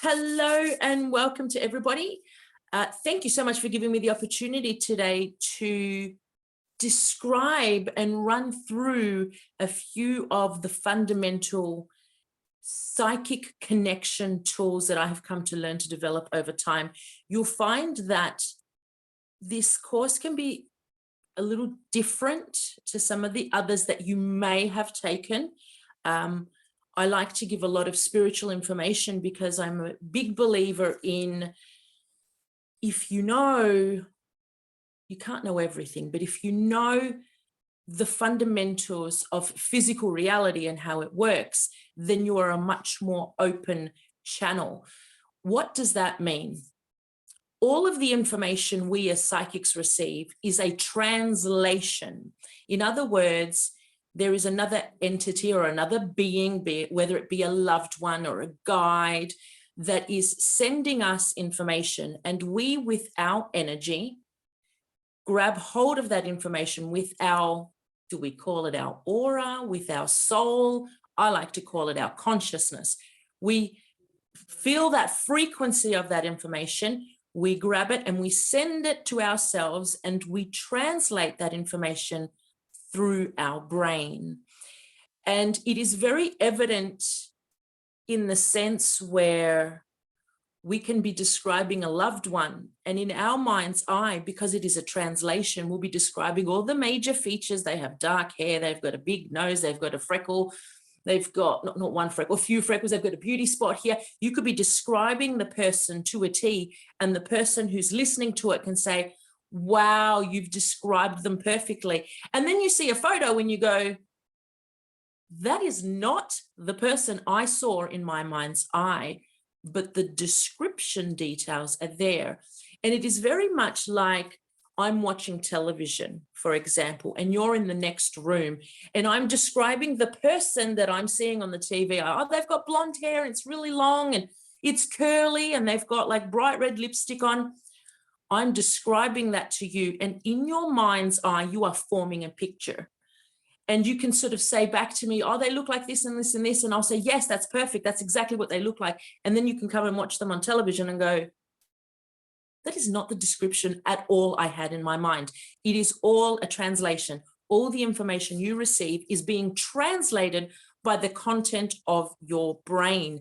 Hello and welcome to everybody. Thank you so much for giving me the opportunity today to describe and run through a few of the fundamental psychic connection tools that I have come to learn to develop over time. You'll find that this course can be a little different to some of the others that you may have taken. I like to give a lot of spiritual information because I'm a big believer in, if you know, you can't know everything, but if you know the fundamentals of physical reality and how it works, then you are a much more open channel. What does that mean? All of the information we as psychics receive is a translation. In other words, there is another entity or another being, whether it be a loved one or a guide, that is sending us information, and we, with our energy, grab hold of that information with our, do we call it our aura, with our soul? I like to call it our consciousness. We feel that frequency of that information, we grab it and we send it to ourselves, and we translate that information through our brain. And it is very evident in the sense where we can be describing a loved one, and in our mind's eye, because it is a translation, we'll be describing all the major features. They have dark hair, they've got a big nose, they've got a freckle, they've got not one freckle, a few freckles, they've got a beauty spot here. You could be describing the person to a T, and the person who's listening to it can say, wow, you've described them perfectly. And then you see a photo and you go, that is not the person I saw in my mind's eye, but the description details are there. And it is very much like I'm watching television, for example, and you're in the next room, and I'm describing the person that I'm seeing on the TV. Oh, they've got blonde hair, and it's really long, and it's curly, and they've got like bright red lipstick on. I'm describing that to you, and in your mind's eye, you are forming a picture. And you can sort of say back to me, oh, they look like this and this and this. And I'll say, yes, that's perfect. That's exactly what they look like. And then you can come and watch them on television and go, that is not the description at all I had in my mind. It is all a translation. All the information you receive is being translated by the content of your brain.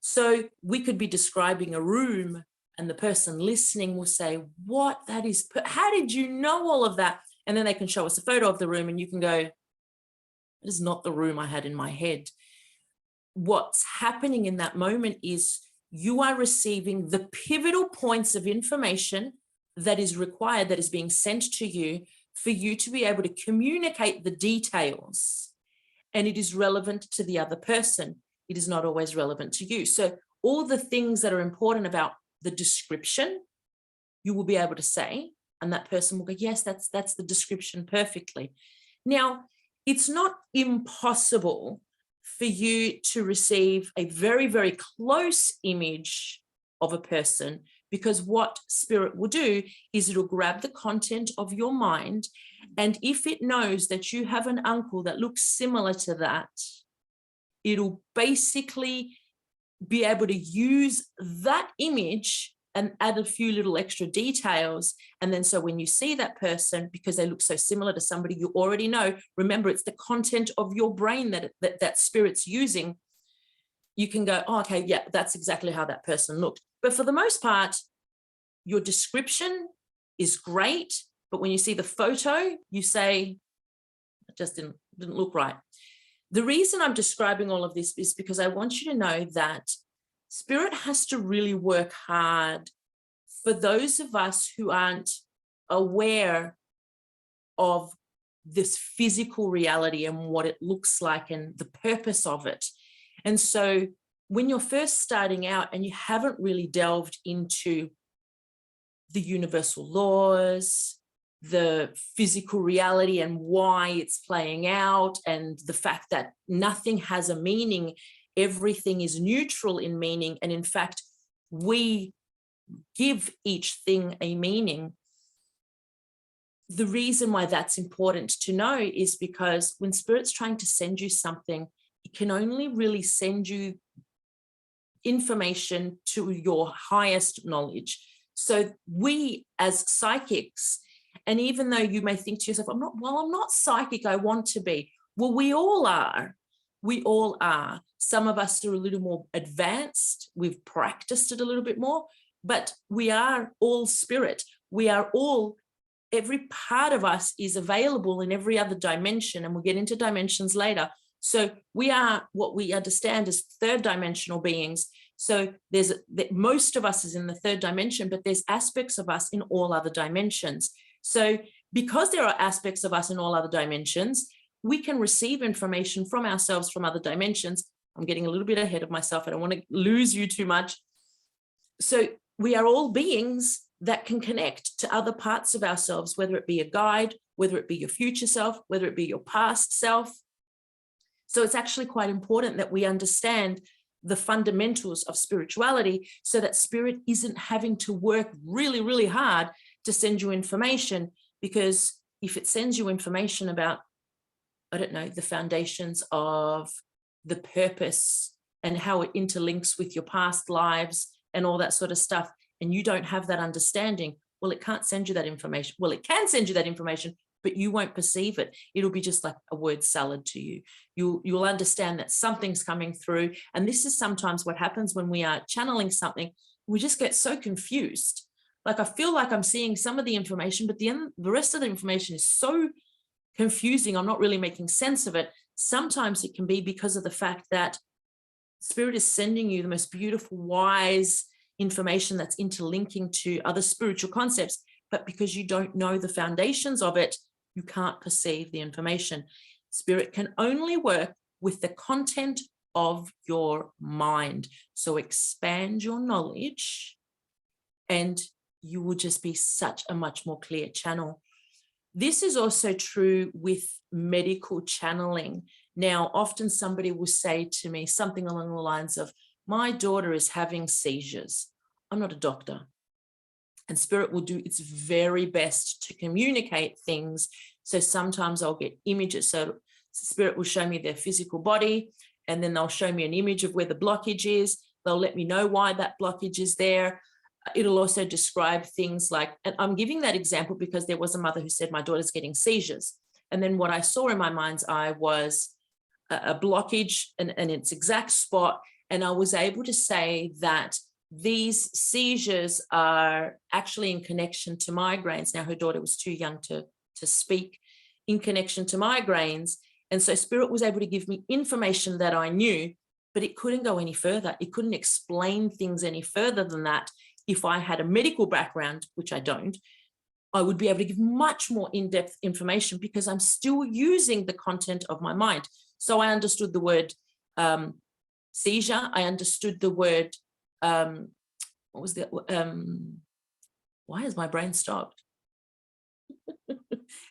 So we could be describing a room, and the person listening will say, what, that is, how did you know all of that? And then they can show us a photo of the room, and you can go, it is not the room I had in my head. What's happening in that moment is you are receiving the pivotal points of information that is required, that is being sent to you for you to be able to communicate the details. And it is relevant to the other person. It is not always relevant to you. So all the things that are important about the description, you will be able to say, and that person will go, yes, that's the description perfectly. Now, it's not impossible for you to receive a very, very close image of a person, because what spirit will do is it'll grab the content of your mind, and if it knows that you have an uncle that looks similar to that, it'll basically be able to use that image and add a few little extra details. And then so when you see that person, because they look so similar to somebody you already know, remember, it's the content of your brain that spirit's using, you can go, oh, okay, yeah, that's exactly how that person looked. But for the most part, your description is great, but when you see the photo, you say, it just didn't look right. The reason I'm describing all of this is because I want you to know that spirit has to really work hard for those of us who aren't aware of this physical reality and what it looks like and the purpose of it. And so when you're first starting out and you haven't really delved into the universal laws, the physical reality and why it's playing out, and the fact that nothing has a meaning, everything is neutral in meaning, and in fact, we give each thing a meaning. The reason why that's important to know is because when spirit's trying to send you something, it can only really send you information to your highest knowledge. So we as psychics, and even though you may think to yourself, I'm not psychic, I want to be. Well, we all are. We all are. Some of us are a little more advanced. We've practiced it a little bit more, but we are all spirit. We are all, every part of us is available in every other dimension, and we'll get into dimensions later. So we are what we understand as third dimensional beings. So most of us is in the third dimension, but there's aspects of us in all other dimensions. So because there are aspects of us in all other dimensions, we can receive information from ourselves from other dimensions. I'm getting a little bit ahead of myself. I don't want to lose you too much. So we are all beings that can connect to other parts of ourselves, whether it be a guide, whether it be your future self, whether it be your past self. So it's actually quite important that we understand the fundamentals of spirituality so that spirit isn't having to work really, really hard to send you information. Because if it sends you information about, I don't know, the foundations of the purpose and how it interlinks with your past lives and all that sort of stuff, and you don't have that understanding, well, it can't send you that information. Well, it can send you that information, but you won't perceive it. It'll be just like a word salad to you. You'll understand that something's coming through. And this is sometimes what happens when we are channeling something. We just get so confused. Like, I feel like I'm seeing some of the information, but the rest of the information is so confusing. I'm not really making sense of it. Sometimes it can be because of the fact that spirit is sending you the most beautiful, wise information that's interlinking to other spiritual concepts. But because you don't know the foundations of it, you can't perceive the information. Spirit can only work with the content of your mind. So expand your knowledge and you will just be such a much more clear channel. This is also true with medical channeling. Now, often somebody will say to me something along the lines of, my daughter is having seizures. I'm not a doctor. And spirit will do its very best to communicate things. So sometimes I'll get images. So spirit will show me their physical body, and then they'll show me an image of where the blockage is. They'll let me know why that blockage is there. It'll also describe things like, and I'm giving that example because there was a mother who said, my daughter's getting seizures. And then what I saw in my mind's eye was a blockage and its exact spot. And I was able to say that these seizures are actually in connection to migraines. Now, her daughter was too young to speak, in connection to migraines. And so spirit was able to give me information that I knew, but it couldn't go any further. It couldn't explain things any further than that. If I had a medical background, which I don't, I would be able to give much more in-depth information because I'm still using the content of my mind. So I understood the word seizure. I understood the word, what was the, why has my brain stopped?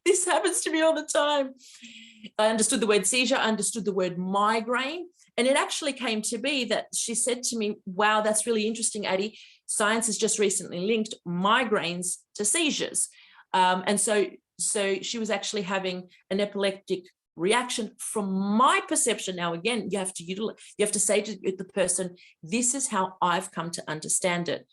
This happens to me all the time. I understood the word seizure. I understood the word migraine. And it actually came to be that she said to me, wow, that's really interesting, Addie. Science has just recently linked migraines to seizures. And so she was actually having an epileptic reaction from my perception. Now, again, you have to say to the person, this is how I've come to understand it.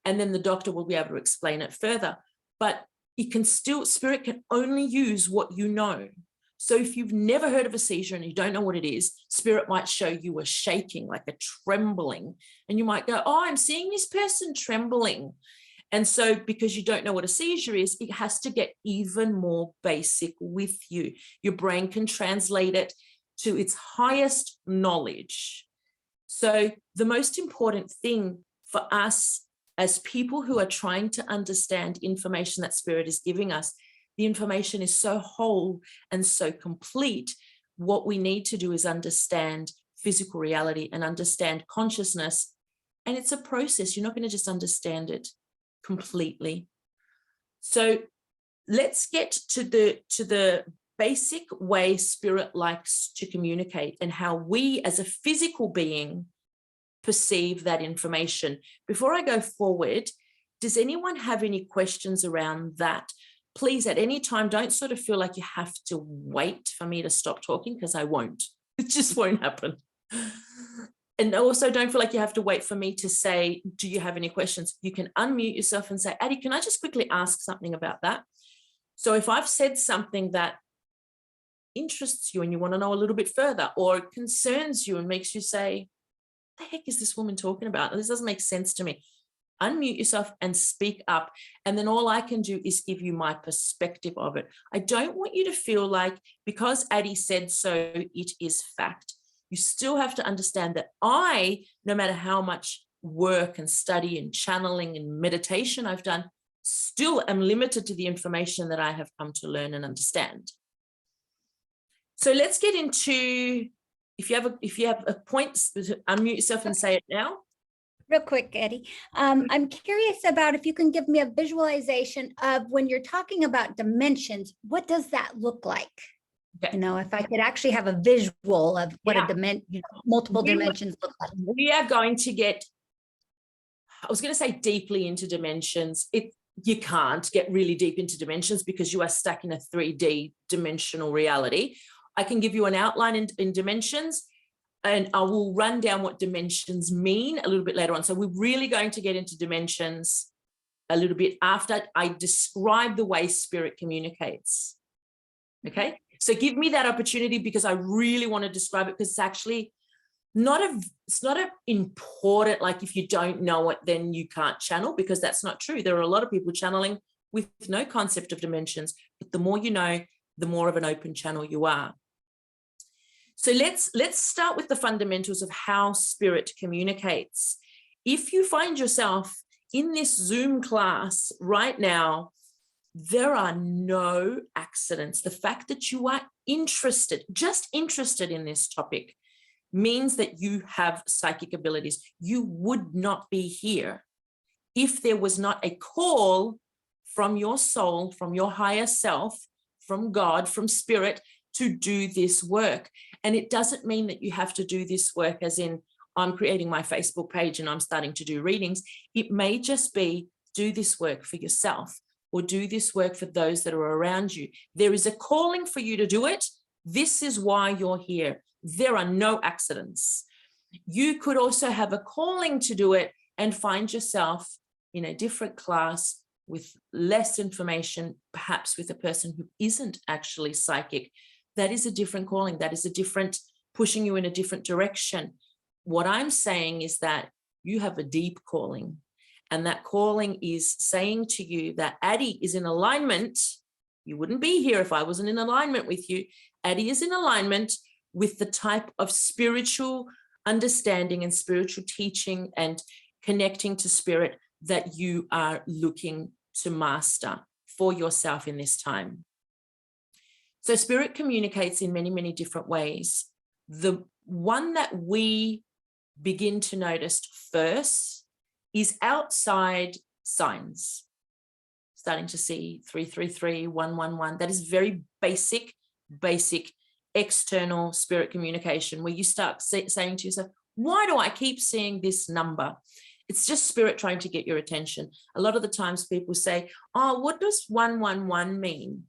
And then the doctor will be able to explain it further. But it can still, spirit can only use what you know. So if you've never heard of a seizure and you don't know what it is, spirit might show you a shaking, like a trembling. And you might go, oh, I'm seeing this person trembling. And so because you don't know what a seizure is, it has to get even more basic with you. Your brain can translate it to its highest knowledge. So the most important thing for us as people who are trying to understand information that spirit is giving us, the information is so whole and so complete. What we need to do is understand physical reality and understand consciousness. And it's a process. You're not going to just understand it completely. So let's get to the basic way spirit likes to communicate and how we as a physical being perceive that information. Before I go forward, does anyone have any questions around that? Please, at any time, don't sort of feel like you have to wait for me to stop talking, because I won't. It just won't happen. And also don't feel like you have to wait for me to say, do you have any questions? You can unmute yourself and say, Addie, can I just quickly ask something about that? So if I've said something that interests you and you want to know a little bit further, or concerns you and makes you say, what the heck is this woman talking about? This doesn't make sense to me. Unmute yourself and speak up. And then all I can do is give you my perspective of it. I don't want you to feel like because Addie said so, it is fact. You still have to understand that no matter how much work and study and channeling and meditation I've done, still am limited to the information that I have come to learn and understand. So let's get into, if you have a point, unmute yourself and say it now. Real quick, Eddie. I'm curious about if you can give me a visualization of when you're talking about dimensions, what does that look like? Okay. You know, if I could actually have a visual of what a dimension, multiple dimensions look like. We are going to get, I was going to say deeply into dimensions. You can't get really deep into dimensions because you are stuck in a 3D dimensional reality. I can give you an outline in dimensions, and I will run down what dimensions mean a little bit later on. So we're really going to get into dimensions a little bit after I describe the way spirit communicates. Okay, so give me that opportunity because I really want to describe it, because it's actually it's not important, like if you don't know it, then you can't channel, because that's not true. There are a lot of people channeling with no concept of dimensions, but the more you know, the more of an open channel you are. So let's start with the fundamentals of how spirit communicates. If you find yourself in this Zoom class right now, there are no accidents. The fact that you are just interested in this topic, means that you have psychic abilities. You would not be here if there was not a call from your soul, from your higher self, from God, from spirit, to do this work. And it doesn't mean that you have to do this work as in, I'm creating my Facebook page and I'm starting to do readings. It may just be, do this work for yourself, or do this work for those that are around you. There is a calling for you to do it. This is why you're here. There are no accidents. You could also have a calling to do it and find yourself in a different class with less information, perhaps with a person who isn't actually psychic. That is a different calling. That is a different, pushing you in a different direction. What I'm saying is that you have a deep calling, and that calling is saying to you that Addie is in alignment. You wouldn't be here if I wasn't in alignment with you. Addie is in alignment with the type of spiritual understanding and spiritual teaching and connecting to spirit that you are looking to master for yourself in this time. So spirit communicates in many, many different ways. The one that we begin to notice first is outside signs. Starting to see 333, 111. That is very basic external spirit communication, where you start saying to yourself, why do I keep seeing this number? It's just spirit trying to get your attention. A lot of the times people say, oh, what does 111 mean?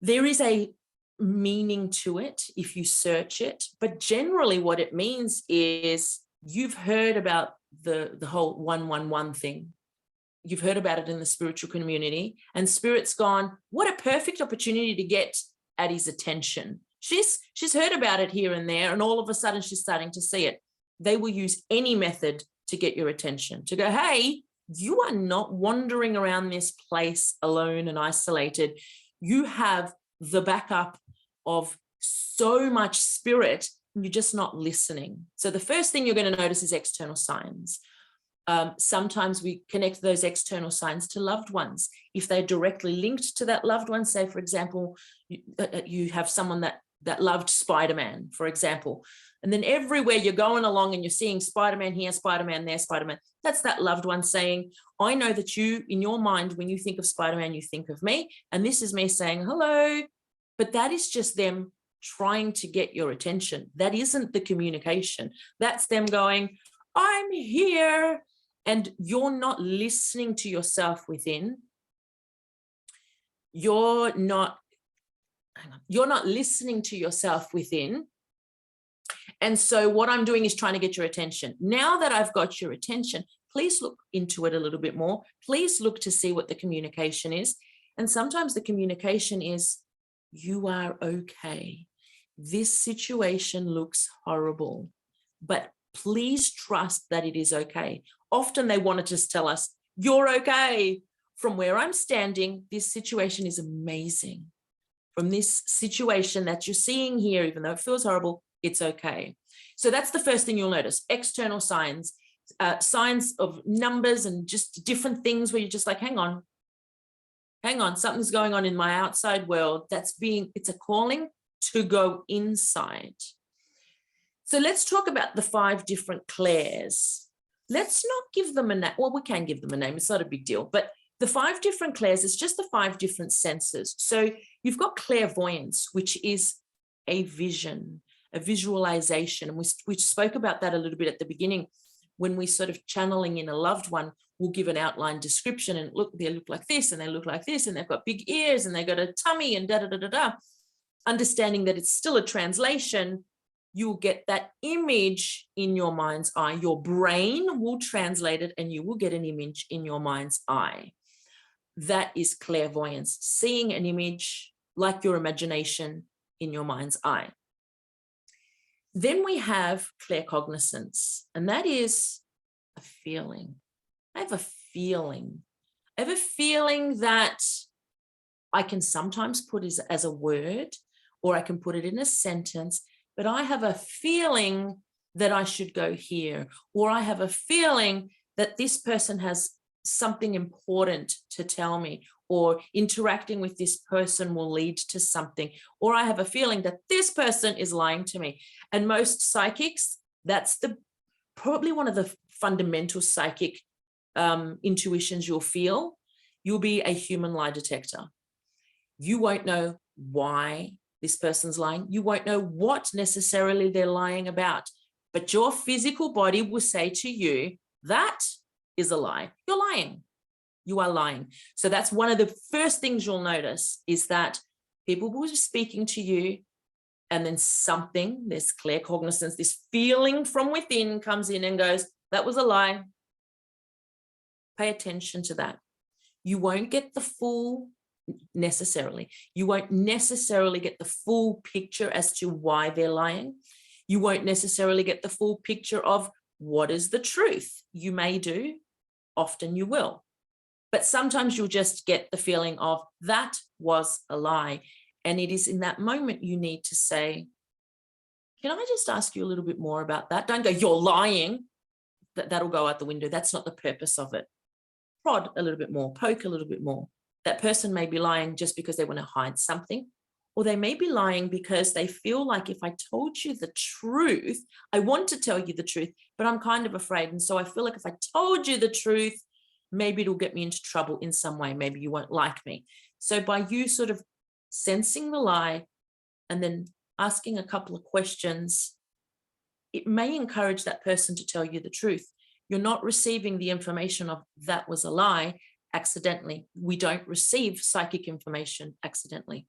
There is a meaning to it if you search it, but generally what it means is you've heard about the whole 111 thing. You've heard about it in the spiritual community, and spirit's gone, what a perfect opportunity to get Addie's attention. She's heard about it here and there, and all of a sudden she's starting to see it. They will use any method to get your attention, to go, hey, you are not wandering around this place alone and isolated. You have the backup of so much spirit, you're just not listening. So the first thing you're going to notice is external signs. Sometimes we connect those external signs to loved ones. If they're directly linked to that loved one, say, for example, you have someone that loved Spider-Man, for example, and then everywhere you're going along and you're seeing Spider-Man here, Spider-Man there, Spider-Man, that's that loved one saying, I know that you, in your mind, when you think of Spider-Man, you think of me, and this is me saying hello. But that is just them trying to get your attention. That isn't the communication. That's them going, I'm here. And you're not listening to yourself within. You're not listening to yourself within. And so what I'm doing is trying to get your attention. Now that I've got your attention, please look into it a little bit more. Please look to see what the communication is. And sometimes the communication is, you are okay. This situation looks horrible, but please trust that it is okay. Often they want to just tell us, you're okay. From where I'm standing, this situation is amazing. From this situation that you're seeing here, even though it feels horrible, it's okay. So that's the first thing you'll notice. External signs, signs of numbers and just different things where you're just like, hang on, something's going on in my outside world it's a calling to go inside. So let's talk about the 5 different clairs. Let's not give them a name. Well, we can give them a name. It's not a big deal, but the 5 different clairs is just the 5 different senses. So you've got clairvoyance, which is a vision, a visualization. And we spoke about that a little bit at the beginning when we sort of channeling in a loved one. We'll give an outline description and they look like this and they look like this and they've got big ears and they've got a tummy and da-da-da-da-da. Understanding that it's still a translation, you'll get that image in your mind's eye. Your brain will translate it and you will get an image in your mind's eye. That is clairvoyance, seeing an image like your imagination in your mind's eye. Then we have claircognizance, and that is a feeling. I have a feeling. I have a feeling that I can sometimes put as a word, or I can put it in a sentence, but I have a feeling that I should go here, or I have a feeling that this person has something important to tell me, or interacting with this person will lead to something, or I have a feeling that this person is lying to me. And most psychics, that's probably one of the fundamental psychic intuitions you'll feel. You'll be a human lie detector. You won't know why this person's lying. You won't know what necessarily they're lying about, but your physical body will say to you, that is a lie. You're lying. You are lying. So that's one of the first things you'll notice, is that people will be speaking to you and then this claircognizance, this feeling from within comes in and goes, that was a lie. Pay attention to that. You won't get the full necessarily. You won't necessarily get the full picture as to why they're lying. You won't necessarily get the full picture of what is the truth. You may do, often you will. But sometimes you'll just get the feeling of that was a lie. And it is in that moment you need to say, can I just ask you a little bit more about that? Don't go, you're lying. That'll go out the window. That's not the purpose of it. Prod a little bit more, poke a little bit more. That person may be lying just because they want to hide something, or they may be lying because they feel like, if I told you the truth, I want to tell you the truth, but I'm kind of afraid. And so I feel like if I told you the truth, maybe it'll get me into trouble in some way. Maybe you won't like me. So by you sort of sensing the lie and then asking a couple of questions, it may encourage that person to tell you the truth. You're not receiving the information of that was a lie accidentally. We don't receive psychic information accidentally.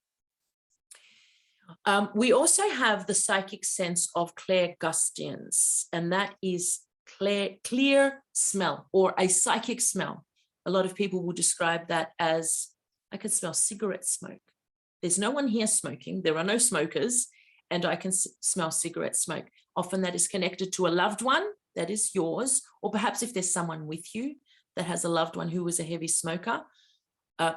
We also have the psychic sense of clairgustance, and that is clear smell, or a psychic smell. A lot of people will describe that as, I can smell cigarette smoke. There's no one here smoking. There are no smokers, and I can smell cigarette smoke. Often that is connected to a loved one that is yours, or perhaps if there's someone with you that has a loved one who was a heavy smoker,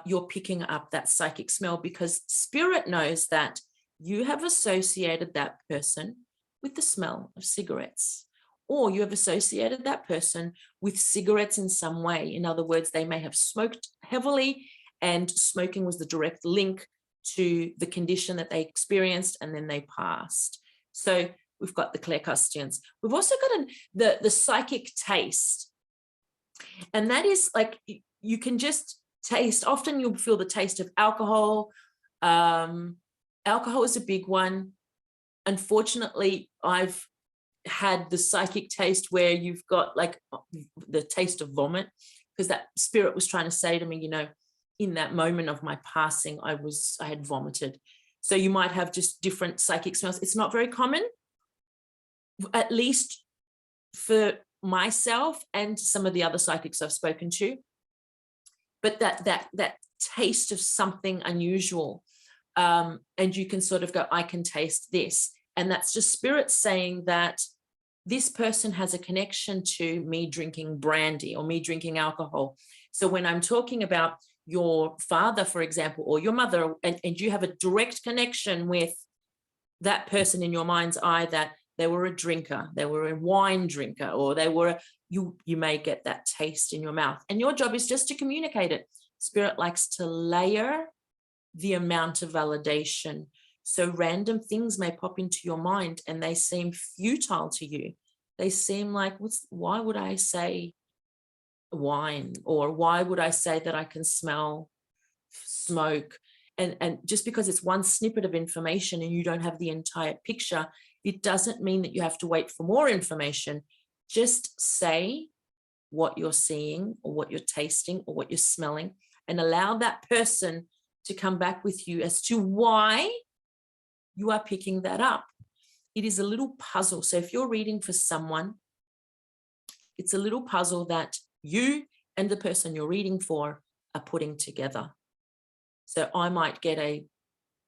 you're picking up that psychic smell because spirit knows that you have associated that person with the smell of cigarettes, or you have associated that person with cigarettes in some way. In other words, they may have smoked heavily and smoking was the direct link to the condition that they experienced and then they passed. So we've got the claircognizance. We've also got the psychic taste. And that is like, you can just taste, often you'll feel the taste of alcohol. Alcohol is a big one. Unfortunately, I've had the psychic taste where you've got like the taste of vomit, because that spirit was trying to say to me, you know, in that moment of my passing, I had vomited. So you might have just different psychic smells. It's not very common, at least for myself and some of the other psychics I've spoken to, but that taste of something unusual. And you can sort of go, I can taste this. And that's just spirit saying that this person has a connection to me drinking brandy or me drinking alcohol. So when I'm talking about your father, for example, or your mother, and you have a direct connection with that person in your mind's eye, that they were a drinker, they were a wine drinker, or they were, you may get that taste in your mouth. And your job is just to communicate it. Spirit likes to layer the amount of validation. So random things may pop into your mind and they seem futile to you. They seem like, why would I say wine? Or why would I say that I can smell smoke? And just because it's one snippet of information and you don't have the entire picture, it doesn't mean that you have to wait for more information. Just say what you're seeing or what you're tasting or what you're smelling, and allow that person to come back with you as to why you are picking that up. It is a little puzzle. So if you're reading for someone, it's a little puzzle that you and the person you're reading for are putting together. So I might get a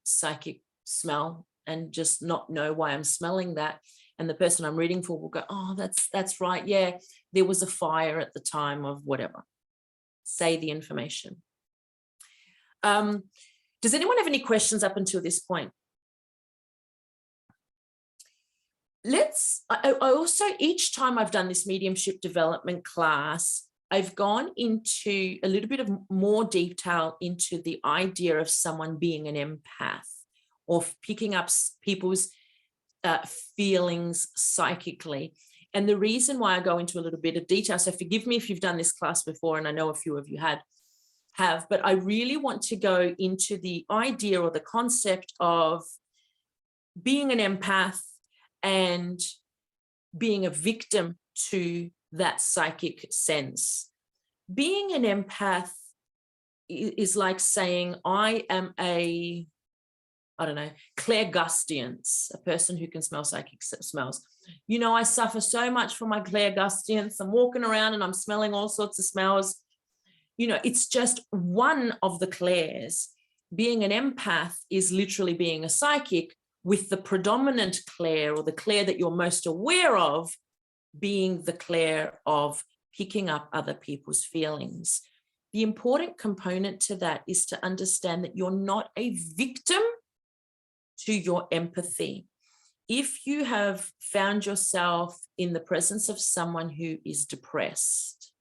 psychic smell and just not know why I'm smelling that. And the person I'm reading for will go, oh, that's right. Yeah, there was a fire at the time of whatever. Say the information. Does anyone have any questions up until this point? I also, each time I've done this mediumship development class, I've gone into a little bit of more detail into the idea of someone being an empath or picking up people's feelings psychically. And the reason why I go into a little bit of detail, so forgive me if you've done this class before, and I know a few of you have, but I really want to go into the idea or the concept of being an empath and being a victim to that psychic sense. Being an empath is like saying, I am a, I don't know, clairgustance, a person who can smell psychic smells. You know, I suffer so much from my clairgustance. I'm walking around and I'm smelling all sorts of smells. You know, it's just one of the clairs. Being an empath is literally being a psychic, with the predominant clair, or the clair that you're most aware of, being the clair of picking up other people's feelings. The important component to that is to understand that you're not a victim to your empathy. If you have found yourself in the presence of someone who is depressed,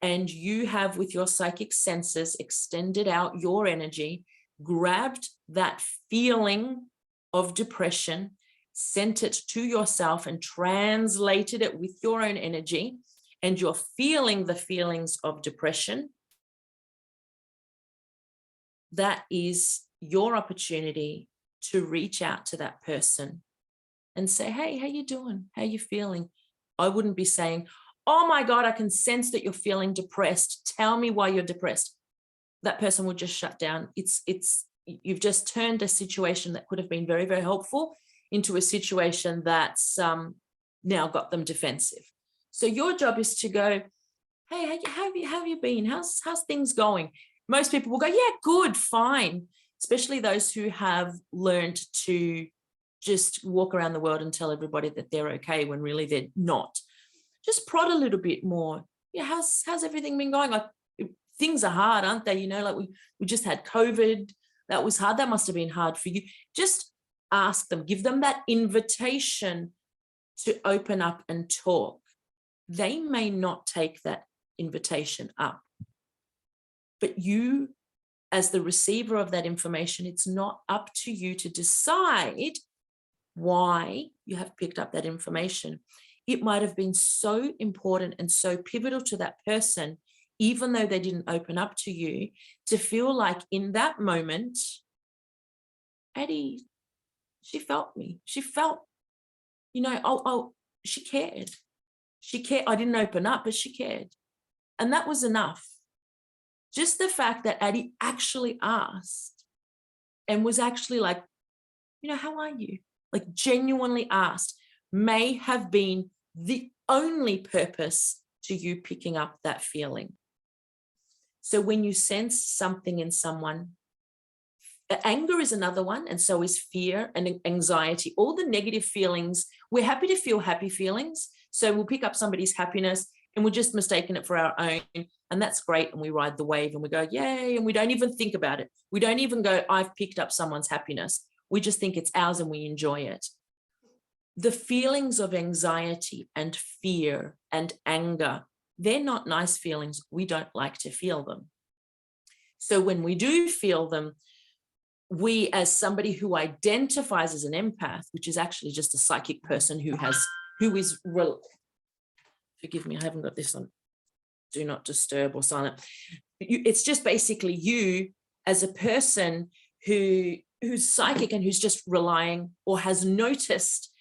and you have, with your psychic senses, extended out your energy, grabbed that feeling of depression, sent it to yourself and translated it with your own energy, and you're feeling the feelings of depression, that is your opportunity to reach out to that person and say, hey, how you doing? How you feeling? I wouldn't be saying, oh my God, I can sense that you're feeling depressed. Tell me why you're depressed. That person will just shut down. You've just turned a situation that could have been very, very helpful into a situation that's now got them defensive. So your job is to go, hey, how have you been? How's things going? Most people will go, yeah, good, fine. Especially those who have learned to just walk around the world and tell everybody that they're okay when really they're not. Just prod a little bit more. Yeah, how's everything been going? Like, things are hard, aren't they? You know, like we just had COVID. That was hard. That must have been hard for you. Just ask them, give them that invitation to open up and talk. They may not take that invitation up, but you, as the receiver of that information, it's not up to you to decide why you have picked up that information. It might have been so important and so pivotal to that person, even though they didn't open up to you, to feel like in that moment, Addie, she felt me. She felt, you know, she cared. She cared. I didn't open up, but she cared. And that was enough. Just the fact that Addie actually asked and was actually like, you know, how are you? Like genuinely asked, may have been the only purpose to you picking up that feeling. So when you sense something in someone, anger is another one, and so is fear and anxiety. All the negative feelings, we're happy to feel happy feelings. So we'll pick up somebody's happiness and we're just mistaking it for our own. And that's great. And we ride the wave and we go, yay. And we don't even think about it. We don't even go, I've picked up someone's happiness. We just think it's ours and we enjoy it. The feelings of anxiety and fear and anger, they're not nice feelings. We don't like to feel them. So when we do feel them, we, as somebody who identifies as an empath, which is actually just a psychic person forgive me, I haven't got this on do not disturb or silent. It's just basically you as a person who's psychic and who's just relying or has noticed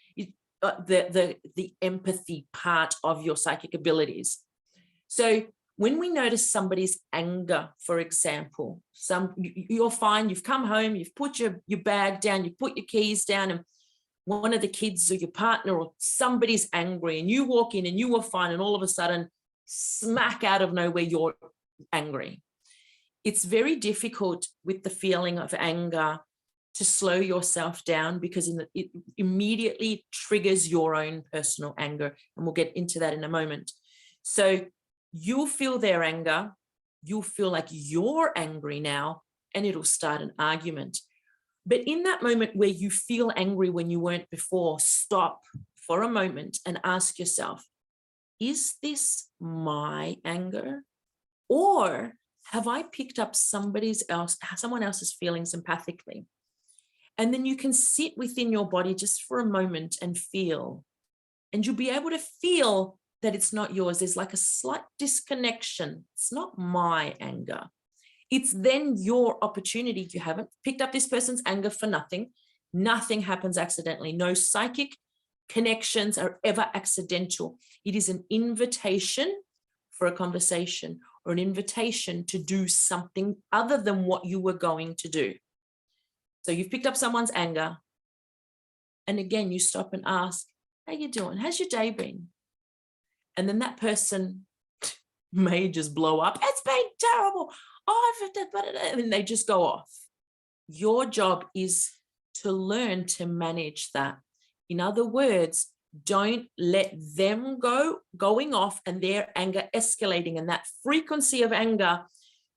the empathy part of your psychic abilities. So when we notice somebody's anger, for example, you're fine, you've come home, you've put your bag down, you've put your keys down, and one of the kids or your partner or somebody's angry, and you walk in and you were fine, and all of a sudden, smack out of nowhere, you're angry. It's very difficult with the feeling of anger to slow yourself down, because it immediately triggers your own personal anger. And we'll get into that in a moment. So you'll feel their anger, you'll feel like you're angry now, and it'll start an argument. But in that moment where you feel angry when you weren't before, stop for a moment and ask yourself, is this my anger? Or have I picked up someone else's feelings empathically? And then you can sit within your body just for a moment and feel, and you'll be able to feel that it's not yours. There's like a slight disconnection. It's not my anger. It's then your opportunity. You haven't picked up this person's anger for nothing. Nothing happens accidentally. No psychic connections are ever accidental. It is an invitation for a conversation or an invitation to do something other than what you were going to do. So you've picked up someone's anger. And again, you stop and ask, how you doing? How's your day been? And then that person may just blow up. It's been terrible. Oh, and then they just go off. Your job is to learn to manage that. In other words, don't let them going off and their anger escalating, and that frequency of anger,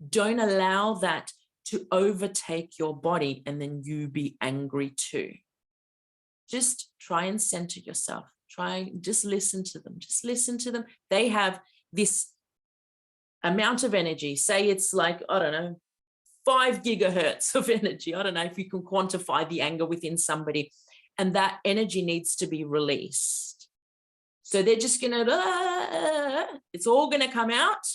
don't allow that to overtake your body and then you be angry too. Just try and center yourself. Just listen to them. Just listen to them. They have this amount of energy. Say it's like, I don't know, 5 gigahertz of energy. I don't know if you can quantify the anger within somebody. And that energy needs to be released. So they're just going to, it's all going to come out.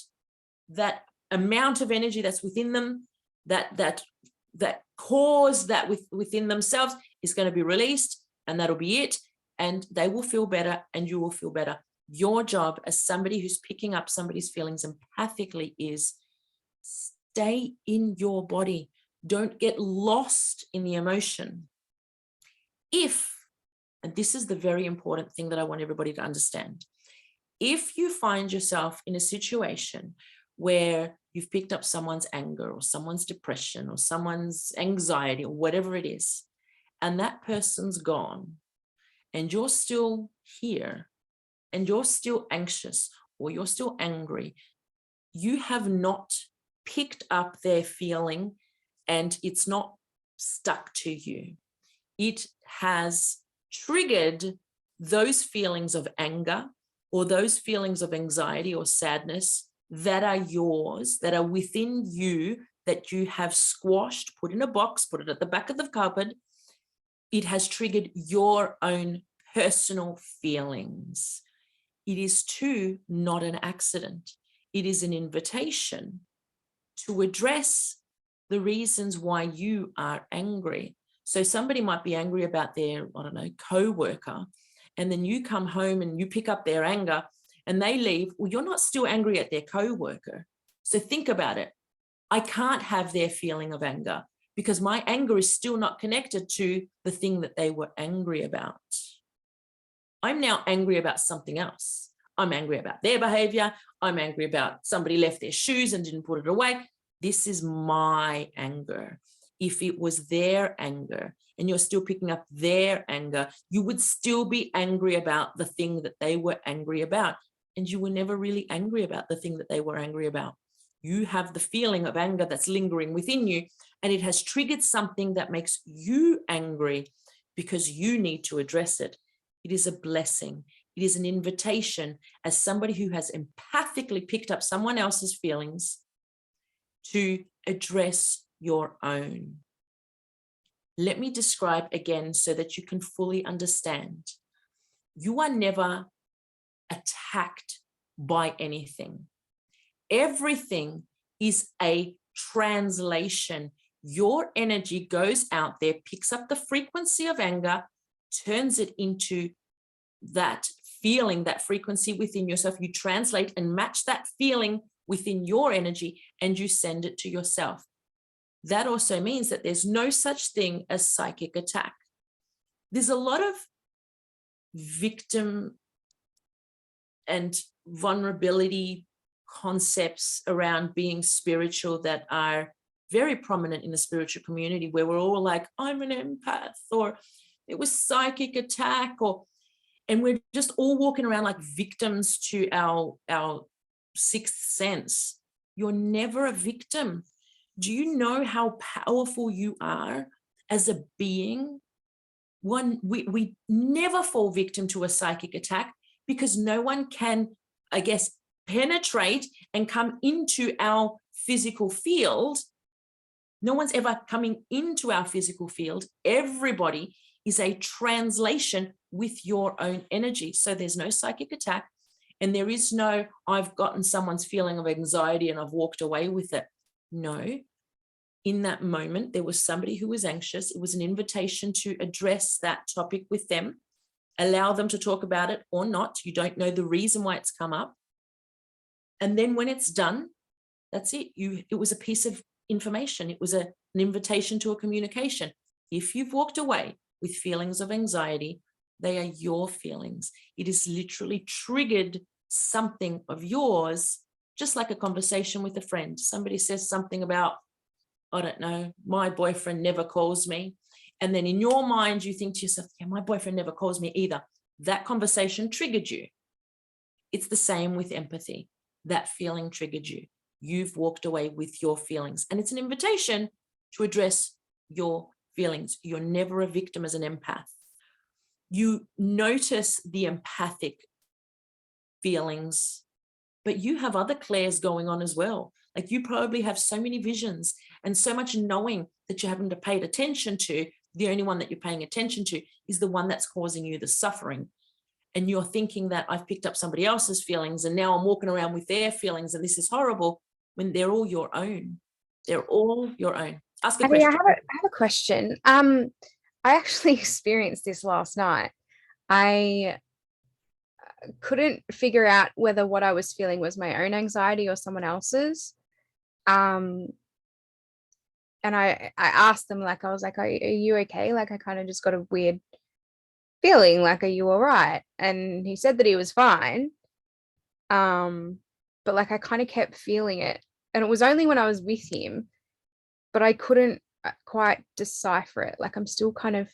That amount of energy that's within them, that cause that within themselves is going to be released, and that'll be it. And they will feel better and you will feel better. Your job as somebody who's picking up somebody's feelings empathically is stay in your body. Don't get lost in the emotion. And this is the very important thing that I want everybody to understand. If you find yourself in a situation where you've picked up someone's anger or someone's depression or someone's anxiety or whatever it is, and that person's gone, and you're still here, and you're still anxious or you're still angry, you have not picked up their feeling and it's not stuck to you. It has triggered those feelings of anger or those feelings of anxiety or sadness that are yours, that are within you, that you have squashed, put in a box, put it at the back of the cupboard. It has triggered your own personal feelings. It is too not an accident. It is an invitation to address the reasons why you are angry. So somebody might be angry about their, I don't know, co-worker, and then you come home and you pick up their anger and they leave. Well, you're not still angry at their co-worker. So think about it. I can't have their feeling of anger because my anger is still not connected to the thing that they were angry about. I'm now angry about something else. I'm angry about their behavior. I'm angry about somebody left their shoes and didn't put it away. This is my anger. If it was their anger and you're still picking up their anger, you would still be angry about the thing that they were angry about. And you were never really angry about the thing that they were angry about. You have the feeling of anger that's lingering within you, and it has triggered something that makes you angry because you need to address it. It is a blessing. It is an invitation as somebody who has empathically picked up someone else's feelings to address your own. Let me describe again so that you can fully understand. You are never attacked by anything. Everything is a translation. Your energy goes out there, picks up the frequency of anger, turns it into that feeling, that frequency within yourself. You translate and match that feeling within your energy, and you send it to yourself. That also means that there's no such thing as psychic attack. There's a lot of victim and vulnerability concepts around being spiritual that are very prominent in the spiritual community, where we're all like, I'm an empath, or it was psychic attack, and we're just all walking around like victims to our sixth sense. You're never a victim. Do you know how powerful you are as a being? We never fall victim to a psychic attack because no one can, I guess, penetrate and come into our physical field. No one's ever coming into our physical field. Everybody is a translation with your own energy. So there's no psychic attack, and there is no, I've gotten someone's feeling of anxiety and I've walked away with it. No. In that moment, there was somebody who was anxious. It was an invitation to address that topic with them, allow them to talk about it or not. You don't know the reason why it's come up. And then when it's done, that's it. It was a piece of information. It was an invitation to a communication. If you've walked away with feelings of anxiety, they are your feelings. It is literally triggered something of yours, just like a conversation with a friend. Somebody says something about, I don't know, my boyfriend never calls me. And then in your mind, you think to yourself, yeah, my boyfriend never calls me either. That conversation triggered you. It's the same with empathy. That feeling triggered you. You've walked away with your feelings. And it's an invitation to address your feelings. You're never a victim as an empath. You notice the empathic feelings, but you have other clairs going on as well. Like you probably have so many visions and so much knowing that you haven't paid attention to. The only one that you're paying attention to is the one that's causing you the suffering. And you're thinking that I've picked up somebody else's feelings and now I'm walking around with their feelings and this is horrible, when they're all your own. They're all your own. Ask a question. I have a question. I actually experienced this last night. I couldn't figure out whether what I was feeling was my own anxiety or someone else's. And I asked them, like, I was like, are you okay? Like, I kind of just got a weird feeling, like, are you all right? And he said that he was fine. But like, I kind of kept feeling it. And it was only when I was with him, but I couldn't quite decipher it. Like, I'm still kind of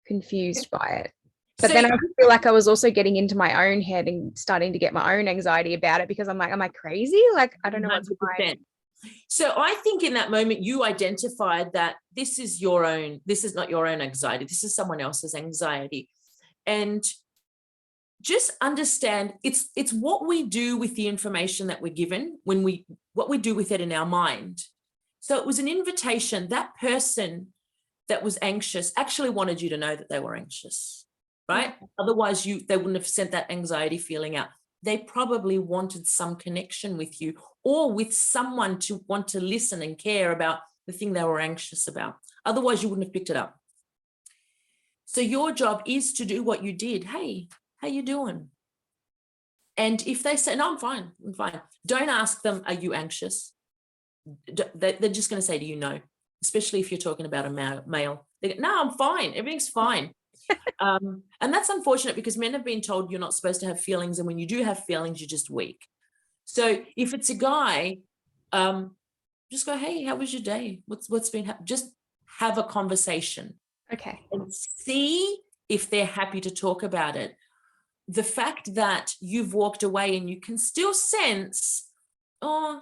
confused by it. But so then I feel like I was also getting into my own head and starting to get my own anxiety about it, because I'm like, am I crazy? Like, I don't know what's going on. So I think in that moment you identified that this is your own, this is not your own anxiety, this is someone else's anxiety. And just understand it's what we do with the information that we're given, what we do with it in our mind. So it was an invitation. That person that was anxious actually wanted you to know that they were anxious, right? Yeah. Otherwise they wouldn't have sent that anxiety feeling out. They probably wanted some connection with you, or with someone to want to listen and care about the thing they were anxious about. Otherwise, you wouldn't have picked it up. So your job is to do what you did. Hey, how you doing? And if they say, no, I'm fine, don't ask them, are you anxious? They're just going to say to you, no, especially if you're talking about a male. They go, no, I'm fine, everything's fine. And that's unfortunate because men have been told you're not supposed to have feelings. And when you do have feelings, you're just weak. So if it's a guy, just go, hey, how was your day? What's been happening? Just have a conversation. Okay. And see if they're happy to talk about it. The fact that you've walked away and you can still sense, oh,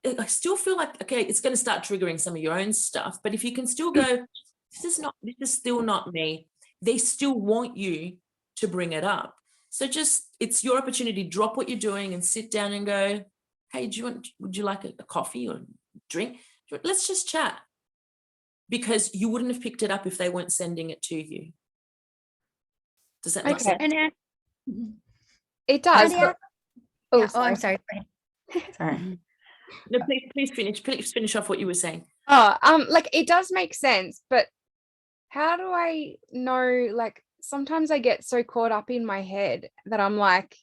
I still feel like, okay, it's going to start triggering some of your own stuff. But if you can still go, this is still not me. They still want you to bring it up. So just, it's your opportunity. Drop what you're doing and sit down and go, hey, would you like a coffee or a drink? Let's just chat. Because you wouldn't have picked it up if they weren't sending it to you. Does that make sense? And It does. Nadia? Oh, Yeah. sorry. I'm sorry. Sorry. No, please finish off what you were saying. Like it does make sense, but how do I know? Like sometimes I get so caught up in my head that I'm like,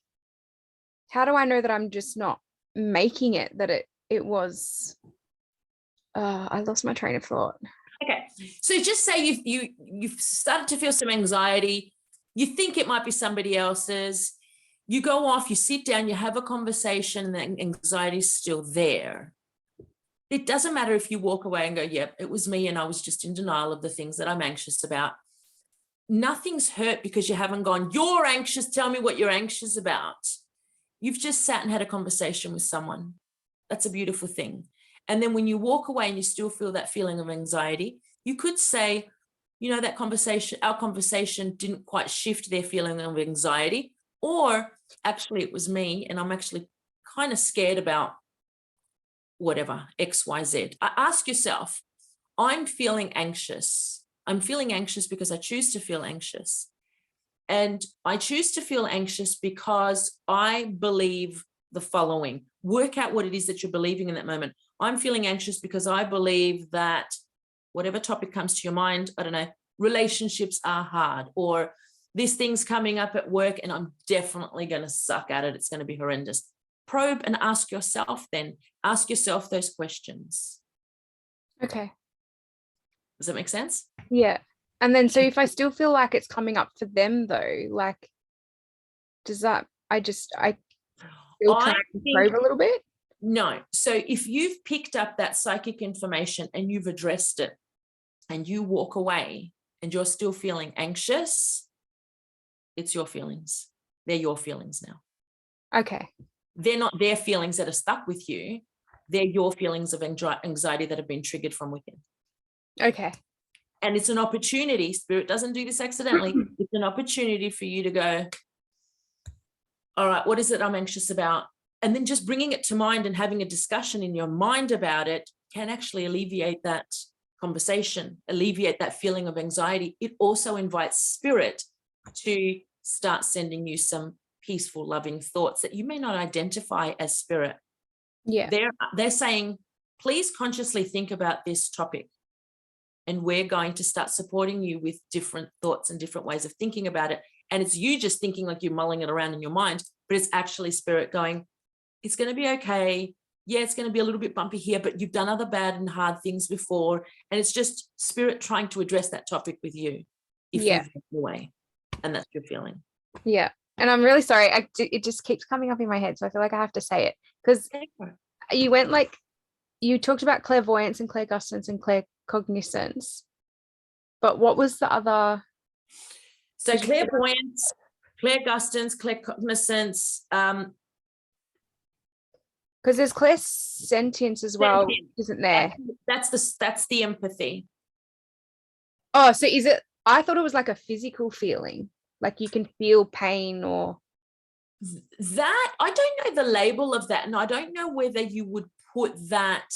how do I know that I'm just not making it? That it was. I lost my train of thought. Okay, so just say you've started to feel some anxiety. You think it might be somebody else's. You go off, you sit down, you have a conversation, and the anxiety is still there. It doesn't matter if you walk away and go, yep, it was me and I was just in denial of the things that I'm anxious about. Nothing's hurt because you haven't gone, you're anxious, tell me what you're anxious about. You've just sat and had a conversation with someone. That's a beautiful thing. And then when you walk away and you still feel that feeling of anxiety, you could say, you know, our conversation didn't quite shift their feeling of anxiety, or actually it was me and I'm actually kind of scared about whatever, X, Y, Z. Ask yourself, I'm feeling anxious. I'm feeling anxious because I choose to feel anxious. And I choose to feel anxious because I believe the following. Work out what it is that you're believing in that moment. I'm feeling anxious because I believe that whatever topic comes to your mind, I don't know, relationships are hard, or this thing's coming up at work and I'm definitely going to suck at it. It's going to be horrendous. Probe and ask yourself those questions. Okay. Does that make sense? Yeah. And then, so if I still feel like it's coming up for them though, like, does that, I still try to probe a little bit? No. So if you've picked up that psychic information and you've addressed it and you walk away and you're still feeling anxious, it's your feelings. They're your feelings now. Okay. They're not their feelings that are stuck with you. They're your feelings of anxiety that have been triggered from within. Okay. And it's an opportunity. Spirit doesn't do this accidentally. It's an opportunity for you to go, all right, what is it I'm anxious about? And then just bringing it to mind and having a discussion in your mind about it can actually alleviate that conversation, alleviate that feeling of anxiety. It also invites spirit to start sending you some peaceful, loving thoughts that you may not identify as spirit. Yeah. They're saying, please consciously think about this topic. And we're going to start supporting you with different thoughts and different ways of thinking about it. And it's you just thinking like you're mulling it around in your mind, but it's actually spirit going, it's going to be okay. Yeah, it's going to be a little bit bumpy here, but you've done other bad and hard things before. And it's just spirit trying to address that topic with you. If you've walked away. And that's your feeling. Yeah. And I'm really sorry. It just keeps coming up in my head. So I feel like I have to say it because you talked about clairvoyance and clairgustance and claircognizance, but what was the other? So clairvoyance, clairgustance, claircognizance. Because there's clairsentience as well, isn't there? That's the empathy. Oh, so is it? I thought it was like a physical feeling, like you can feel pain or. That I don't know the label of that, and I don't know whether you would put that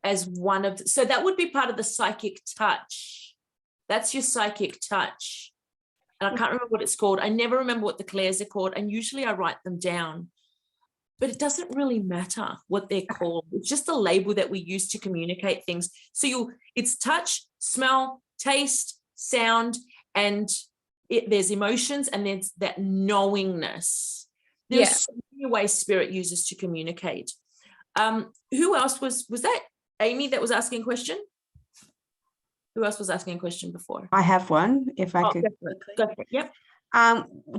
as one of, so that would be part of the psychic touch. That's your psychic touch. And I can't remember what it's called. I never remember what the clairs are called. And usually I write them down, but it doesn't really matter what they're called. It's just a label that we use to communicate things. So it's touch, smell, taste, sound, and there's emotions, and there's that knowingness. There's so many ways spirit uses to communicate. Who else was that Amy that was asking a question? Who else was asking a question before? I have one, if I could. Go for it. Yep.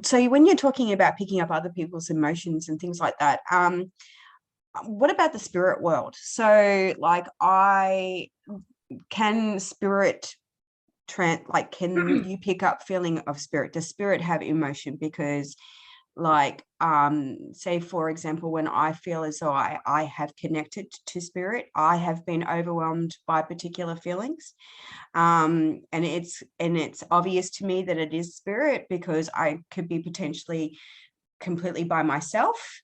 So when you're talking about picking up other people's emotions and things like that, what about the spirit world? So like can spirit can you pick up feeling of spirit? Does spirit have emotion? Because like say for example, when I feel as though I have connected to spirit, I have been overwhelmed by particular feelings, and it's obvious to me that it is spirit, because I could be potentially completely by myself,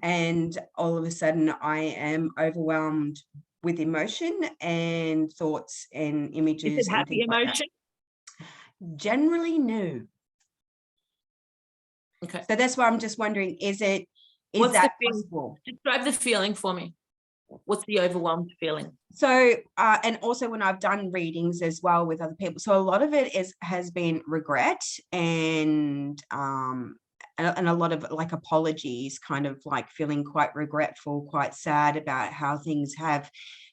and all of a sudden I am overwhelmed with emotion and thoughts and images. Is it happy emotion? Like generally, no. Okay. So that's why I'm just wondering, is that possible? Describe the feeling for me. What's the overwhelmed feeling? So, and also when I've done readings as well with other people, so a lot of it has been regret and a lot of like apologies, kind of like feeling quite regretful, quite sad about how things have,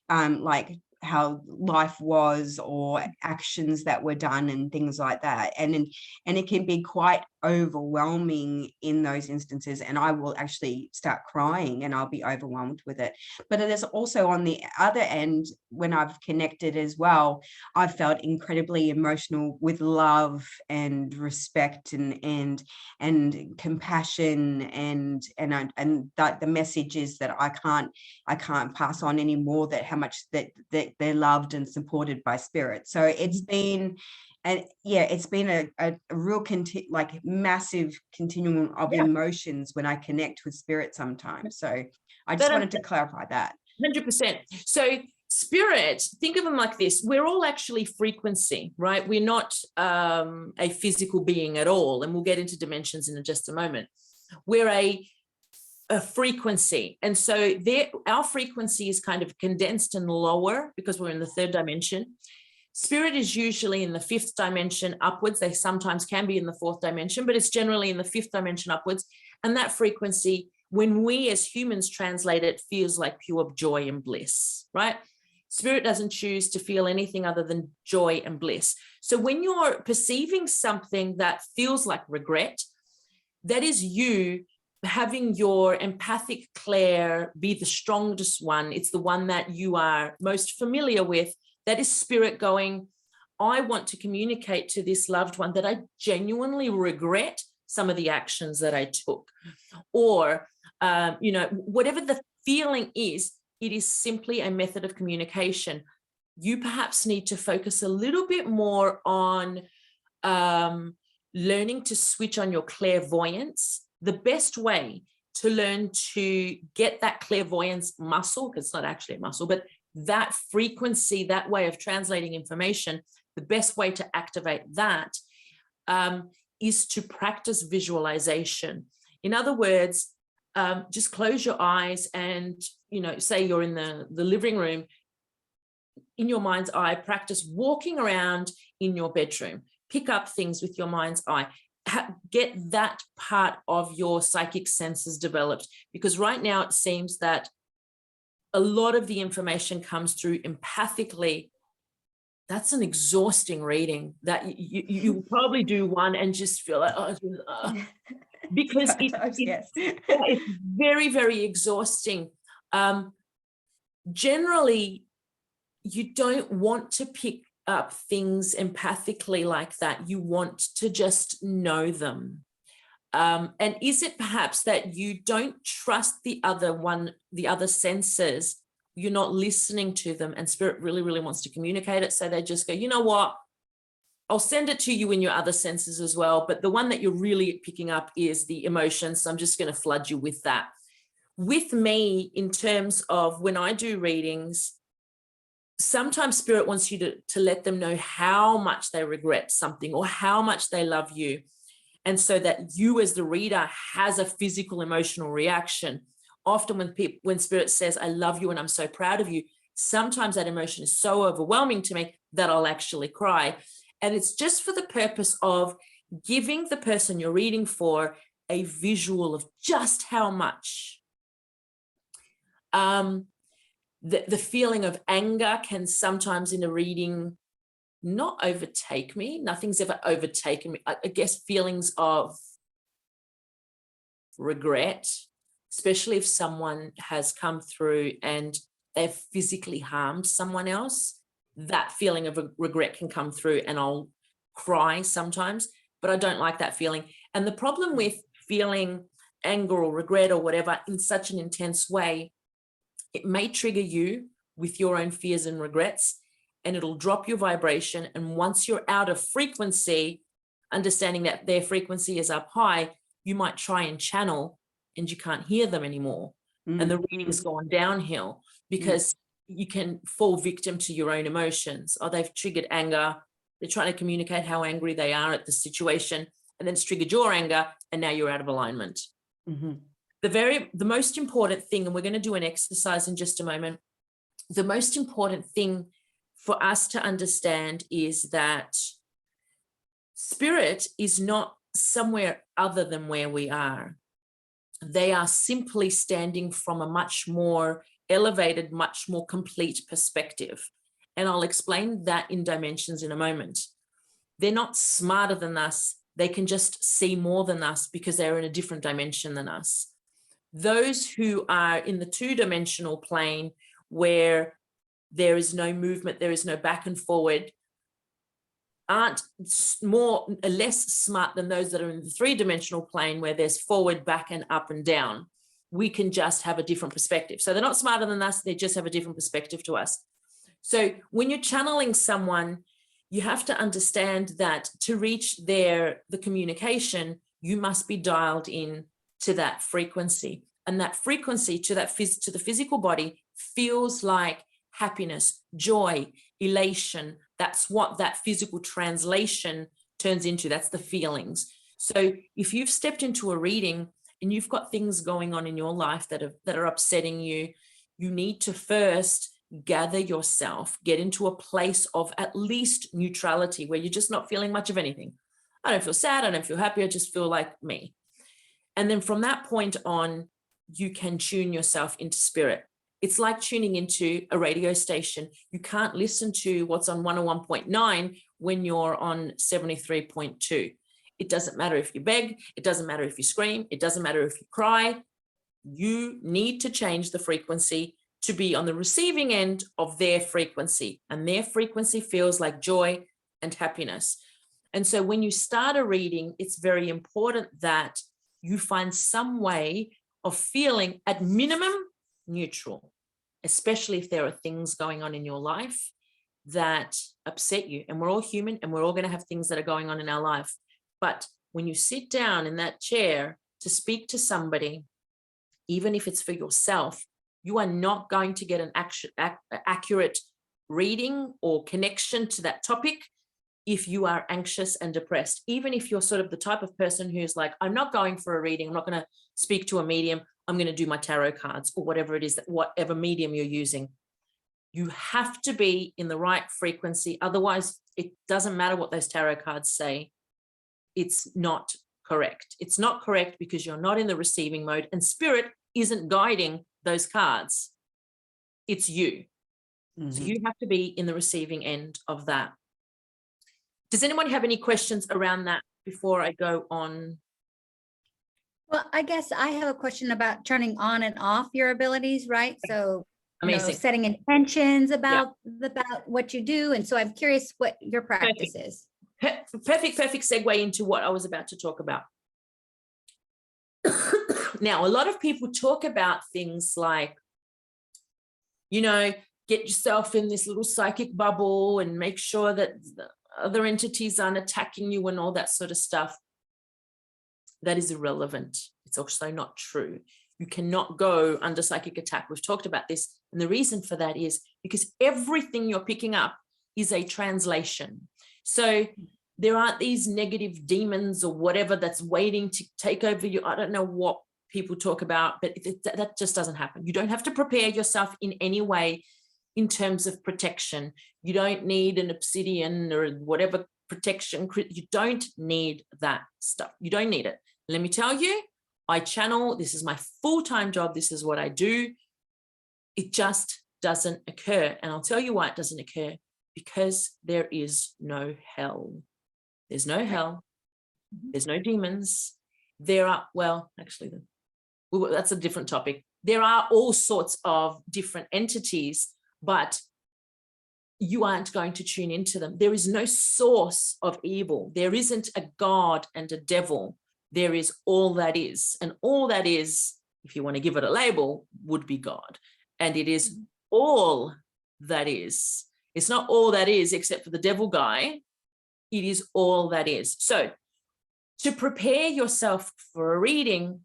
like how life was, or actions that were done and things like that. And it can be quite overwhelming in those instances, and I will actually start crying and I'll be overwhelmed with it. But there's also on the other end, when I've connected as well, I've felt incredibly emotional with love and respect and compassion and the messages that I can't pass on anymore, that how much that they're loved and supported by spirit. So it's been, and yeah, it's been a real like massive continuum of emotions when I connect with spirit sometimes. So I just wanted to clarify that. 100%. So spirit, think of them like this. We're all actually frequency, right? We're not a physical being at all. And we'll get into dimensions in just a moment. We're a frequency. And so our frequency is kind of condensed and lower because we're in the third dimension. Spirit is usually in the fifth dimension upwards. They sometimes can be in the fourth dimension, but it's generally in the fifth dimension upwards. And that frequency, when we as humans translate it, feels like pure joy and bliss, right? Spirit doesn't choose to feel anything other than joy and bliss. So when you're perceiving something that feels like regret, that is you having your empathic Claire be the strongest one. It's the one that you are most familiar with. That is spirit going, I want to communicate to this loved one that I genuinely regret some of the actions that I took. Or, whatever the feeling is, it is simply a method of communication. You perhaps need to focus a little bit more on learning to switch on your clairvoyance. The best way to learn to get that clairvoyance muscle, because it's not actually a muscle, but that frequency, that way of translating information, the best way to activate that is to practice visualization. In other words, just close your eyes and, say you're in the living room, in your mind's eye, practice walking around in your bedroom, pick up things with your mind's eye, get that part of your psychic senses developed, because right now it seems that a lot of the information comes through empathically. That's an exhausting reading that you probably do one and just feel like, because it's very, very exhausting. Generally, you don't want to pick up things empathically like that. You want to just know them. And is it perhaps that you don't trust the other senses? You're not listening to them, and spirit really, really wants to communicate it. So they just go, you know what? I'll send it to you in your other senses as well. But the one that you're really picking up is the emotions. So I'm just going to flood you with that. With me, in terms of when I do readings, sometimes spirit wants you to let them know how much they regret something or how much they love you. And so that you as the reader has a physical emotional reaction. Often when spirit says, I love you and I'm so proud of you, sometimes that emotion is so overwhelming to me that I'll actually cry. And it's just for the purpose of giving the person you're reading for a visual of just how much. The feeling of anger can sometimes in a reading not overtake me. Nothing's ever overtaken me. I guess feelings of regret, especially if someone has come through and they've physically harmed someone else, that feeling of regret can come through, and I'll cry sometimes, but I don't like that feeling. And the problem with feeling anger or regret or whatever in such an intense way, it may trigger you with your own fears and regrets, and it'll drop your vibration. And once you're out of frequency, understanding that their frequency is up high, you might try and channel and you can't hear them anymore. And the reading's gone downhill because you can fall victim to your own emotions. Oh, they've triggered anger. They're trying to communicate how angry they are at the situation, and then it's triggered your anger, and now you're out of alignment. The most important thing, and we're going to do an exercise in just a moment, the most important thing for us to understand is that spirit is not somewhere other than where we are. They are simply standing from a much more elevated, much more complete perspective. And I'll explain that in dimensions in a moment. They're not smarter than us. They can just see more than us because they're in a different dimension than us. Those who are in the two-dimensional plane where there is no movement, there is no back and forward, aren't less smart than those that are in the three-dimensional plane where there's forward, back, and up and down. We can just have a different perspective. So they're not smarter than us, they just have a different perspective to us. So when you're channeling someone, you have to understand that to reach the communication, you must be dialed in to that frequency. And that frequency to the physical body feels like happiness, joy, elation. That's what that physical translation turns into. That's the feelings. So if you've stepped into a reading and you've got things going on in your life that are upsetting you, you need to first gather yourself, get into a place of at least neutrality where you're just not feeling much of anything. I don't feel sad, I don't feel happy, I just feel like me. And then from that point on, you can tune yourself into spirit. It's like tuning into a radio station. You can't listen to what's on 101.9 when you're on 73.2. It doesn't matter if you beg, it doesn't matter if you scream, it doesn't matter if you cry. You need to change the frequency to be on the receiving end of their frequency, and their frequency feels like joy and happiness. And so when you start a reading, it's very important that you find some way of feeling at minimum neutral, especially if there are things going on in your life that upset you. And we're all human, and we're all going to have things that are going on in our life. But when you sit down in that chair to speak to somebody, even if it's for yourself, you are not going to get an accurate reading or connection to that topic if you are anxious and depressed. Even if you're sort of the type of person who's like, I'm not going for a reading, I'm not going to speak to a medium, I'm going to do my tarot cards or whatever it is, whatever medium you're using. You have to be in the right frequency. Otherwise, it doesn't matter what those tarot cards say. It's not correct. It's not correct because you're not in the receiving mode, and spirit isn't guiding those cards. It's you. So you have to be in the receiving end of that. Does anyone have any questions around that before I go on? Well, I guess I have a question about turning on and off your abilities, right? So, Amazing. Setting intentions about what you do. And so I'm curious what your practice is. Perfect segue into what I was about to talk about. Now, a lot of people talk about things like, get yourself in this little psychic bubble and make sure that the other entities aren't attacking you and all that sort of stuff. That is irrelevant. It's also not true. You cannot go under psychic attack. We've talked about this. And the reason for that is because everything you're picking up is a translation. So there aren't these negative demons or whatever that's waiting to take over you. I don't know what people talk about, but that just doesn't happen. You don't have to prepare yourself in any way in terms of protection. You don't need an obsidian or whatever protection. You don't need that stuff. You don't need it. Let me tell you, I channel. This is my full-time job. This is what I do. It just doesn't occur. And I'll tell you why it doesn't occur. because there is no hell. There's no hell. There's no demons. There are, well, actually, that's a different topic. There are all sorts of different entities, but you aren't going to tune into them. There is no source of evil. There isn't a God and a devil. There is all that is. And all that is, if you want to give it a label, would be God. And it is all that is. It's not all that is except for the devil guy. It is all that is. So to prepare yourself for a reading,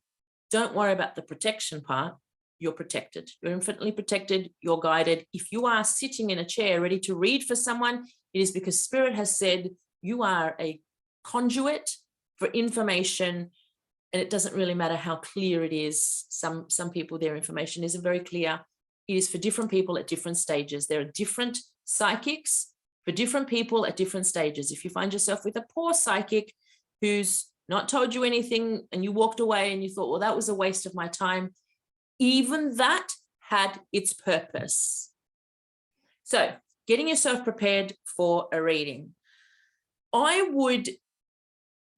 don't worry about the protection part. You're protected. You're infinitely protected. You're guided. If you are sitting in a chair ready to read for someone, it is because Spirit has said you are a conduit for information, and it doesn't really matter how clear it is. Some people, their information isn't very clear. It is for different people at different stages. There are different psychics for different people at different stages. If you find yourself with a poor psychic who's not told you anything and you walked away and you thought, well, that was a waste of my time, even that had its purpose. So getting yourself prepared for a reading.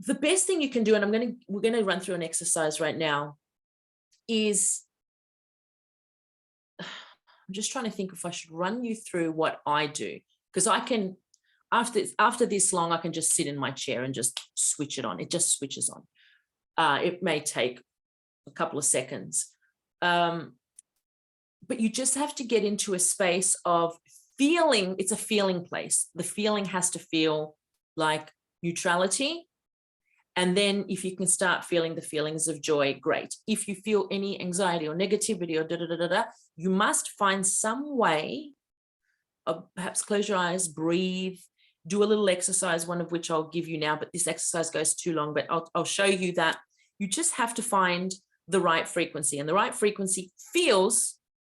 The best thing you can do, and we're going to run through an exercise right now, is, I'm just trying to think if I should run you through what I do, because I can, after this long, I can just sit in my chair and just switch it on. It just switches on. It may take a couple of seconds. But you just have to get into a space of feeling. It's a feeling place. The feeling has to feel like neutrality. And then if you can start feeling the feelings of joy, great. If you feel any anxiety or negativity or you must find some way of, perhaps close your eyes, breathe, do a little exercise, one of which I'll give you now, but this exercise goes too long, but I'll show you that you just have to find the right frequency, and the right frequency feels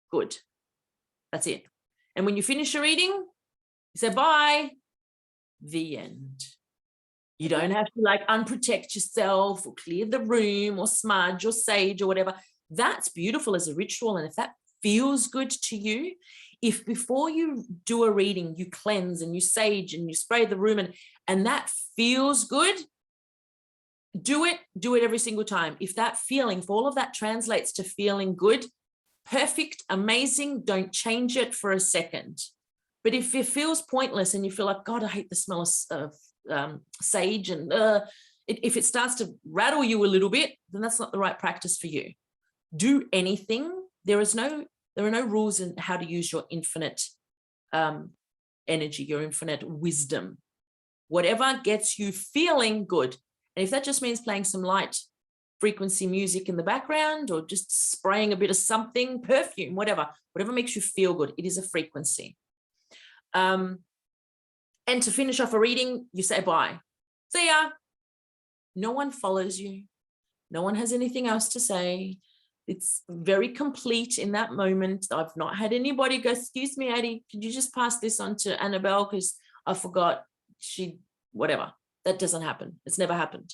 good. That's it. And when you finish your reading, you say, bye, the end. You don't have to like unprotect yourself or clear the room or smudge or sage or whatever. That's beautiful as a ritual. And if that feels good to you, if before you do a reading, you cleanse and you sage and you spray the room and that feels good, do it every single time. If that feeling, if all of that translates to feeling good, perfect, amazing, don't change it for a second. But if it feels pointless and you feel like, God, I hate the smell of sage, and if it starts to rattle you a little bit, then that's not the right practice for you. Do anything. There are no rules in how to use your infinite energy, your infinite wisdom. Whatever gets you feeling good. And if that just means playing some light frequency music in the background or just spraying a bit of something, perfume, whatever makes you feel good, it is a frequency. And to finish off a reading, you say bye. See ya. No one follows you. No one has anything else to say. It's very complete in that moment. I've not had anybody go, excuse me, Addie, could you just pass this on to Annabelle because I forgot whatever. That doesn't happen. It's never happened.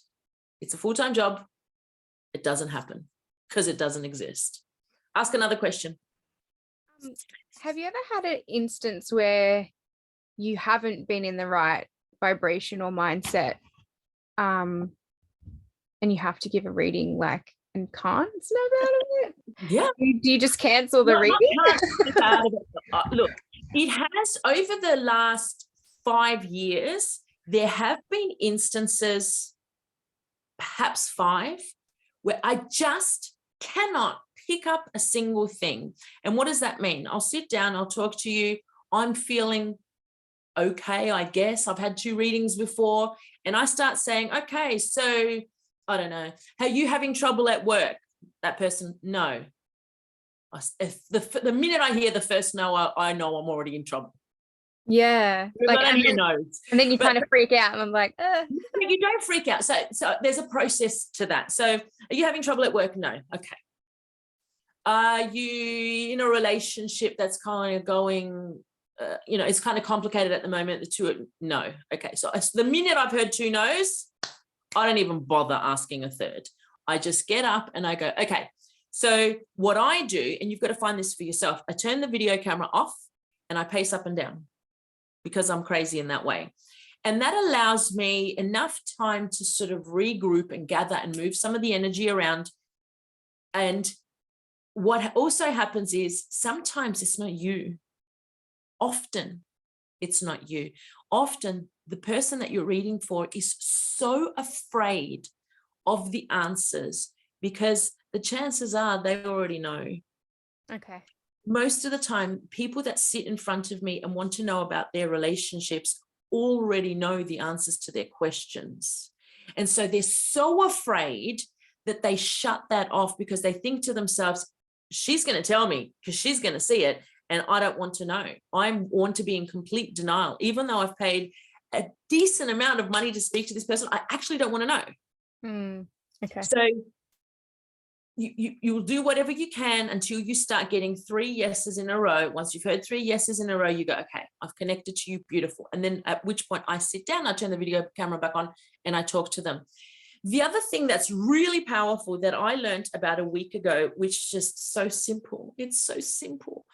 It's a full-time job. It doesn't happen because it doesn't exist. Ask another question. Have you ever had an instance where you haven't been in the right vibration or mindset, and you have to give a reading and can't snap out of it? Yeah. Do you just cancel the reading? Look, it has, over the last 5 years, there have been instances, perhaps 5, where I just cannot pick up a single thing. And what does that mean? I'll sit down, I'll talk to you. I'm feeling okay, I guess. I've had 2 readings before. And I start saying, okay, so I don't know. Are you having trouble at work? That person, no. The minute I hear the first no, I know I'm already in trouble. Yeah. And then you kind of freak out and I'm like, You don't freak out. So there's a process to that. So are you having trouble at work? No. Okay. Are you in a relationship that's kind of going, it's kind of complicated at the moment? The 2, no. Okay. So the minute I've heard 2 no's, I don't even bother asking a 3rd. I just get up and I go, okay. So what I do, and you've got to find this for yourself, I turn the video camera off and I pace up and down. because I'm crazy in that way. And that allows me enough time to sort of regroup and gather and move some of the energy around. And what also happens is sometimes it's not you. Often it's not you. Often the person that you're reading for is so afraid of the answers because the chances are they already know. Okay. Most of the time, people that sit in front of me and want to know about their relationships already know the answers to their questions. And so they're so afraid that they shut that off because they think to themselves, she's going to tell me because she's going to see it. And I don't want to know. I want to be in complete denial. Even though I've paid a decent amount of money to speak to this person, I actually don't want to know. Okay. So you'll do whatever you can until you start getting 3 yeses in a row. Once you've heard 3 yeses in a row, you go, okay, I've connected to you, beautiful. And then at which point I sit down, I turn the video camera back on and I talk to them. The other thing that's really powerful that I learned about a week ago, which is just so simple, it's so simple.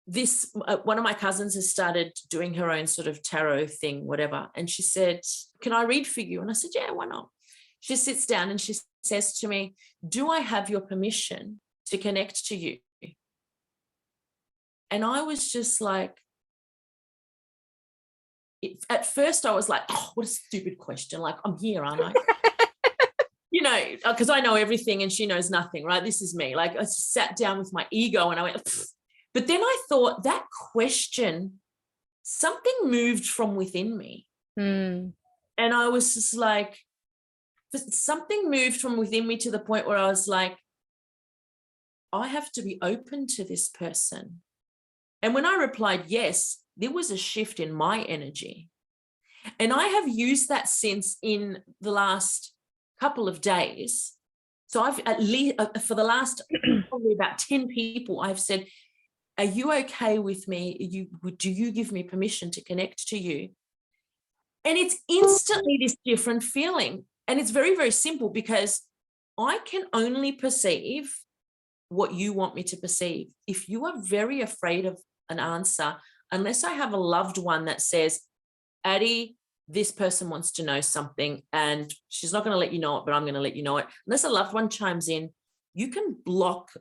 This, one of my cousins has started doing her own sort of tarot thing, whatever. And she said, can I read for you? And I said, yeah, why not? She sits down and she says to me, do I have your permission to connect to you? And I was just like, at first I was like, oh, what a stupid question. Like, I'm here, aren't I? You know, because I know everything and she knows nothing, right? This is me. Like I just sat down with my ego and I went, pfft. But then I thought that question, something moved from within me. And I was just like, something moved from within me to the point where I was like, I have to be open to this person. And when I replied yes, there was a shift in my energy. And I have used that since in the last couple of days. So I've at least for the last probably about 10 people, I've said, are you okay with me? Do you give me permission to connect to you? And it's instantly this different feeling. And it's very, very simple because I can only perceive what you want me to perceive. If you are very afraid of an answer, unless I have a loved one that says, Addie, this person wants to know something and she's not going to let you know it, but I'm going to let you know it. Unless a loved one chimes in, you can block,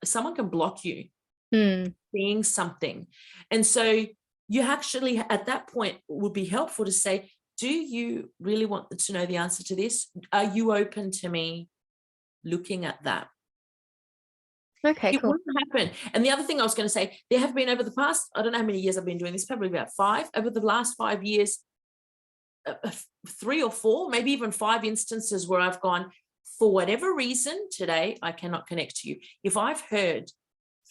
someone can block you seeing something. And so you actually at that point would be helpful to say, do you really want to know the answer to this? Are you open to me looking at that? Okay, it cool. wouldn't happen. And the other thing I was going to say, there have been over the past, I don't know how many years I've been doing this, probably about 5, over the last 5 years, 3 or 4, maybe even 5 instances where I've gone, for whatever reason today, I cannot connect to you. If I've heard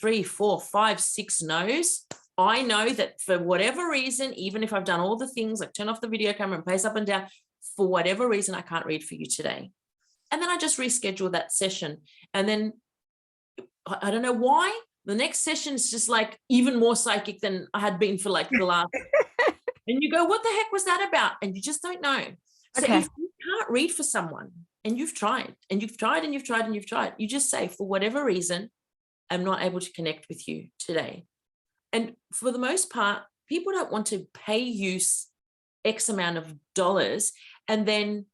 3, 4, 5, 6 no's, I know that for whatever reason, even if I've done all the things like turn off the video camera and pace up and down, for whatever reason, I can't read for you today. And then I just reschedule that session. And then I don't know why, the next session is just like even more psychic than I had been for like the last. And you go, what the heck was that about? And you just don't know. So Okay. if you can't read for someone and you've tried and you've tried and you've tried and you've tried, you just say, for whatever reason, I'm not able to connect with you today. And for the most part, people don't want to pay you X amount of dollars and then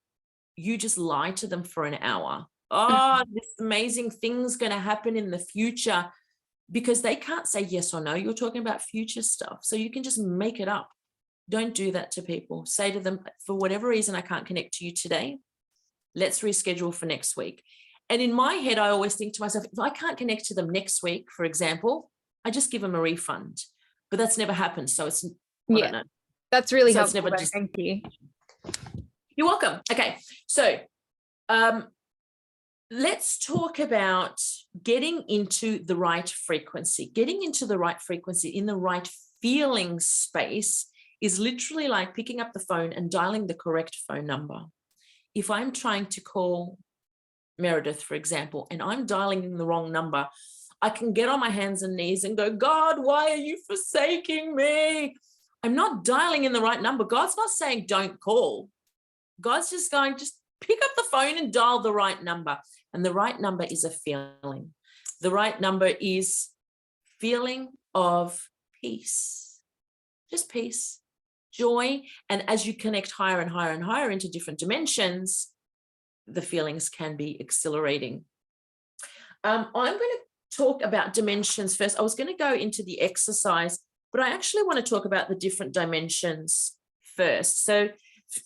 you just lie to them for an hour. Oh, this amazing thing's going to happen in the future, because they can't say yes or no. You're talking about future stuff. So you can just make it up. Don't do that to people. Say to them, for whatever reason, I can't connect to you today. Let's reschedule for next week. And in my head, I always think to myself, if I can't connect to them next week, for example, I just give them a refund. But that's never happened. So it's, I don't know. That's really So helpful. never just, Thank you. You're welcome. Okay. So let's talk about getting into the right frequency. Getting into the right frequency in the right feeling space is literally like picking up the phone and dialing the correct phone number. If I'm trying to call Meredith, for example, and I'm dialing in the wrong number, I can get on my hands and knees and go, God, why are you forsaking me? I'm not dialing in the right number. God's not saying don't call. God's just going, just pick up the phone and dial the right number. And the right number is a feeling. The right number is feeling of peace. just peace, joy. And as you connect higher and higher and higher into different dimensions, the feelings can be exhilarating. I'm going to talk about dimensions first. I was going to go into the exercise, but I actually want to talk about the different dimensions first. So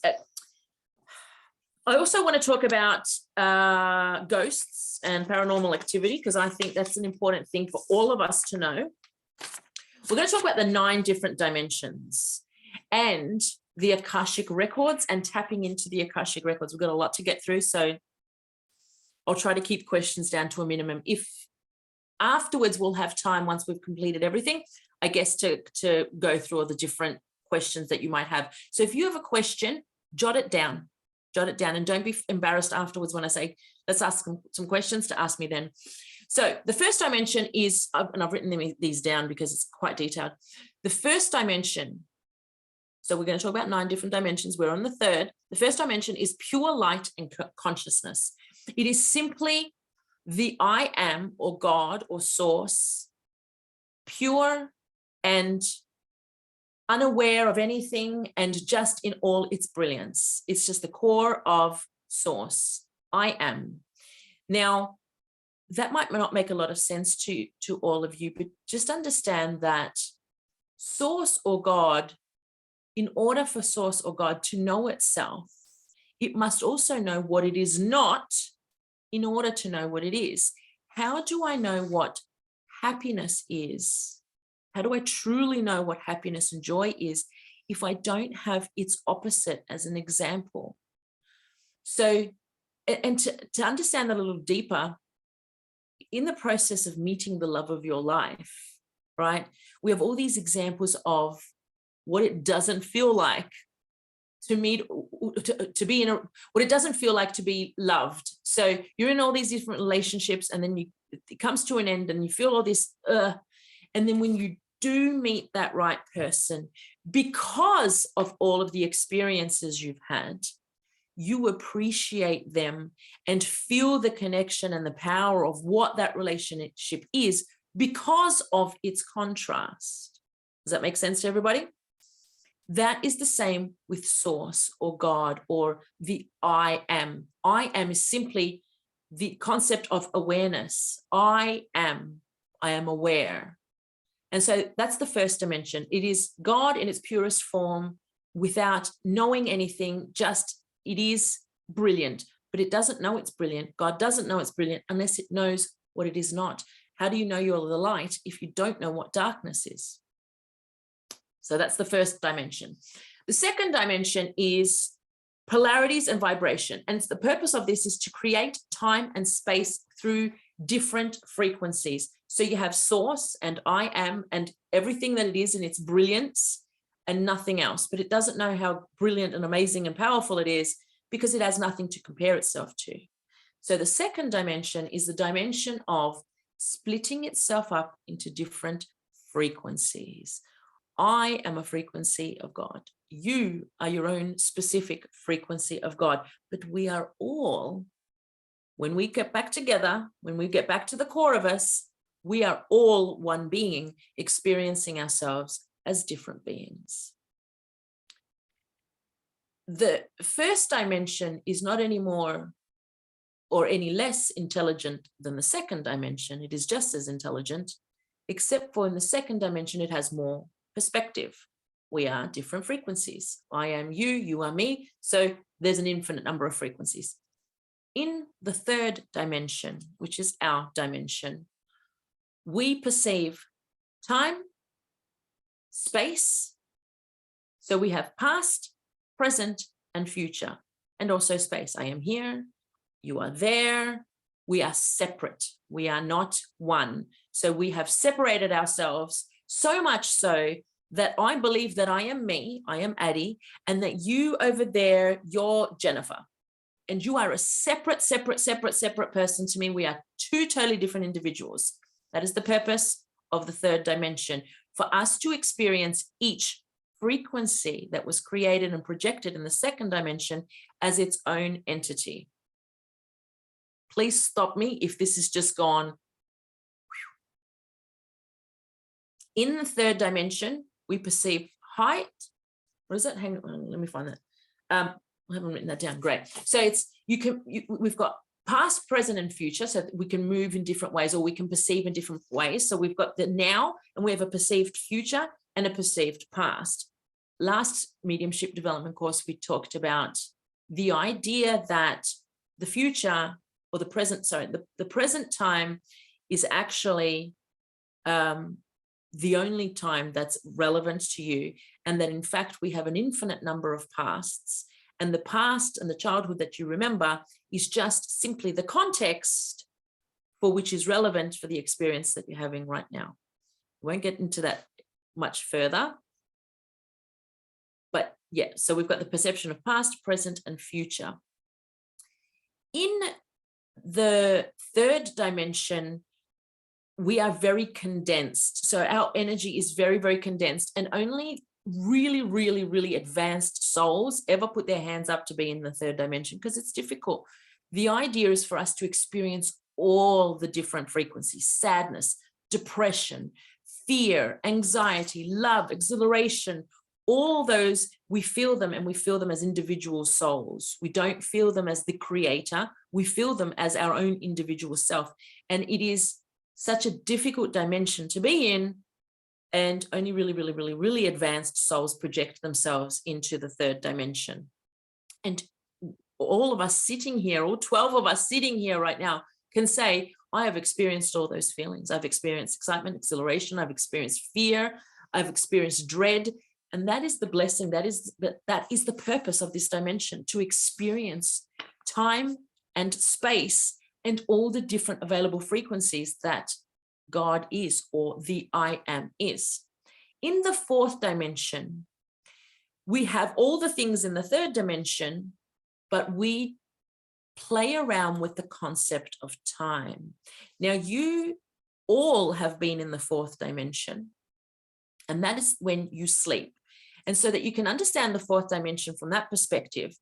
I also want to talk about ghosts and paranormal activity, because I think that's an important thing for all of us to know. We're going to talk about the 9 different dimensions and the Akashic records and tapping into the Akashic records. We've got a lot to get through, so I'll try to keep questions down to a minimum. If afterwards we'll have time, once we've completed everything, I guess, to go through all the different questions that you might have. So if you have a question, jot it down, and don't be embarrassed afterwards when I say, let's ask some questions, to ask me then. So the first dimension is, and I've written these down because it's quite detailed. The first dimension, so we're going to talk about 9 different dimensions. We're on the 3rd. The first dimension is pure light and consciousness. It is simply the I am, or God, or source, pure and unaware of anything and just in all its brilliance. It's just the core of source. I am. Now, that might not make a lot of sense to all of you, but just understand that source or God, in order for source or God to know itself, it must also know what it is not in order to know what it is. How do I know what happiness is? How do I truly know what happiness and joy is if I don't have its opposite as an example? So, and to understand that a little deeper, in the process of meeting the love of your life, right, we have all these examples of what it doesn't feel like to meet, to be in a, what it doesn't feel like to be loved. So you're in all these different relationships, and then it comes to an end and you feel all this, and then when you do meet that right person, because of all of the experiences you've had, you appreciate them and feel the connection and the power of what that relationship is because of its contrast. Does that make sense to everybody? That is the same with source or God or the I am. I am is simply the concept of awareness. I am aware. And so that's the first dimension. It is God in its purest form without knowing anything, just it is brilliant, but it doesn't know it's brilliant. God doesn't know it's brilliant unless it knows what it is not. How do you know you're the light if you don't know what darkness is? So that's the first dimension. The second dimension is polarities and vibration. And the purpose of this is to create time and space through different frequencies. So you have source and I am and everything that it is in its brilliance and nothing else, but it doesn't know how brilliant and amazing and powerful it is because it has nothing to compare itself to. So the second dimension is the dimension of splitting itself up into different frequencies. I am a frequency of God. You are your own specific frequency of God, but we are all, when we get back together, when we get back to the core of us, we are all one being experiencing ourselves as different beings. The first dimension is not any more or any less intelligent than the second dimension. It is just as intelligent, except for in the second dimension, it has more perspective. We are different frequencies. I am you, you are me. So there's an infinite number of frequencies. In the third dimension, which is our dimension, we perceive time, space. So we have past, present, and future, and also space. I am here, you are there. We are separate. We are not one. So we have separated ourselves so much so that I believe that I am me, I am Addie, and that you over there, you're Jennifer. And you are a separate person to me. We are two totally different individuals. That is the purpose of the third dimension, for us to experience each frequency that was created and projected in the second dimension as its own entity. Please stop me if this is just gone. In the third dimension, we perceive height. What is it? Hang on, let me find that. I haven't written that down. Great. So it's, we've got past, present, and future, so that we can move in different ways, or we can perceive in different ways. So we've got the now, and we have a perceived future and a perceived past. Last mediumship development course, we talked about the idea that the future, or the present, sorry, the present time is actually the only time that's relevant to you, and that in fact we have an infinite number of pasts, and the past and the childhood that you remember is just simply the context for which is relevant for the experience that you're having right now. We won't get into that much further, but yeah, so we've got the perception of past, present, and future. In the third dimension, we are very condensed. So our energy is very, very condensed, and only really, really, really advanced souls ever put their hands up to be in the third dimension, because it's difficult. The idea is for us to experience all the different frequencies: sadness, depression, fear, anxiety, love, exhilaration, all those. We feel them, and we feel them as individual souls. We don't feel them as the creator. We feel them as our own individual self. And it is such a difficult dimension to be in, and only really, really, really, really advanced souls project themselves into the third dimension. And all of us sitting here, all 12 of us sitting here right now, can say, I have experienced all those feelings. I've experienced excitement, exhilaration, I've experienced fear, I've experienced dread. And that is the blessing, that is the purpose of this dimension, to experience time and space and all the different available frequencies that God is, or the I am is. In the fourth dimension, we have all the things in the third dimension, but we play around with the concept of time. Now, you all have been in the fourth dimension, and that is when you sleep. And so that you can understand the fourth dimension from that perspective,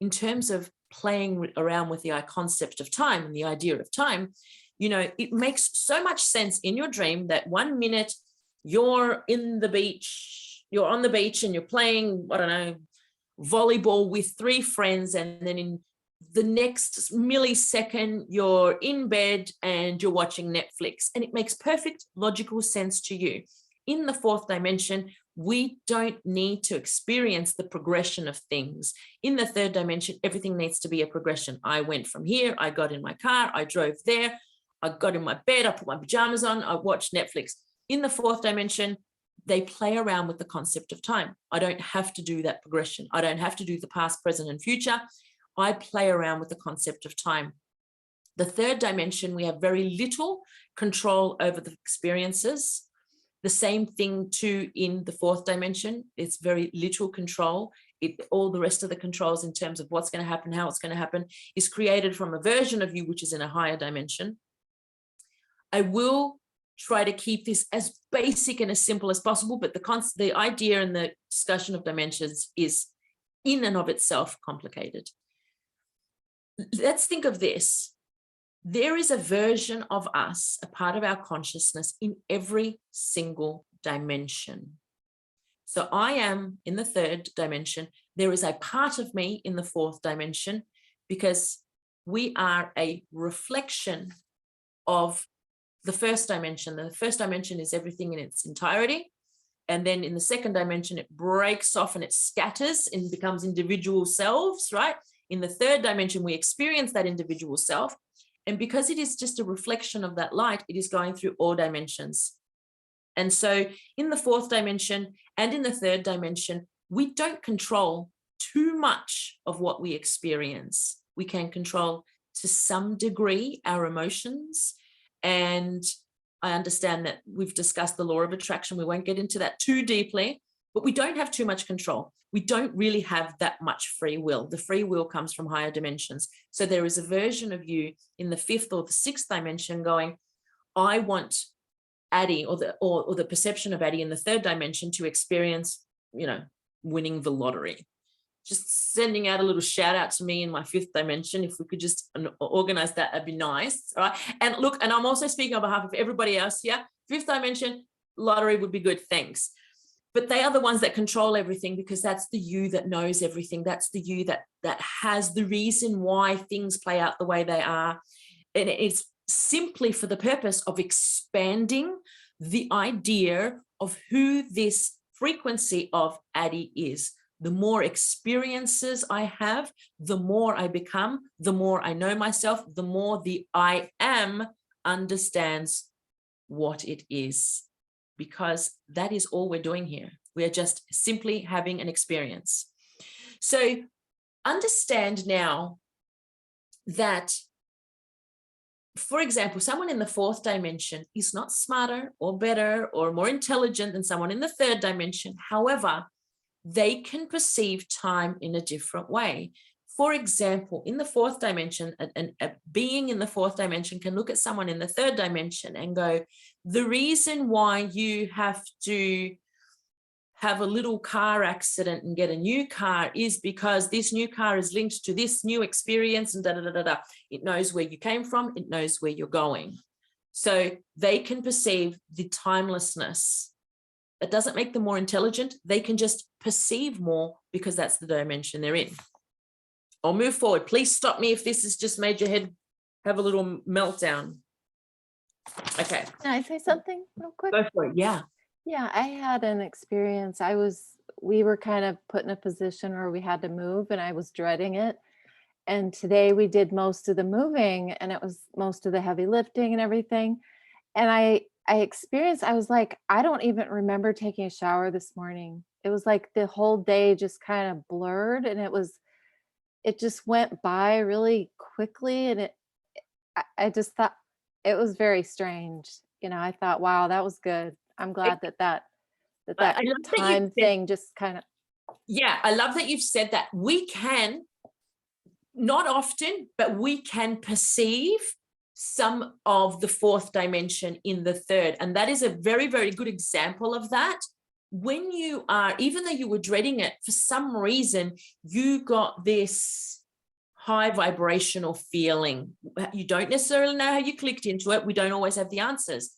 in terms of playing around with the concept of time and the idea of time, you know, it makes so much sense in your dream that 1 minute you're in the beach, you're on the beach and you're playing, I don't know, volleyball with 3 friends, and then in the next millisecond you're in bed and you're watching Netflix, and it makes perfect logical sense to you. In the fourth dimension, we don't need to experience the progression of things. In the third dimension, everything needs to be a progression. I went from here, I got in my car, I drove there, I got in my bed, I put my pajamas on, I watched Netflix. In the fourth dimension, they play around with the concept of time. I don't have to do that progression. I don't have to do the past, present, and future. I play around with the concept of time. The third dimension, we have very little control over the experiences. The same thing too in the fourth dimension. It's very little control. All the rest of the controls in terms of what's going to happen, how it's going to happen, is created from a version of you which is in a higher dimension. I will try to keep this as basic and as simple as possible, but the idea and the discussion of dimensions is in and of itself complicated. Let's think of this. There is a version of us, a part of our consciousness, in every single dimension. So I am in the third dimension. There is a part of me in the fourth dimension, because we are a reflection of the first dimension. The first dimension is everything in its entirety. And then in the second dimension, it breaks off and it scatters and becomes individual selves, right? In the third dimension, we experience that individual self. And because it is just a reflection of that light, it is going through all dimensions. And so in the fourth dimension and in the third dimension, we don't control too much of what we experience. We can control to some degree our emotions. And I understand that we've discussed the law of attraction. We won't get into that too deeply, but we don't have too much control. We don't really have that much free will. The free will comes from higher dimensions. So there is a version of you in the fifth or the sixth dimension going, I want Addie or the perception of Addie in the third dimension to experience, you know, winning the lottery. Just sending out a little shout out to me in my fifth dimension. If we could just organize that, that'd be nice. All right. And look, and I'm also speaking on behalf of everybody else here. Fifth dimension, lottery would be good. Thanks. but they are the ones that control everything, because that's the you that knows everything. That's the you that has the reason why things play out the way they are. And it's simply for the purpose of expanding the idea of who this frequency of Addie is. The more experiences I have, the more I become, the more I know myself, the more the I am understands what it is, because that is all we're doing here. We are just simply having an experience. So understand now that, for example, someone in the fourth dimension is not smarter or better or more intelligent than someone in the third dimension. However, they can perceive time in a different way. For example, in the fourth dimension, a being in the fourth dimension can look at someone in the third dimension and go, the reason why you have to have a little car accident and get a new car is because this new car is linked to this new experience and da da da da da. It knows where you came from, it knows where you're going. So they can perceive the timelessness. That doesn't make them more intelligent. They can just perceive more because that's the dimension they're in. I'll move forward. Please stop me if this has just made your head have a little meltdown. Okay. Can I say something real quick? Go for it. Yeah. Yeah, I had an experience. We were kind of put in a position where we had to move, and I was dreading it. And today we did most of the moving, and it was most of the heavy lifting and everything. And I experienced, I was like, I don't even remember taking a shower this morning. It was like the whole day just kind of blurred, and it just went by really quickly. And I just thought it was very strange. You know, I thought, wow, that was good. I'm glad that time thing just kind of. Yeah, I love that you've said that. We can, not often, but we can perceive some of the fourth dimension in the third. And that is a very, very good example of that. When you are, even though you were dreading it, for some reason, you got this high vibrational feeling. You don't necessarily know how you clicked into it. We don't always have the answers.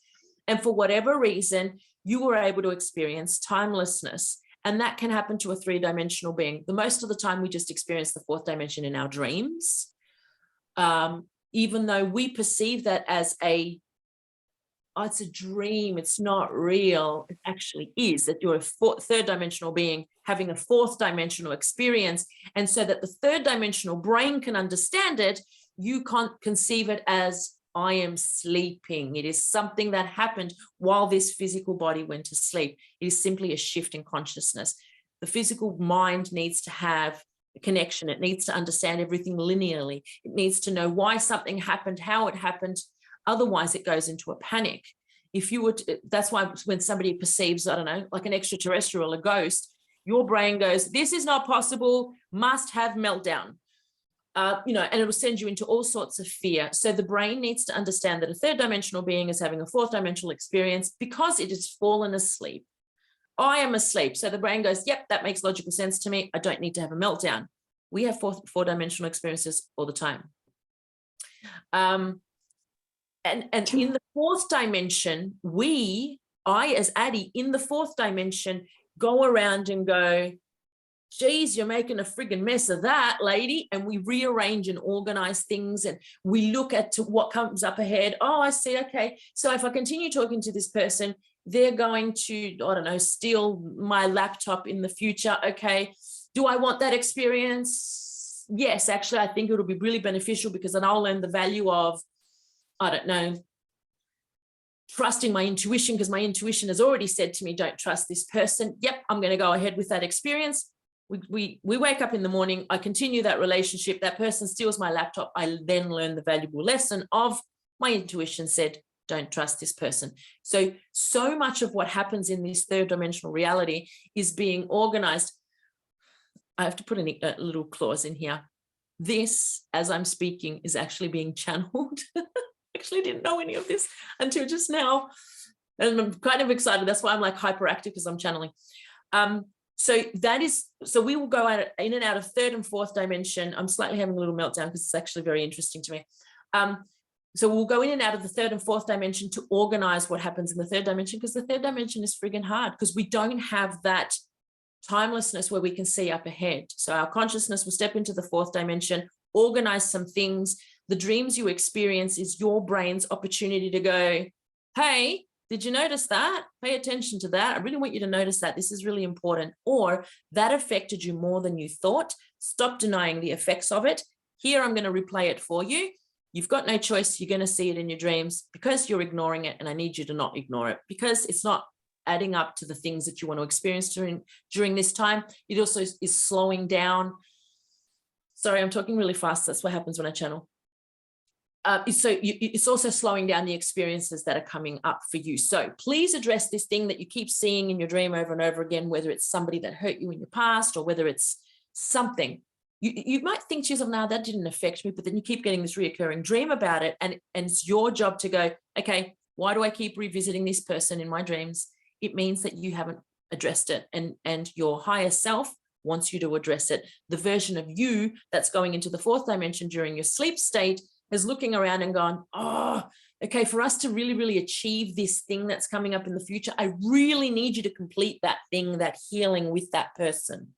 And for whatever reason, you were able to experience timelessness. And that can happen to a three-dimensional being. The most of the time, we just experience the fourth dimension in our dreams. Even though we perceive that as it's a dream, it's not real, it actually is, that you're a third dimensional being having a fourth dimensional experience. And so that the third dimensional brain can understand it, you can't conceive it as I am sleeping. It is something that happened while this physical body went to sleep. It is simply a shift in consciousness. The physical mind needs to have a connection. It needs to understand everything linearly. It needs to know why something happened, how it happened. Otherwise, it goes into a panic. If you would, that's why when somebody perceives, I don't know, like an extraterrestrial, a ghost, your brain goes, this is not possible, must have meltdown. And it'll send you into all sorts of fear. So the brain needs to understand that a third dimensional being is having a fourth dimensional experience because it has fallen asleep. I am asleep. So the brain goes, yep, that makes logical sense to me. I don't need to have a meltdown. We have four dimensional experiences all the time. And in the fourth dimension, I as Addie in the fourth dimension go around and go, geez, you're making a friggin' mess of that, lady. And we rearrange and organize things, and we look at what comes up ahead. Oh, I see. Okay. So if I continue talking to this person, they're going to, I don't know, steal my laptop in the future. Okay. Do I want that experience? Yes, actually, I think it'll be really beneficial, because then I'll learn the value of, I don't know, trusting my intuition, because my intuition has already said to me, don't trust this person. Yep, I'm going to go ahead with that experience. We wake up in the morning, I continue that relationship, that person steals my laptop. I then learn the valuable lesson of my intuition said, don't trust this person. So much of what happens in this third dimensional reality is being organized. I have to put a little clause in here. This, as I'm speaking, is actually being channeled. Actually didn't know any of this until just now. And I'm kind of excited. That's why I'm like hyperactive, because I'm channeling. So we will go in and out of third and fourth dimension. I'm slightly having a little meltdown because it's actually very interesting to me. So we'll go in and out of the third and fourth dimension to organize what happens in the third dimension, because the third dimension is friggin' hard because we don't have that timelessness where we can see up ahead. So our consciousness will step into the fourth dimension, organize some things. The dreams you experience is your brain's opportunity to go, hey, did you notice that? Pay attention to that. I really want you to notice that. This is really important. Or that affected you more than you thought. Stop denying the effects of it. Here, I'm going to replay it for you. You've got no choice. You're going to see it in your dreams because you're ignoring it. And I need you to not ignore it because it's not adding up to the things that you want to experience during this time. It also is slowing down. Sorry, I'm talking really fast. That's what happens when I channel. It's also slowing down the experiences that are coming up for you. So please address this thing that you keep seeing in your dream over and over again, whether it's somebody that hurt you in your past or whether it's something. You might think to yourself, no, that didn't affect me, but then you keep getting this reoccurring dream about it. And it's your job to go, okay, why do I keep revisiting this person in my dreams? It means that you haven't addressed it. And your higher self wants you to address it. The version of you that's going into the fourth dimension during your sleep state is looking around and going, oh, okay, for us to really, really achieve this thing that's coming up in the future, I really need you to complete that thing, that healing with that person.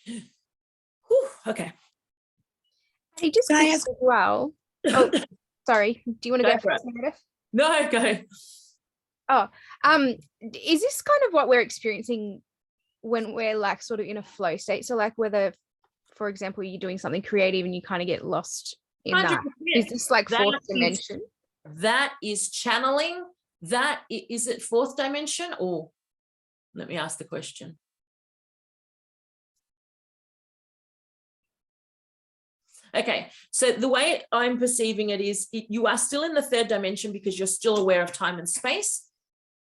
Whew, okay. Hey, just quick as well. Oh, sorry. Do you want to go first, Meredith? No, go. Oh, is this kind of what we're experiencing when we're like sort of in a flow state? So like whether, for example, you're doing something creative and you kind of get lost in 100%. That. Is this like fourth dimension? That is channeling. That is it fourth dimension, or let me ask the question. Okay, so the way I'm perceiving it is you are still in the third dimension because you're still aware of time and space.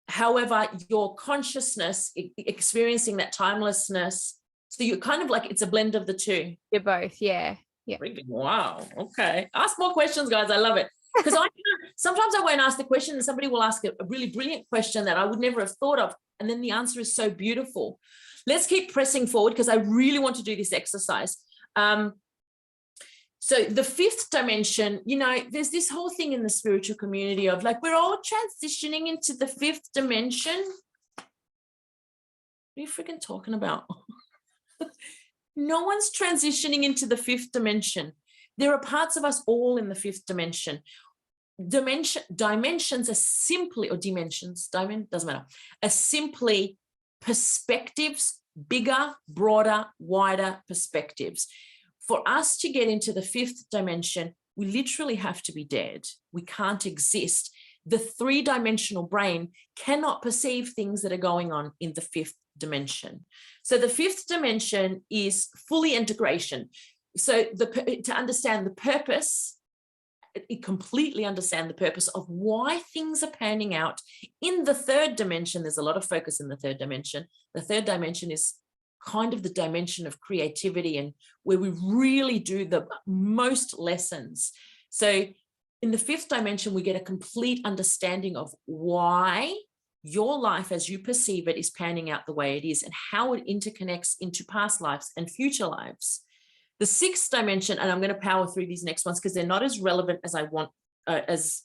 However, your consciousness experiencing that timelessness. So you're kind of like, it's a blend of the two. You're both, yeah. Yeah. Wow. Okay. Ask more questions, guys. I love it. Because sometimes I won't ask the question and somebody will ask a really brilliant question that I would never have thought of. And then the answer is so beautiful. Let's keep pressing forward because I really want to do this exercise. So the fifth dimension, you know, there's this whole thing in the spiritual community of like, we're all transitioning into the fifth dimension. What are you freaking talking about? No one's transitioning into the fifth dimension. There are parts of us all in the fifth dimension. Dimensions are simply, or dimensions, doesn't matter, are simply perspectives, bigger, broader, wider perspectives. For us to get into the fifth dimension, we literally have to be dead. We can't exist. The three-dimensional brain cannot perceive things that are going on in the fifth dimension. So the fifth dimension is fully integration. So to understand the purpose, completely understand the purpose of why things are panning out in the third dimension. There's a lot of focus in the third dimension. The third dimension is kind of the dimension of creativity and where we really do the most lessons. So in the fifth dimension, we get a complete understanding of why your life as you perceive it is panning out the way it is and how it interconnects into past lives and future lives. The sixth dimension, and I'm going to power through these next ones because they're not as relevant as I want, as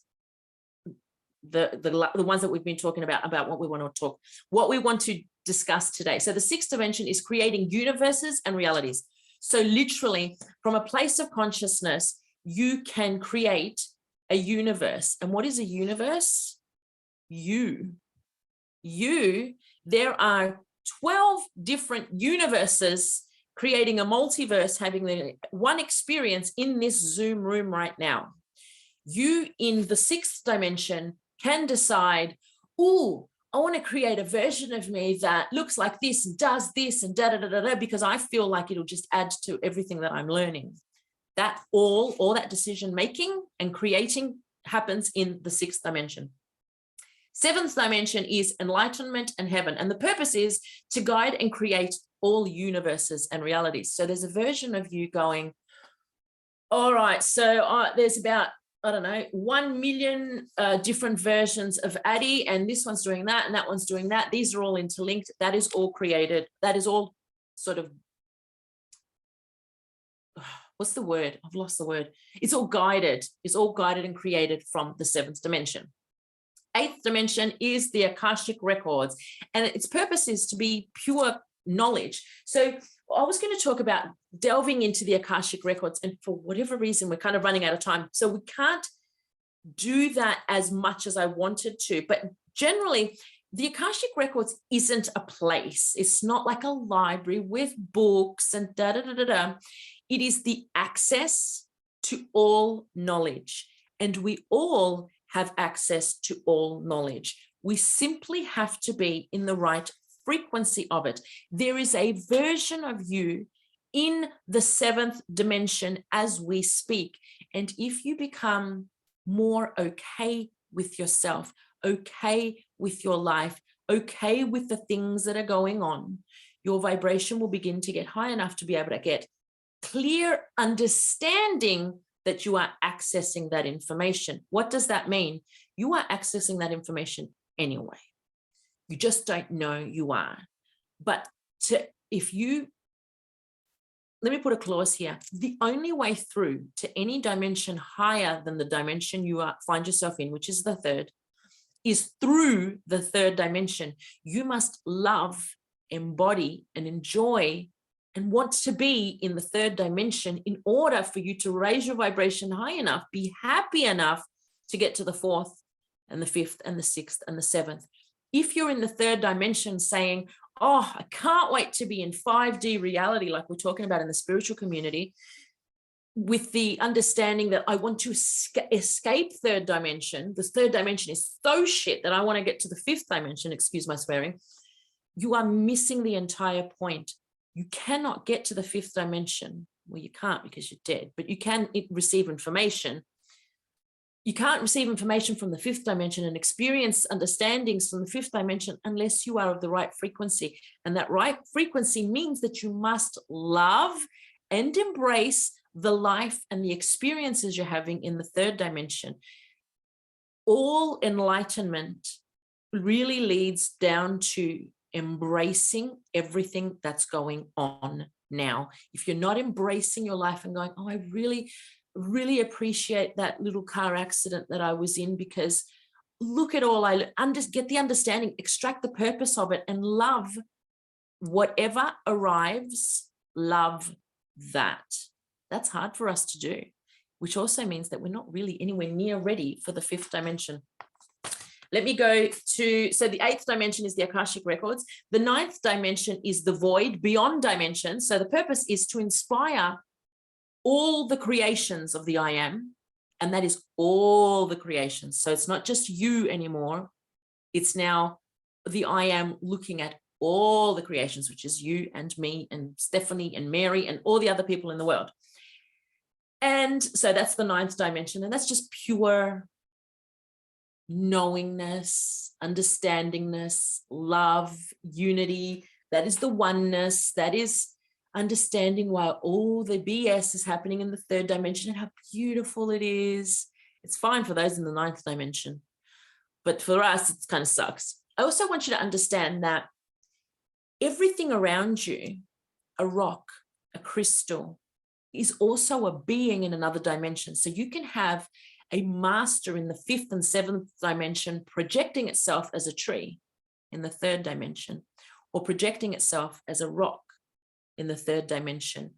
the ones that we've been talking about what we want to discuss today. So the sixth dimension is creating universes and realities. So literally from a place of consciousness, you can create a universe. And what is a universe? There are 12 different universes creating a multiverse, having the one experience in this Zoom room right now. You in the sixth dimension can decide, oh, I want to create a version of me that looks like this and does this and da-da-da-da-da, because I feel like it'll just add to everything that I'm learning. That all that decision making and creating happens in the sixth dimension. Seventh dimension is enlightenment and heaven. And the purpose is to guide and create all universes and realities. So there's a version of you going, all right, so there's about, I don't know, 1 million different versions of Addie, and this one's doing that, and that one's doing that. These are all interlinked. That is all created. That is all sort of, what's the word? I've lost the word. It's all guided. It's all guided and created from the 7th dimension. 8th dimension is the Akashic records, and its purpose is to be pure knowledge. So I was going to talk about delving into the Akashic records, and for whatever reason, we're kind of running out of time. So we can't do that as much as I wanted to, but generally, the Akashic records isn't a place. It's not like a library with books and da-da-da-da-da. It is the access to all knowledge, and we all have access to all knowledge. We simply have to be in the right frequency of it. There is a version of you in the 7th dimension as we speak. And if you become more okay with yourself, okay with your life, okay with the things that are going on, your vibration will begin to get high enough to be able to get clear understanding that you are accessing that information. What does that mean? You are accessing that information anyway. You just don't know you are. But let me put a clause here. The only way through to any dimension higher than the dimension you find yourself in, which is the 3rd, is through the 3rd dimension. You must love, embody, and enjoy and want to be in the 3rd dimension in order for you to raise your vibration high enough, be happy enough to get to the 4th and the 5th and the 6th and the 7th. If you're in the 3rd dimension saying, oh, I can't wait to be in 5D reality, like we're talking about in the spiritual community, with the understanding that I want to escape 3rd dimension, the 3rd dimension is so shit that I want to get to the 5th dimension, excuse my swearing, you are missing the entire point. You cannot get to the 5th dimension. Well, you can't because you're dead, but you can receive information. You can't receive information from the 5th dimension and experience understandings from the 5th dimension unless you are of the right frequency. And that right frequency means that you must love and embrace the life and the experiences you're having in the 3rd dimension. All enlightenment really leads down to embracing everything that's going on now. If you're not embracing your life and going, oh, I really, really appreciate that little car accident that I was in, because look at all get the understanding, extract the purpose of it, and love whatever arrives, love that. That's hard for us to do, which also means that we're not really anywhere near ready for the 5th dimension. Let me go to, so the 8th dimension is the Akashic records. The 9th dimension is the void beyond dimension. So the purpose is to inspire all the creations of the I am, and that is all the creations. So it's not just you anymore. It's now the I am looking at all the creations, which is you and me and Stephanie and Mary and all the other people in the world. And so that's the 9th dimension, and that's just pure knowingness, understandingness, love, unity. That is the oneness. That is understanding why all the BS is happening in the 3rd dimension and how beautiful it is. It's fine for those in the 9th dimension, but for us, it kind of sucks. I also want you to understand that everything around you, a rock, a crystal, is also a being in another dimension. So you can have a master in the 5th and 7th dimension projecting itself as a tree in the 3rd dimension, or projecting itself as a rock in the 3rd dimension,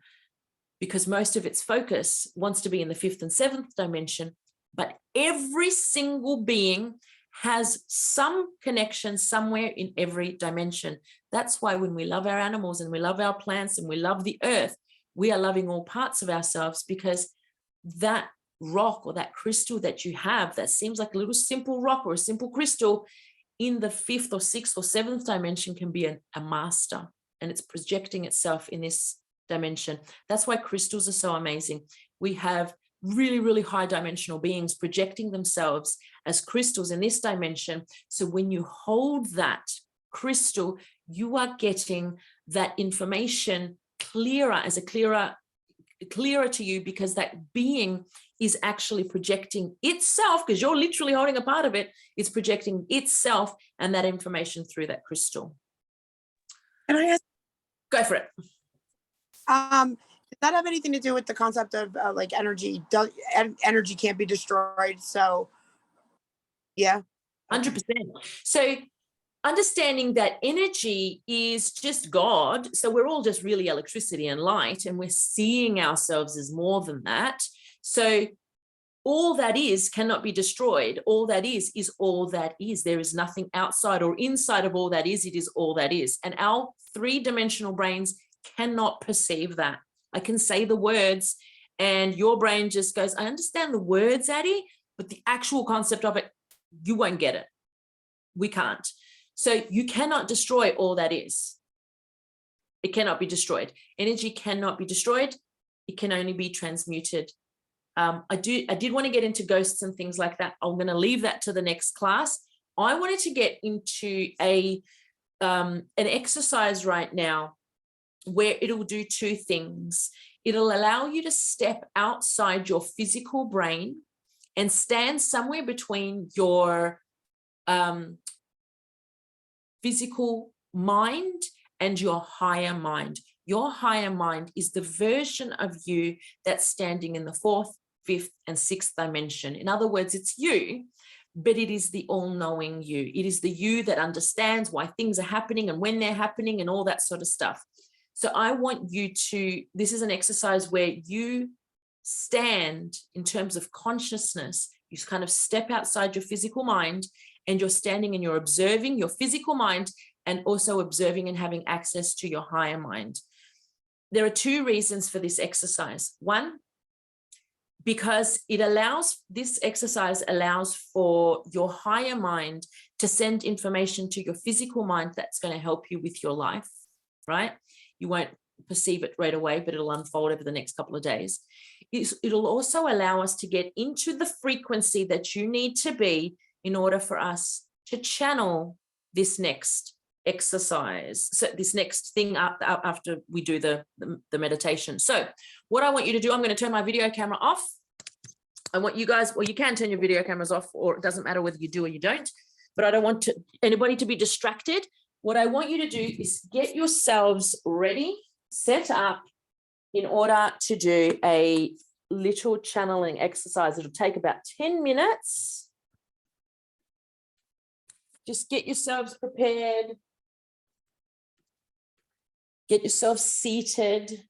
because most of its focus wants to be in the 5th and 7th dimension. But every single being has some connection somewhere in every dimension. That's why when we love our animals and we love our plants and we love the earth, we are loving all parts of ourselves, because that rock or that crystal that you have that seems like a little simple rock or a simple crystal in the 5th or 6th or 7th dimension can be a master, and it's projecting itself in this dimension. That's why crystals are so amazing. We have really, really high dimensional beings projecting themselves as crystals in this dimension. So when you hold that crystal, you are getting that information clearer to you, because that being is actually projecting itself, because you're literally holding a part of it. It's projecting itself and that information through that crystal. Can I ask? Go for it. that have anything to do with the concept of like energy? Energy can't be destroyed. So, yeah. 100%. So understanding that energy is just God. So we're all just really electricity and light, and we're seeing ourselves as more than that. So all that is cannot be destroyed. All that is all that is. There is nothing outside or inside of all that is. It is all that is. And our three-dimensional brains cannot perceive that. I can say the words and your brain just goes, I understand the words, Addie, but the actual concept of it, you won't get it. We can't. So you cannot destroy all that is. It cannot be destroyed. Energy cannot be destroyed. It can only be transmuted. I did want to get into ghosts and things like that. I'm going to leave that to the next class. I wanted to get into an exercise right now where it'll do two things. It'll allow you to step outside your physical brain and stand somewhere between your physical mind and your higher mind. Your higher mind is the version of you that's standing in the fourth, fifth, and sixth dimension. In other words, it's you, but it is the all-knowing you. It is the you that understands why things are happening and when they're happening and all that sort of stuff. So I want you to, this is an exercise where you stand in terms of consciousness. You kind of step outside your physical mind and you're standing and you're observing your physical mind and also observing and having access to your higher mind. There are two reasons for this exercise. One, because this exercise allows for your higher mind to send information to your physical mind that's going to help you with your life, right? You won't perceive it right away, but it'll unfold over the next couple of days. It'll also allow us to get into the frequency that you need to be in order for us to channel this next exercise. So this next thing after we do the meditation. So what I want you to do, I'm going to turn my video camera off. I want you guys, well, you can turn your video cameras off, or it doesn't matter whether you do or you don't, but I don't want anybody to be distracted. What I want you to do is get yourselves ready, set up in order to do a little channeling exercise. It'll take about 10 minutes. Just get yourselves prepared. Get yourself seated.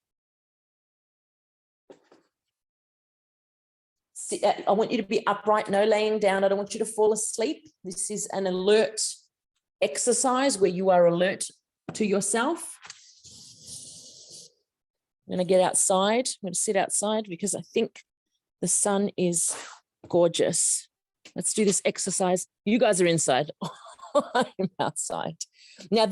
I want you to be upright, no laying down. I don't want you to fall asleep. This is an alert exercise where you are alert to yourself. I'm going to get outside. I'm going to sit outside because I think the sun is gorgeous. Let's do this exercise. You guys are inside. I'm outside. Now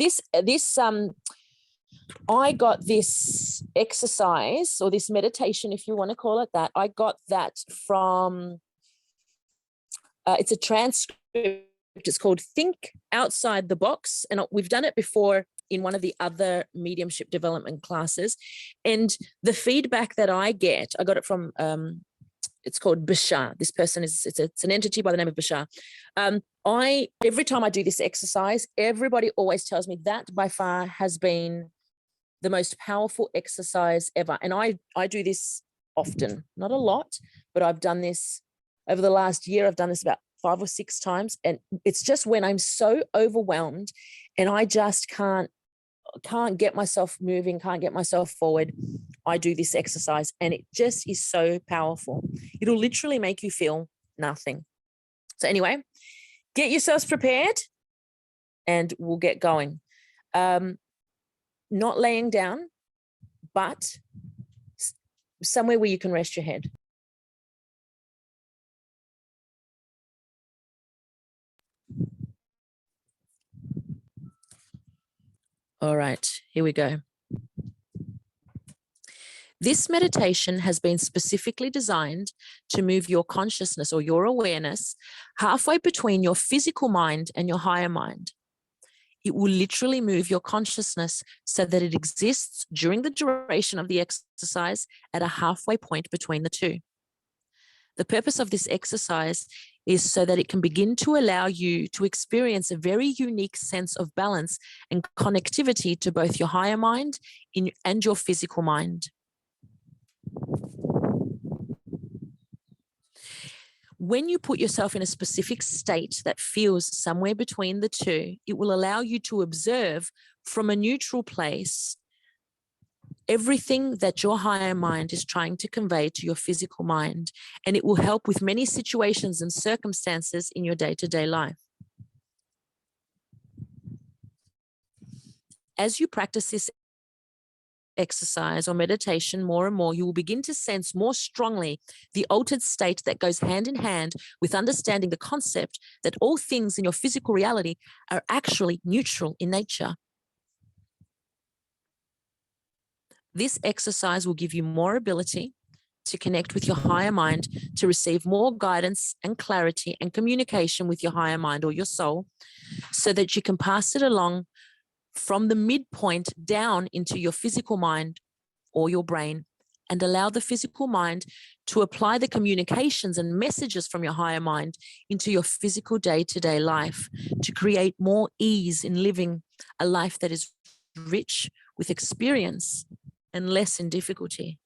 I got this exercise or this meditation, if you want to call it that. I got that from, it's a transcript. It's called Think Outside the Box. And we've done it before in one of the other mediumship development classes. And the feedback that I got it from, it's called Bashar. This person it's an entity by the name of Bashar. Every time I do this exercise, everybody always tells me that by far has been the most powerful exercise ever. And I do this often, not a lot, but I've done this over the last year. I've done this about 5 or 6 times. And it's just when I'm so overwhelmed and I just can't get myself moving, can't get myself forward, I do this exercise and it just is so powerful. It'll literally make you feel nothing. So anyway, get yourselves prepared and we'll get going. Not laying down, but somewhere where you can rest your head. All right, here we go. This meditation has been specifically designed to move your consciousness or your awareness halfway between your physical mind and your higher mind. It will literally move your consciousness so that it exists during the duration of the exercise at a halfway point between the two. The purpose of this exercise is so that it can begin to allow you to experience a very unique sense of balance and connectivity to both your higher mind and your physical mind. When you put yourself in a specific state that feels somewhere between the two, it will allow you to observe from a neutral place everything that your higher mind is trying to convey to your physical mind, and it will help with many situations and circumstances in your day-to-day life. As you practice this exercise or meditation more and more, you will begin to sense more strongly the altered state that goes hand in hand with understanding the concept that all things in your physical reality are actually neutral in nature. This exercise will give you more ability to connect with your higher mind, to receive more guidance and clarity and communication with your higher mind or your soul, so that you can pass it along from the midpoint down into your physical mind or your brain, and allow the physical mind to apply the communications and messages from your higher mind into your physical day-to-day life, to create more ease in living a life that is rich with experience and less in difficulty.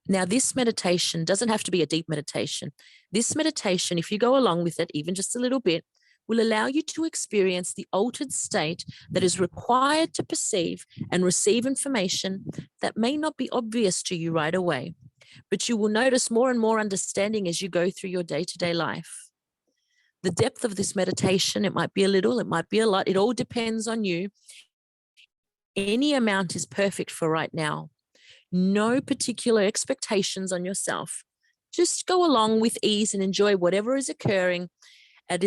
Now, this meditation doesn't have to be a deep meditation. This meditation, if you go along with it, even just a little bit, will allow you to experience the altered state that is required to perceive and receive information that may not be obvious to you right away, but you will notice more and more understanding as you go through your day-to-day life. The depth of this meditation, it might be a little, it might be a lot, it all depends on you. Any amount is perfect for right now. No particular expectations on yourself. Just go along with ease and enjoy whatever is occurring as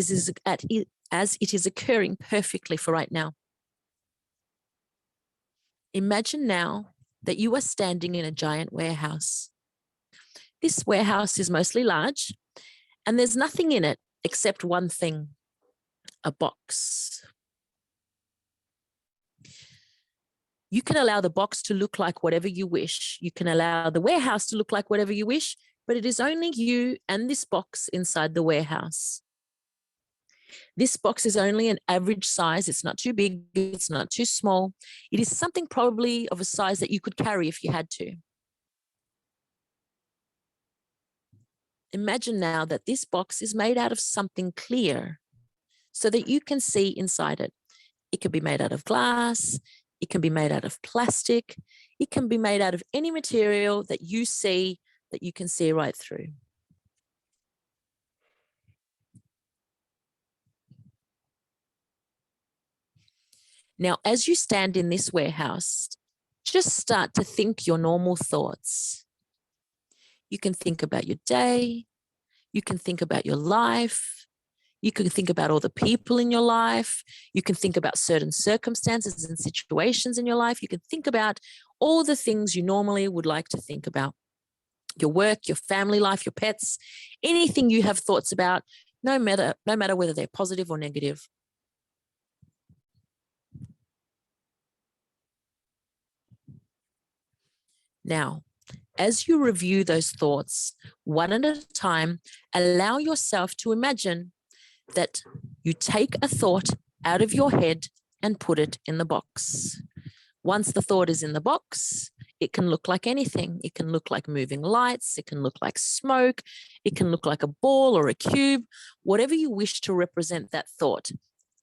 it is occurring perfectly for right now. Imagine now that you are standing in a giant warehouse. This warehouse is mostly large, and there's nothing in it except one thing, a box. You can allow the box to look like whatever you wish. You can allow the warehouse to look like whatever you wish, but it is only you and this box inside the warehouse. This box is only an average size. It's not too big. It's not too small. It is something probably of a size that you could carry if you had to. Imagine now that this box is made out of something clear so that you can see inside it. It can be made out of glass. It can be made out of plastic. It can be made out of any material that you see, that you can see right through. Now, as you stand in this warehouse, just start to think your normal thoughts. You can think about your day. You can think about your life. You can think about all the people in your life. You can think about certain circumstances and situations in your life. You can think about all the things you normally would like to think about. Your work, your family life, your pets, anything you have thoughts about, no matter whether they're positive or negative. Now, as you review those thoughts, one at a time, allow yourself to imagine that you take a thought out of your head and put it in the box. Once the thought is in the box, it can look like anything. It can look like moving lights. It can look like smoke. It can look like a ball or a cube, whatever you wish to represent that thought.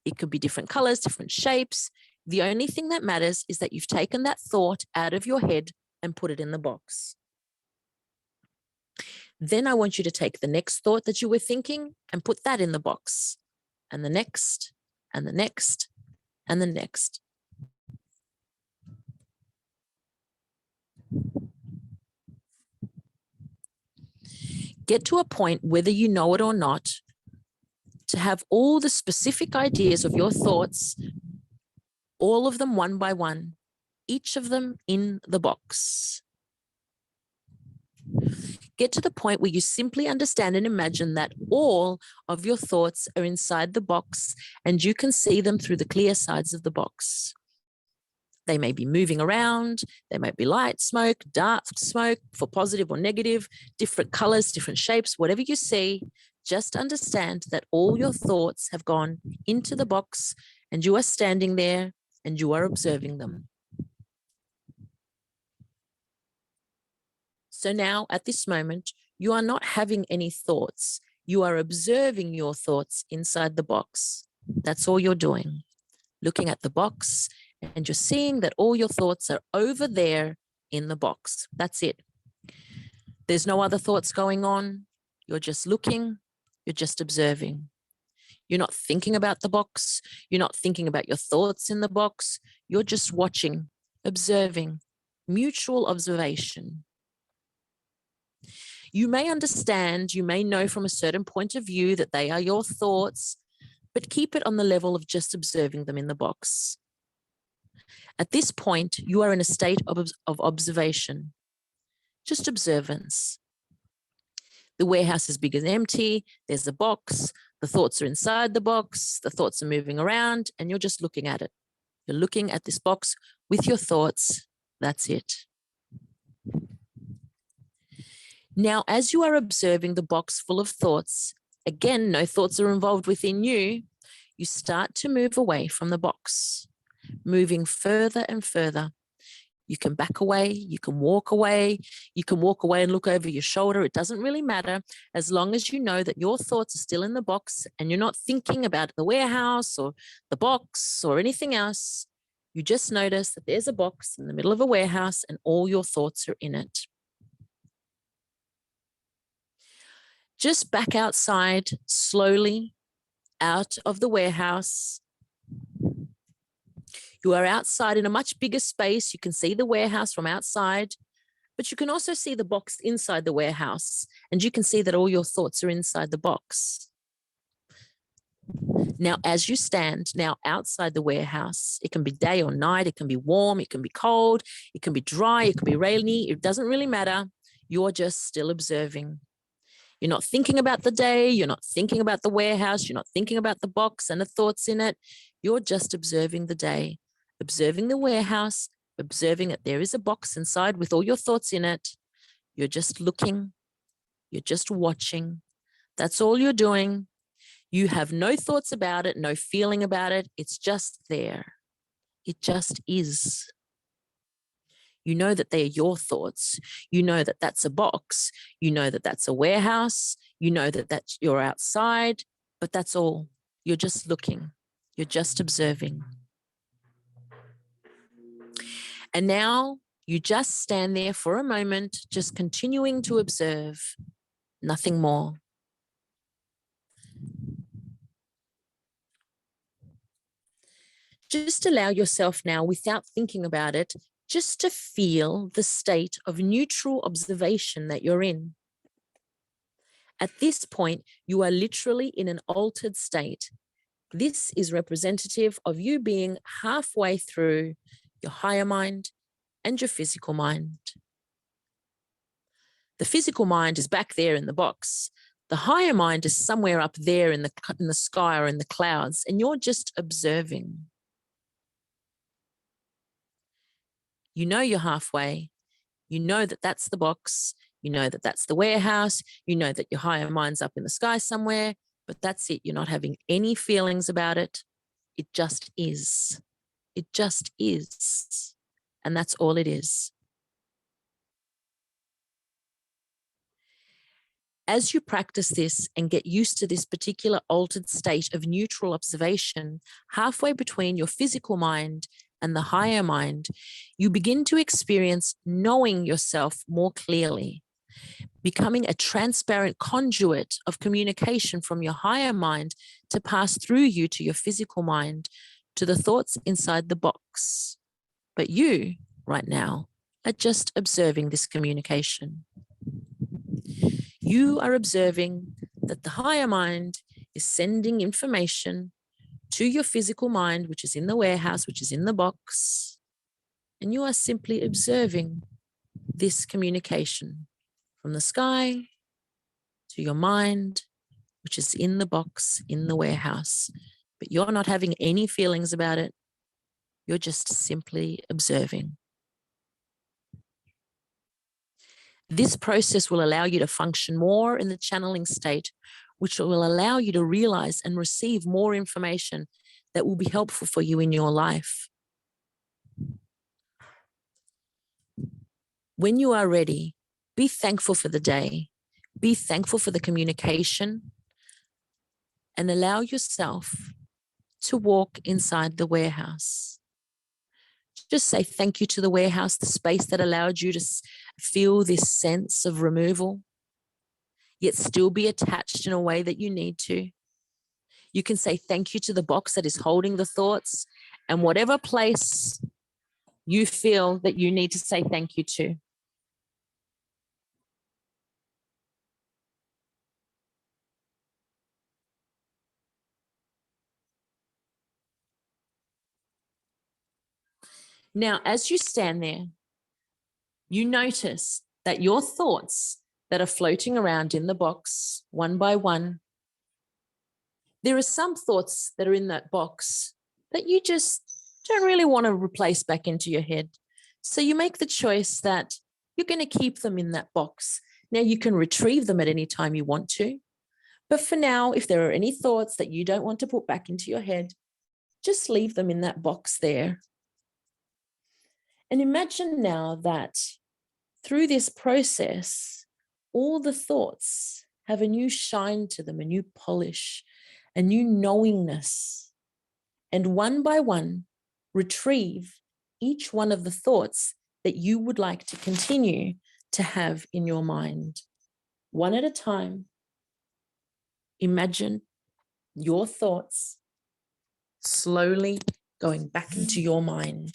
It could be different colors, different shapes. The only thing that matters is that you've taken that thought out of your head and put it in the box. Then I want you to take the next thought that you were thinking and put that in the box, and the next, and the next, and the next. Get to a point, whether you know it or not, to have all the specific ideas of your thoughts, all of them one by one, each of them in the box. Get to the point where you simply understand and imagine that all of your thoughts are inside the box and you can see them through the clear sides of the box. They may be moving around, they might be light smoke, dark smoke, for positive or negative, different colors, different shapes, whatever you see, just understand that all your thoughts have gone into the box and you are standing there and you are observing them. So now at this moment, you are not having any thoughts. You are observing your thoughts inside the box. That's all you're doing. Looking at the box, and you're seeing that all your thoughts are over there in the box. That's it. There's no other thoughts going on. You're just looking, you're just observing. You're not thinking about the box. You're not thinking about your thoughts in the box. You're just watching, observing, mutual observation. You may understand, you may know from a certain point of view that they are your thoughts, but keep it on the level of just observing them in the box. At this point, you are in a state of observation, just observance. The warehouse is big and empty. There's a box. The thoughts are inside the box. The thoughts are moving around, and you're just looking at it. You're looking at this box with your thoughts. That's it. Now, as you are observing the box full of thoughts, again, no thoughts are involved within you, you start to move away from the box, moving further and further. You can back away, you can walk away and look over your shoulder. It doesn't really matter, as long as you know that your thoughts are still in the box and you're not thinking about the warehouse or the box or anything else. You just notice that there's a box in the middle of a warehouse and all your thoughts are in it. Just back outside slowly, out of the warehouse. You are outside in a much bigger space. You can see the warehouse from outside, but you can also see the box inside the warehouse, and you can see that all your thoughts are inside the box. Now, as you stand now outside the warehouse, it can be day or night, it can be warm, it can be cold, it can be dry, it can be rainy, it doesn't really matter. You're just still observing. You're not thinking about the day, you're not thinking about the warehouse, you're not thinking about the box and the thoughts in it. You're just observing the day, observing the warehouse, observing that there is a box inside with all your thoughts in it. You're just looking, you're just watching. That's all you're doing. You have no thoughts about it, no feeling about it. It's just there. It just is. You know that they are your thoughts. You know that that's a box. You know that that's a warehouse. You know that you're outside, but that's all. You're just looking. You're just observing. And now you just stand there for a moment, just continuing to observe, nothing more. Just allow yourself now, without thinking about it, just to feel the state of neutral observation that you're in. At this point, you are literally in an altered state. This is representative of you being halfway through your higher mind and your physical mind. The physical mind is back there in the box. The higher mind is somewhere up there in the sky or in the clouds, and you're just observing. You know you're halfway. You know that that's the box. You know that that's the warehouse. You know that your higher mind's up in the sky somewhere, but that's it. You're not having any feelings about it. It just is. It just is. And that's all it is. As you practice this and get used to this particular altered state of neutral observation, halfway between your physical mind and the higher mind, you begin to experience knowing yourself more clearly, becoming a transparent conduit of communication from your higher mind to pass through you to your physical mind, to the thoughts inside the box. But you, right now, are just observing this communication. You are observing that the higher mind is sending information to your physical mind, which is in the warehouse, which is in the box, and you are simply observing this communication from the sky to your mind, which is in the box, in the warehouse. But you're not having any feelings about it. You're just simply observing. This process will allow you to function more in the channeling state, which will allow you to realize and receive more information that will be helpful for you in your life. When you are ready, Be thankful for the day. Be thankful for the communication, and allow yourself to walk inside the warehouse. Just say thank you to the warehouse, the space that allowed you to feel this sense of removal, yet still be attached in a way that you need to. You can say thank you to the box that is holding the thoughts, and whatever place you feel that you need to say thank you to. Now, as you stand there, you notice that your thoughts that are floating around in the box, one by one, there are some thoughts that are in that box that you just don't really want to replace back into your head. So you make the choice that you're going to keep them in that box. Now, you can retrieve them at any time you want to. But for now, if there are any thoughts that you don't want to put back into your head, just leave them in that box there. And imagine now that through this process, all the thoughts have a new shine to them, a new polish, a new knowingness. And one by one, retrieve each one of the thoughts that you would like to continue to have in your mind. One at a time, imagine your thoughts slowly going back into your mind,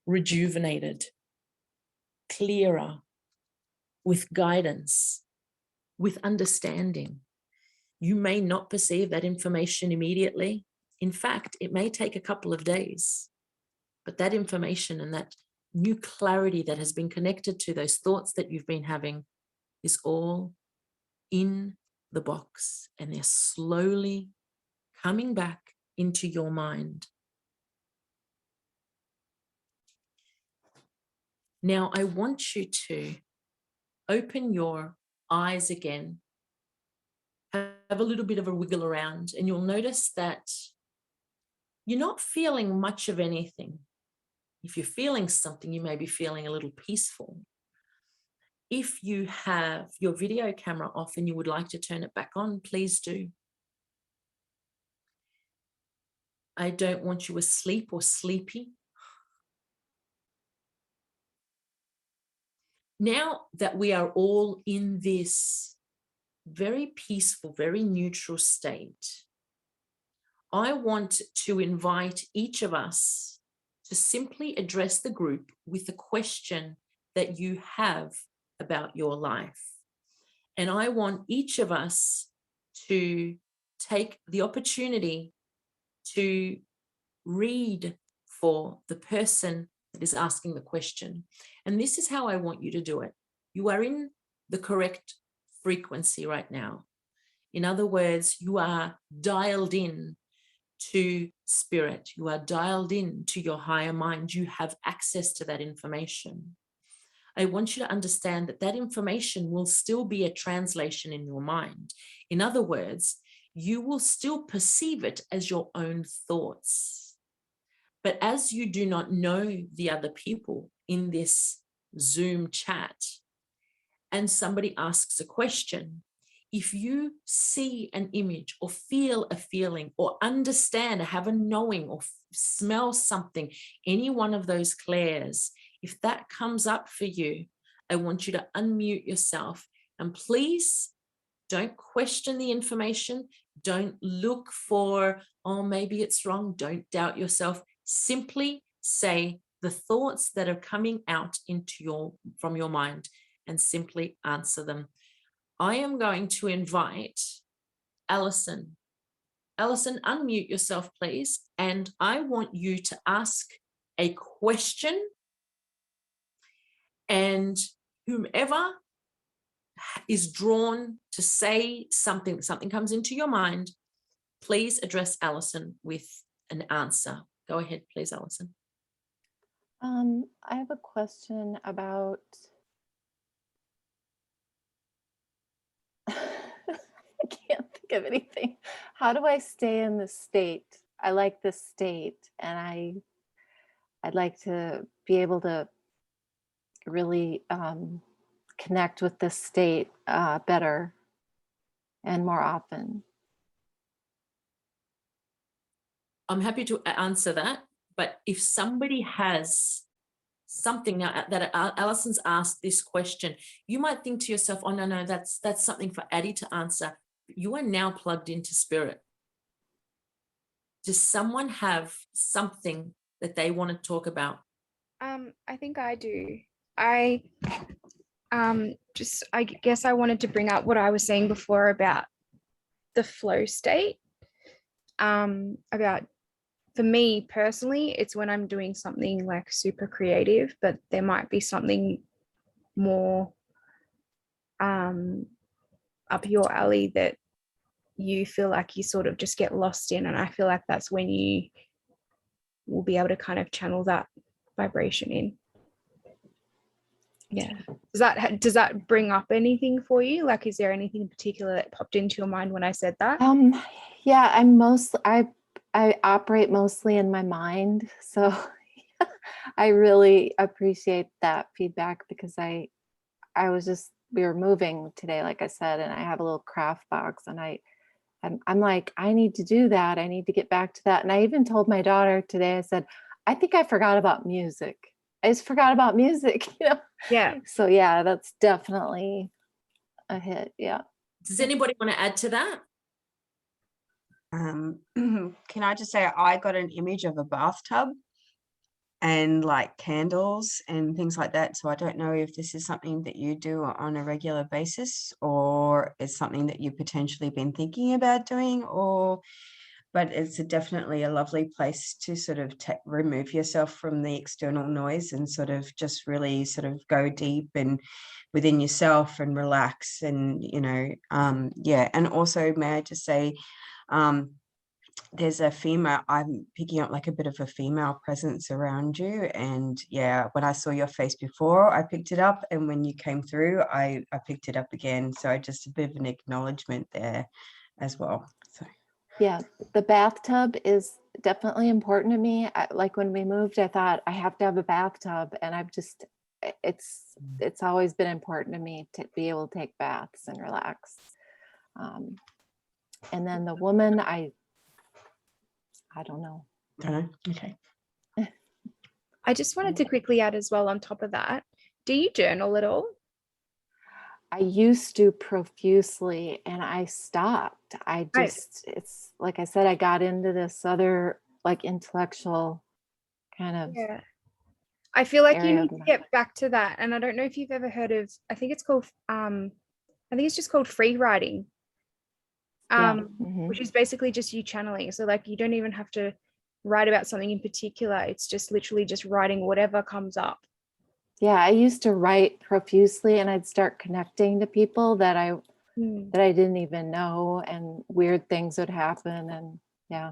rejuvenated, clearer, with guidance, with understanding. You may not perceive that information immediately. In fact, it may take a couple of days, but that information and that new clarity that has been connected to those thoughts that you've been having is all in the box, and they're slowly coming back into your mind. Now, I want you to open your eyes again, have a little bit of a wiggle around, and you'll notice that you're not feeling much of anything. If you're feeling something, you may be feeling a little peaceful. If you have your video camera off and you would like to turn it back on, please do. I don't want you asleep or sleepy. Now that we are all in this very peaceful, very neutral state, I want to invite each of us to simply address the group with a question that you have about your life. And I want each of us to take the opportunity to read for the person that is asking the question. And this is how I want you to do it. You are in the correct frequency right now. In other words, you are dialed in to spirit. You are dialed in to your higher mind. You have access to that information. I want you to understand that that information will still be a translation in your mind. In other words, you will still perceive it as your own thoughts. But as you do not know the other people in this Zoom chat, and somebody asks a question, if you see an image or feel a feeling or understand, have a knowing or smell something, any one of those clairs, if that comes up for you, I want you to unmute yourself, and please don't question the information. Don't look for, oh, maybe it's wrong. Don't doubt yourself. Simply say the thoughts that are coming out from your mind and simply answer them. I am going to invite Alison. Alison, unmute yourself, please. And I want you to ask a question, and whomever is drawn to say something comes into your mind, please address Alison with an answer. Go ahead, please, Alison. I have a question about I can't think of anything. How do I stay in this state? I like this state, and I'd like to be able to really connect with this state better and more often. I'm happy to answer that. But if somebody has something now that Alison's asked this question, you might think to yourself, oh, no, that's something for Addie to answer. You are now plugged into spirit. Does someone have something that they want to talk about? I think I do. I guess I wanted to bring up what I was saying before about the flow state. About, for me personally, it's when I'm doing something like super creative, but there might be something more up your alley that you feel like you sort of just get lost in. And I feel like that's when you will be able to kind of channel that vibration in. Yeah. Does that bring up anything for you? Like, is there anything in particular that popped into your mind when I said that? Yeah, I operate mostly in my mind. So I really appreciate that feedback, because we were moving today, like I said, and I have a little craft box, and I'm like, I need to do that. I need to get back to that. And I even told my daughter today, I said, I think I forgot about music. I just forgot about music, you know? Yeah. So yeah, that's definitely a hit. Yeah. Does anybody want to add to that? Can I just say, I got an image of a bathtub and like candles and things like that. So I don't know if this is something that you do on a regular basis, or it's something that you've potentially been thinking about doing, but it's definitely a lovely place to sort of remove yourself from the external noise and sort of just really sort of go deep and within yourself and relax. And, you know, yeah. And also, may I just say, there's a female, I'm picking up like a bit of a female presence around you. And yeah, when I saw your face before, I picked it up. And when you came through, I picked it up again. So just a bit of an acknowledgement there as well. So yeah, the bathtub is definitely important to me. Like when we moved, I thought I have to have a bathtub, and it's always been important to me to be able to take baths and relax. And then the woman, I don't know. Okay. I just wanted to quickly add as well on top of that, do you journal at all? I used to profusely, and I stopped. It's like I said, I got into this other like intellectual kind of. Yeah. I feel like you need to get back to that. And I don't know if you've ever heard of, I think it's just called free writing. Which is basically just you channeling. So like you don't even have to write about something in particular. It's just literally just writing whatever comes up. Yeah, I used to write profusely, and I'd start connecting to people that I didn't even know, and weird things would happen. And yeah.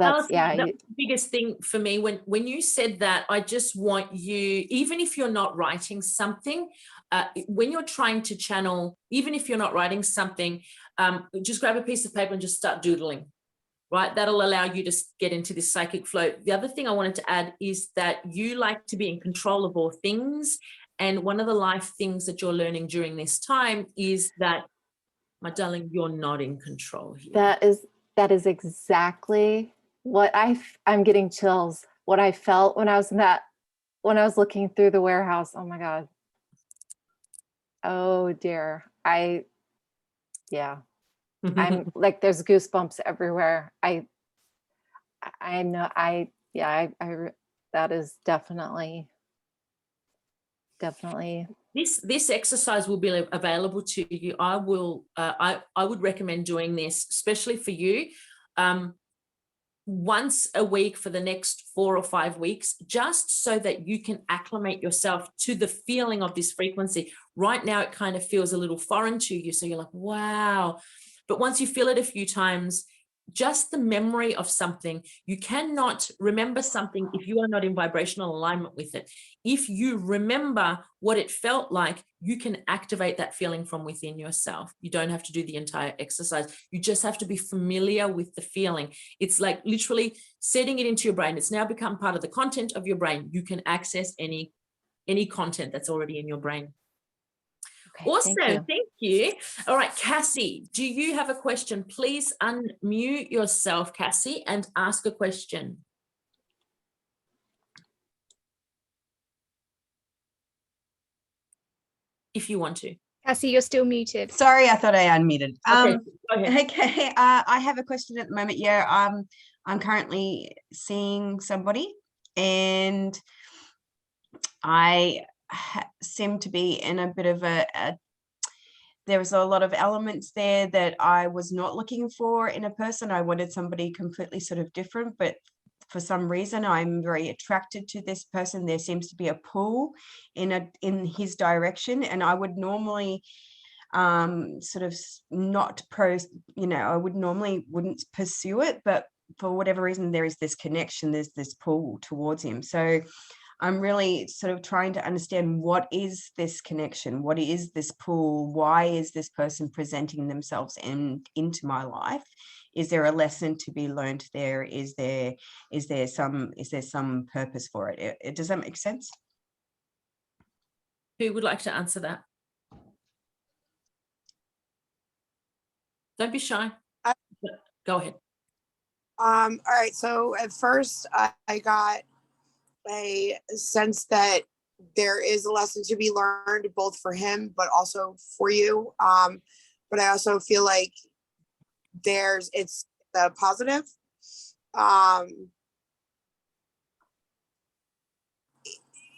Alison, the biggest thing for me when you said that, I just want you, even if you're not writing something, when you're trying to channel, even if you're not writing something, just grab a piece of paper and just start doodling, right? That'll allow you to get into this psychic flow. The other thing I wanted to add is that you like to be in control of all things. And one of the life things that you're learning during this time is that, my darling, you're not in control here. That is exactly what I'm getting chills. What I felt when I was looking through the warehouse. Oh my God. Oh dear. Yeah. I'm like, there's goosebumps everywhere. I know. That is definitely. This exercise will be available to you. I would recommend doing this, especially for you, once a week for the next 4 or 5 weeks, just so that you can acclimate yourself to the feeling of this frequency. Right now, it kind of feels a little foreign to you. So you're like, wow. But once you feel it a few times, just the memory of something, you cannot remember something if you are not in vibrational alignment with it. If you remember what it felt like, you can activate that feeling from within yourself. You don't have to do the entire exercise. You just have to be familiar with the feeling. It's like literally setting it into your brain. It's now become part of the content of your brain. You can access any content that's already in your brain. Okay, Awesome. thank you. Thank you. All right, Cassie, do you have a question? Please unmute yourself, Cassie, and ask a question. If you want to. Cassie, you're still muted. Sorry, I thought I unmuted. Okay, go ahead. Okay, I have a question at the moment. Yeah, I'm currently seeing somebody, and I seem to be in a bit of there was a lot of elements there that I was not looking for in a person. I wanted somebody completely sort of different, but for some reason I'm very attracted to this person. There seems to be a pull in his direction, and I would normally sort of not I would normally wouldn't pursue it, but for whatever reason there is this connection, there's this pull towards him. So I'm really sort of trying to understand, what is this connection? What is this pull? Why is this person presenting themselves into my life? Is there a lesson to be learned there? Is there some purpose for it? Does that make sense? Who would like to answer that? Don't be shy. Go ahead. All right. So at first I got a sense that there is a lesson to be learned, both for him, but also for you. But I also feel like it's the positive.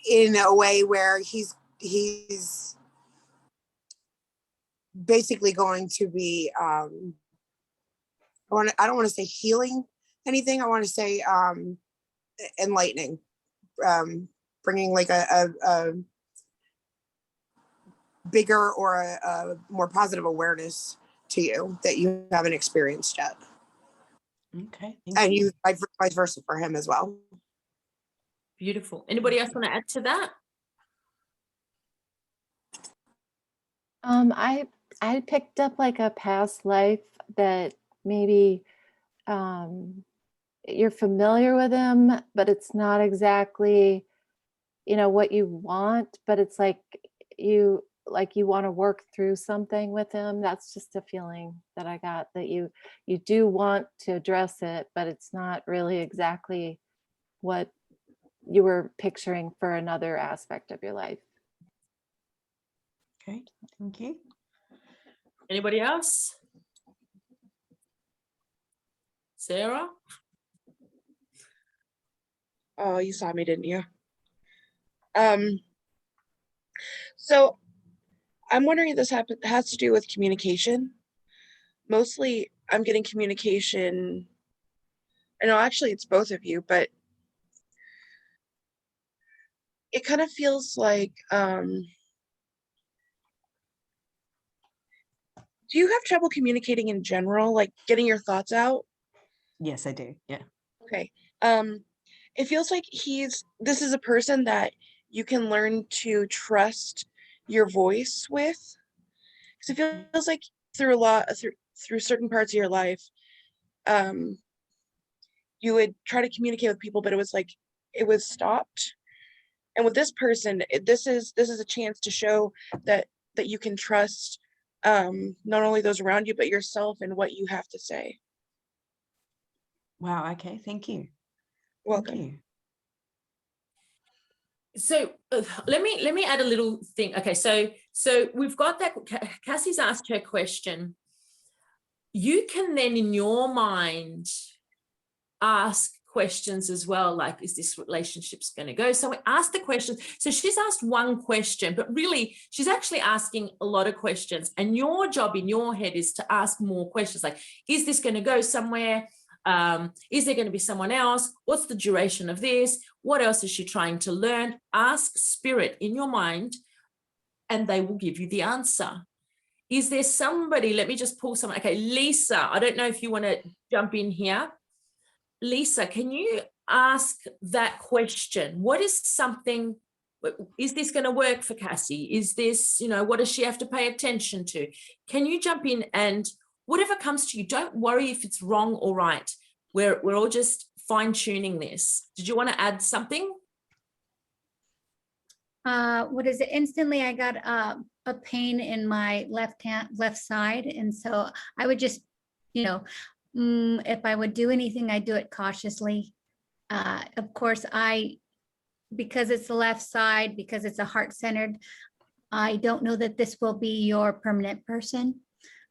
In a way where he's basically going to be I don't want to say healing anything. I want to say enlightening, bringing like a bigger or a more positive awareness to you that you haven't experienced yet. Okay. And you vice versa for him as well. Beautiful. Anybody else want to add to that? I picked up like a past life that maybe you're familiar with him, but it's not exactly, what you want, but it's like you want to work through something with him. That's just a feeling that I got, that you do want to address it, but it's not really exactly what you were picturing for another aspect of your life. Okay, thank you. Anybody else? Sarah? Oh, you saw me, didn't you? So I'm wondering if this has to do with communication. Mostly I'm getting communication. I know actually it's both of you, but it kind of feels like, do you have trouble communicating in general, like getting your thoughts out? Yes, I do. Yeah. Okay. It feels like this is a person that you can learn to trust your voice with. Because it feels like through certain parts of your life, you would try to communicate with people, but it was like it was stopped. And with this person, this is a chance to show that you can trust not only those around you, but yourself and what you have to say. Wow. Okay. Thank you. Welcome. Thank you. So let me add a little thing. Okay, so we've got that. Cassie's asked her question. You can then in your mind ask questions as well, like, is this relationship's going to go? So we ask the questions. So she's asked one question, but really she's actually asking a lot of questions. And your job in your head is to ask more questions, like, is this going to go somewhere? Is there going to be someone else? What's the duration of this? What else is she trying to learn? Ask spirit in your mind, and they will give you the answer. Is there somebody? Let me just pull someone. Okay, Lisa, I don't know if you want to jump in here. Lisa, can you ask that question? What is something? Is this going to work for Cassie? Is this, what does she have to pay attention to? Can you jump in and whatever comes to you, don't worry if it's wrong or right. We're all just fine-tuning this. Did you want to add something? What is it? Instantly, I got a pain in my left side. And so I would just, if I would do anything, I'd do it cautiously. Of course, because it's the left side, because it's a heart-centered, I don't know that this will be your permanent person,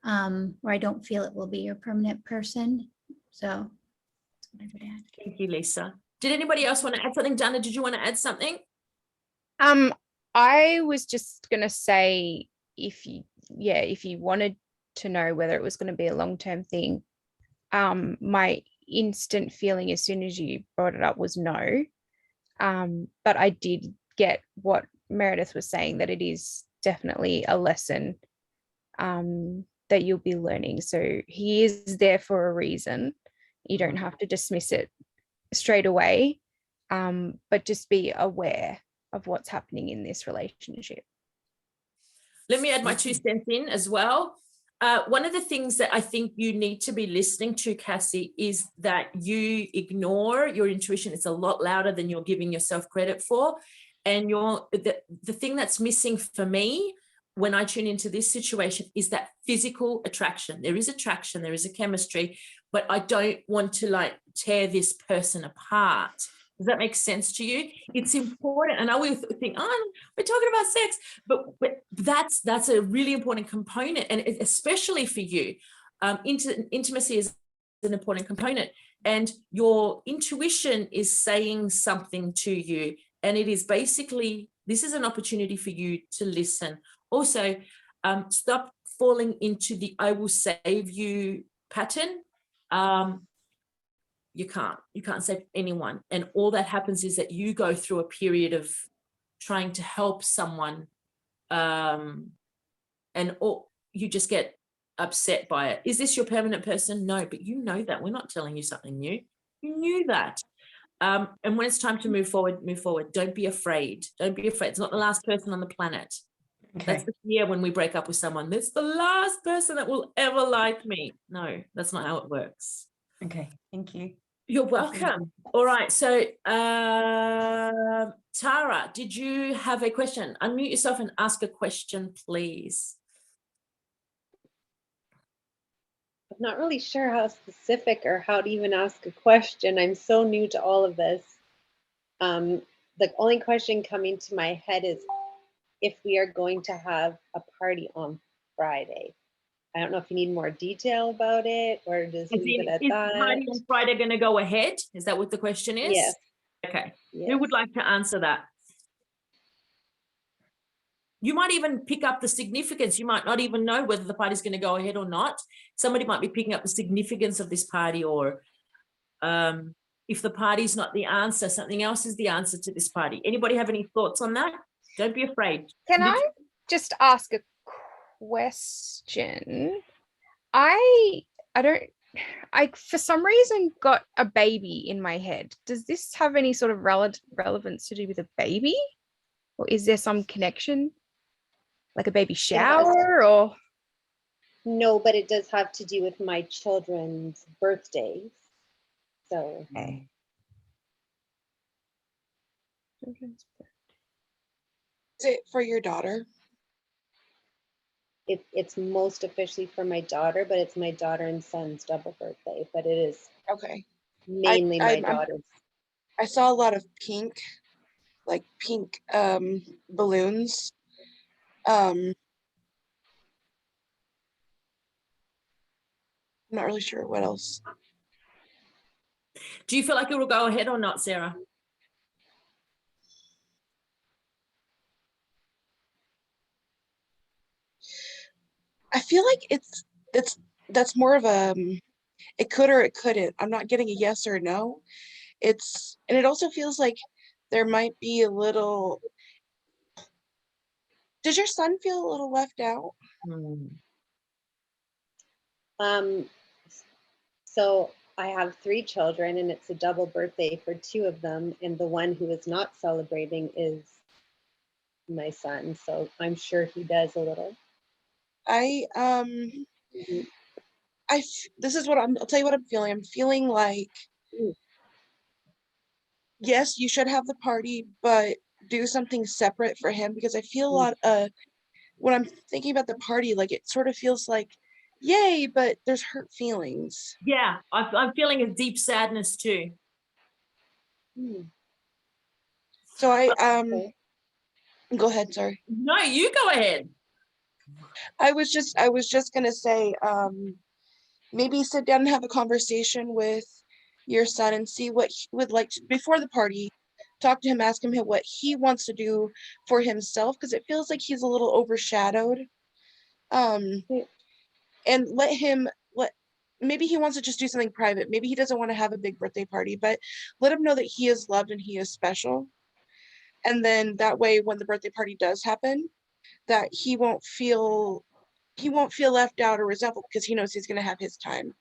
or I don't feel it will be your permanent person. So that's what I would add. Thank you, Lisa. Did anybody else want to add something? Dana, did you want to add something? I was just gonna say, if you wanted to know whether it was going to be a long-term thing, my instant feeling as soon as you brought it up was no. But I did get what Meredith was saying, that it is definitely a lesson that you'll be learning. So he is there for a reason. You don't have to dismiss it straight away, but just be aware of what's happening in this relationship. Let me add my 2 cents in as well. One of the things that I think you need to be listening to, Cassie, is that you ignore your intuition. It's a lot louder than you're giving yourself credit for. And the thing that's missing for me when I tune into this situation is that physical attraction. There is attraction, there is a chemistry, but I don't want to tear this person apart. Does that make sense to you? It's important. And I will think, we're talking about sex, but that's a really important component, and especially for you, intimacy is an important component, and your intuition is saying something to you, and it is basically, this is an opportunity for you to listen. Also, stop falling into the "I will save you" pattern. You can't save anyone. And all that happens is that you go through a period of trying to help someone, and you just get upset by it. Is this your permanent person? No, but you know that. We're not telling you something new. You knew that. And when it's time to move forward, move forward. Don't be afraid. Don't be afraid. It's not the last person on the planet. Okay. That's the fear when we break up with someone. That's the last person that will ever like me. No, that's not how it works. Okay, thank you. You're welcome. All right. So, Tara, did you have a question? Unmute yourself and ask a question, please. I'm not really sure how specific or how to even ask a question. I'm so new to all of this. The only question coming to my head is if we are going to have a party on Friday. I don't know if you need more detail about it or just leave it at that. Is the party on Friday going to go ahead? Is that what the question is? Yes. Okay. Yes. Who would like to answer that? You might even pick up the significance. You might not even know whether the party is going to go ahead or not. Somebody might be picking up the significance of this party, or if the party is not the answer, something else is the answer to this party. Anybody have any thoughts on that? Don't be afraid. Can I just ask a question? I for some reason got a baby in my head. Does this have any sort of relevance to do with a baby, or is there some connection, like a baby shower? Or no, but it does have to do with my children's birthdays. So okay. Is it for your daughter? It's most officially for my daughter, but it's my daughter and son's double birthday. But it is okay. Mainly my daughter's. I saw a lot of pink, like pink balloons. I'm not really sure what else. Do you feel like it will go ahead or not, Sarah? I feel like that's more of a it could or it couldn't. I'm not getting a yes or a no. And it also feels like there might be a little. Does your son feel a little left out? So I have 3 children, and it's a double birthday for 2 of them, and the one who is not celebrating is my son. So I'm sure he does a little. This is what I'll tell you what I'm feeling. I'm feeling like, yes, you should have the party, but do something separate for him, because I feel a lot when I'm thinking about the party, like it sort of feels like, yay, but there's hurt feelings. Yeah, I'm feeling a deep sadness too. So I Okay. go ahead, sorry. No, you go ahead. I was just gonna say, maybe sit down and have a conversation with your son and see what he would like to, before the party. Talk to him, ask him what he wants to do for himself, because it feels like he's a little overshadowed. And let maybe he wants to just do something private. Maybe he doesn't want to have a big birthday party, but let him know that he is loved and he is special. And then that way, when the birthday party does happen, that he won't feel left out or resentful, because he knows he's going to have his time.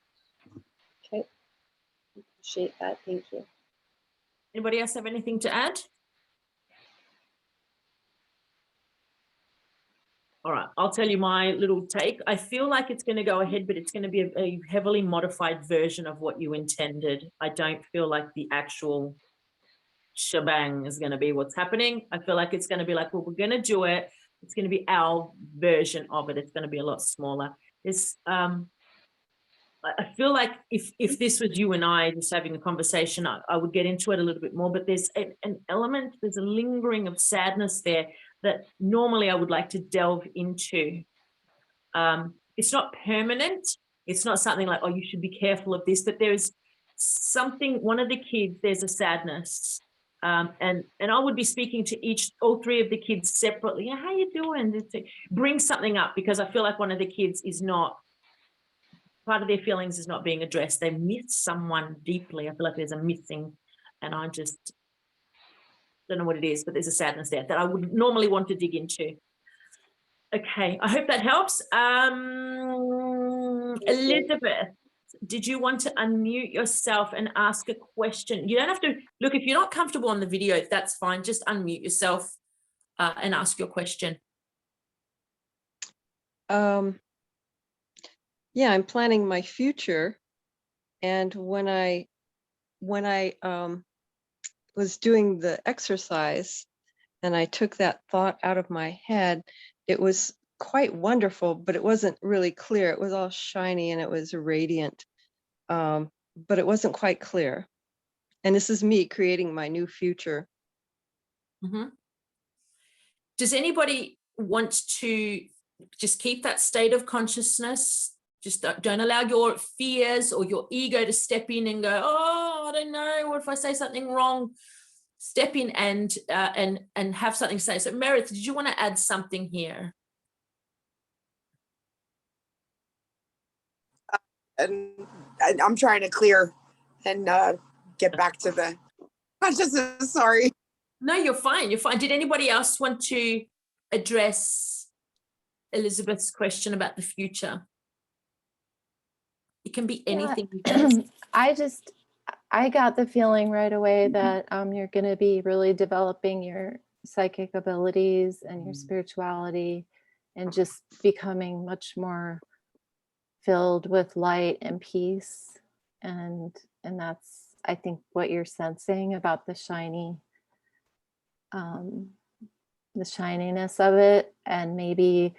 Okay. Appreciate that. Thank you. Anybody else have anything to add? All right, I'll tell you my little take. I feel like it's going to go ahead, but it's going to be a heavily modified version of what you intended. I don't feel like the actual shebang is going to be what's happening. I feel like it's going to be like, well, we're going to do it. It's going to be our version of it. It's going to be a lot smaller. I feel like if this was you and I just having a conversation, I would get into it a little bit more, but there's an element, there's a lingering of sadness there that normally I would like to delve into. It's not permanent. It's not something like, oh, you should be careful of this, but there's something, one of the kids, there's a sadness. And I would be speaking to all three of the kids separately. How you doing? Bring something up, because I feel like one of the kids is not, part of their feelings is not being addressed. They miss someone deeply. I feel like there's a missing, and I just don't know what it is, but there's a sadness there that I would normally want to dig into. Okay, I hope that helps. Elizabeth, did you want to unmute yourself and ask a question? You don't have to, look, if you're not comfortable on the video, that's fine. Just unmute yourself and ask your question. Yeah, I'm planning my future. And when I was doing the exercise and I took that thought out of my head, it was quite wonderful, but it wasn't really clear. It was all shiny and it was radiant, but it wasn't quite clear. And this is me creating my new future. Mm-hmm. Does anybody want to just keep that state of consciousness? Just don't allow your fears or your ego to step in and go, oh, I don't know, what if I say something wrong? Step in and have something to say. So Meredith, did you want to add something here? And I'm trying to clear and get back to the consciousness. Sorry. No, you're fine. You're fine. Did anybody else want to address Elizabeth's question about the future? It can be anything. Yeah. I got the feeling right away that you're going to be really developing your psychic abilities and your spirituality, and just becoming much more filled with light and peace. And that's, I think, what you're sensing about the shininess of it. And maybe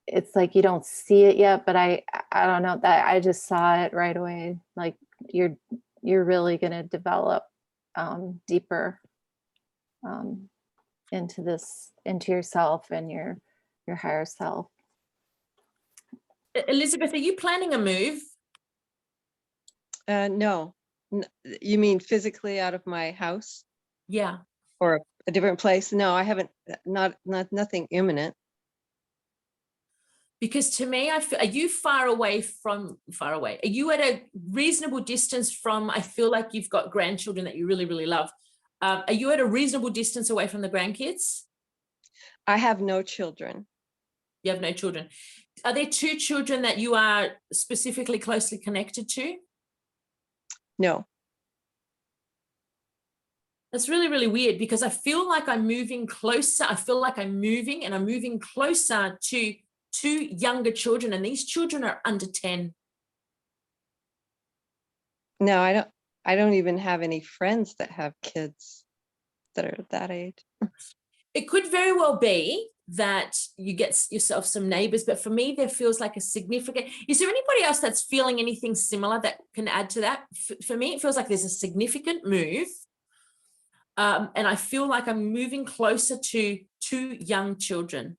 it's like you don't see it yet, but I don't know, that I just saw it right away. Like you're really going to develop deeper into yourself and your higher self. Elizabeth, are you planning a move? No. You mean physically out of my house? Yeah. Or a different place? No, I haven't, nothing imminent. Because to me, are you far away? Are you at a reasonable distance from, I feel like you've got grandchildren that you really, really love. Are you at a reasonable distance away from the grandkids? I have no children. You have no children. Are there two children that you are specifically closely connected to? No. That's really, really weird, because I feel like I'm moving closer. I feel like I'm moving closer to two younger children, and these children are under 10. No, I don't even have any friends that have kids that are that age. It could very well be that you get yourself some neighbors, but for me, there feels like a significant, is there anybody else that's feeling anything similar that can add to that? For me, it feels like there's a significant move. And I feel like I'm moving closer to 2 young children,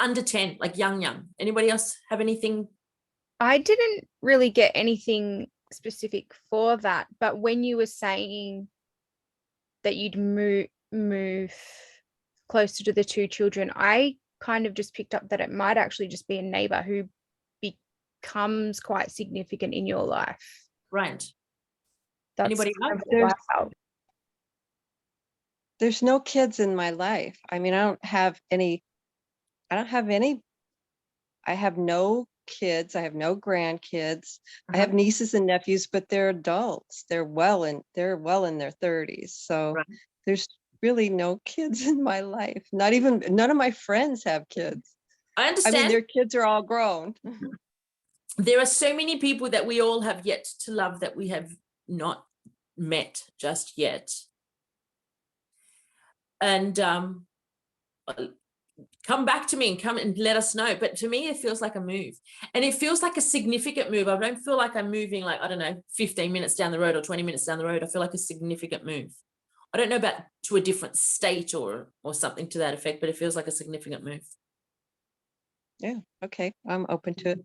under 10, like young. Anybody else have anything? I didn't really get anything specific for that, but when you were saying that you'd move closer to the 2 children, I kind of just picked up that it might actually just be a neighbor who becomes quite significant in your life. Right. That's Anybody kind else? of what I felt. There's no kids in my life. I mean, I don't have any. I have no kids. I have no grandkids. I have nieces and nephews, but they're adults. They're well in their 30s. So Right. there's really no kids in my life. None of my friends have kids. I understand. I mean, their kids are all grown. There are so many people that we all have yet to love that we have not met just yet. And come back to me and come and let us know. But to me, it feels like a move, and it feels like a significant move. I don't feel like I'm moving like, I don't know, 15 minutes down the road or 20 minutes down the road. I feel like a significant move. I don't know about to a different state or something to that effect, but it feels like a significant move. Yeah. Okay. I'm open to it.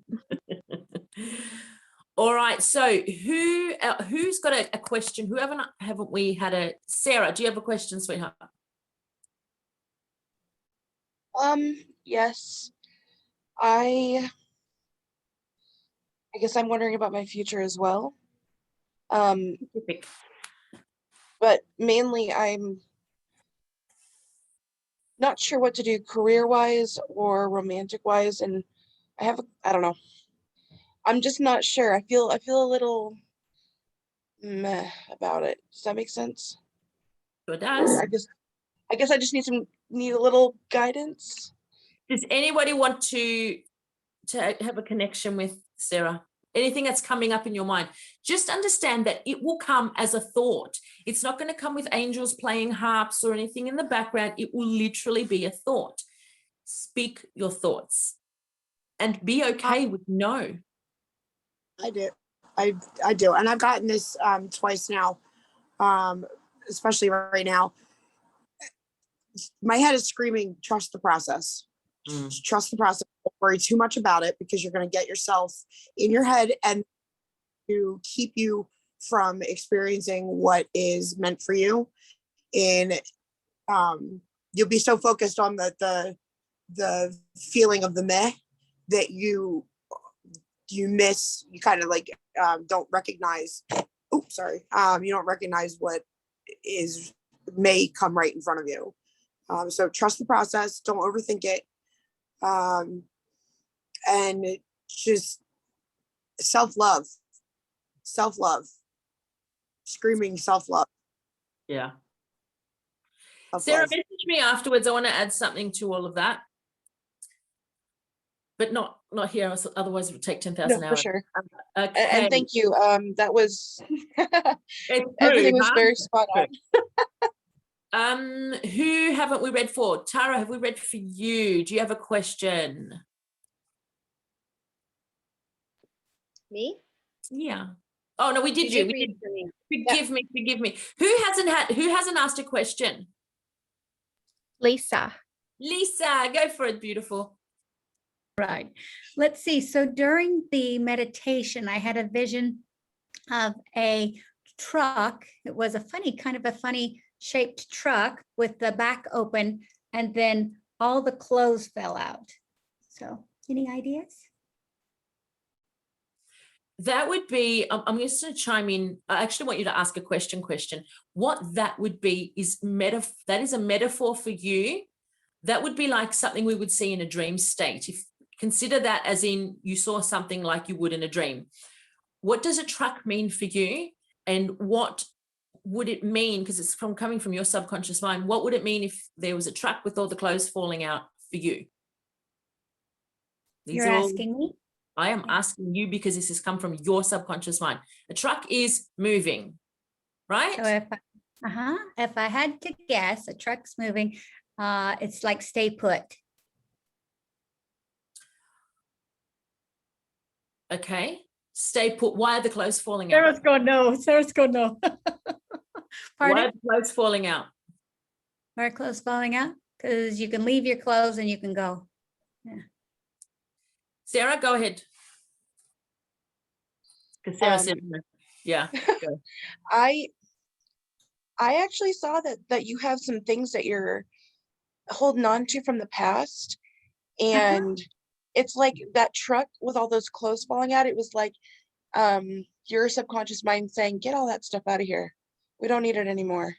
All right. So who's got a question? Haven't we had a Sarah? Do you have a question, sweetheart? Yes. I guess I'm wondering about my future as well. But mainly I'm not sure what to do career-wise or romantic-wise, and I don't know. I'm just not sure. I feel a little meh about it. Does that make sense? It does. I guess I just need a little guidance. Does anybody want to have a connection with Sarah? Anything that's coming up in your mind, just understand that it will come as a thought. It's not going to come with angels playing harps or anything in the background. It will literally be a thought. Speak your thoughts and be okay with no. I do. I do. And I've gotten this twice now, especially right now. My head is screaming, trust the process. Trust the process. Don't worry too much about it, because you're going to get yourself in your head and to keep you from experiencing what is meant for you. And you'll be so focused on the feeling of the meh that you miss, you kind of like don't recognize, you don't recognize what may come right in front of you. So trust the process, don't overthink it. And just self-love, screaming self-love. Yeah. Self-love. Sarah, message me afterwards. I want to add something to all of that, but not here. Otherwise, it would take 10,000 hours. For sure. Okay. And thank you. That was It's everything true, was very spot on. Who haven't we read for? Tara, have we read for you? Do you have a question? Me? Yeah. Oh no, we did you. We did. Forgive me. Who hasn't asked a question? Lisa, go for it, beautiful. Right. Let's see. So during the meditation, I had a vision of a truck. It was a funny shaped truck with the back open, and then all the clothes fell out. So any ideas? That would be, I'm just going to chime in. I actually want you to ask a question. What that would be is that is a metaphor for you. That would be like something we would see in a dream state. Consider that as in you saw something like you would in a dream. What does a truck mean for you? And what would it mean, because it's coming from your subconscious mind, what would it mean if there was a truck with all the clothes falling out for you? You're asking me? I am asking you because this has come from your subconscious mind. A truck is moving, right? So if I had to guess, a truck's moving, It's like stay put. Okay. Stay put. Why are the clothes falling out? Sarah's going no. Sarah's going no. Why are Pardon? the clothes falling out? Why are clothes falling out? Because you can leave your clothes and you can go. Yeah. Sarah, go ahead. Because Sarah said no. Yeah. Go. I actually saw that you have some things that you're holding on to from the past, and it's like that truck with all those clothes falling out. It was like your subconscious mind saying, get all that stuff out of here. We don't need it anymore.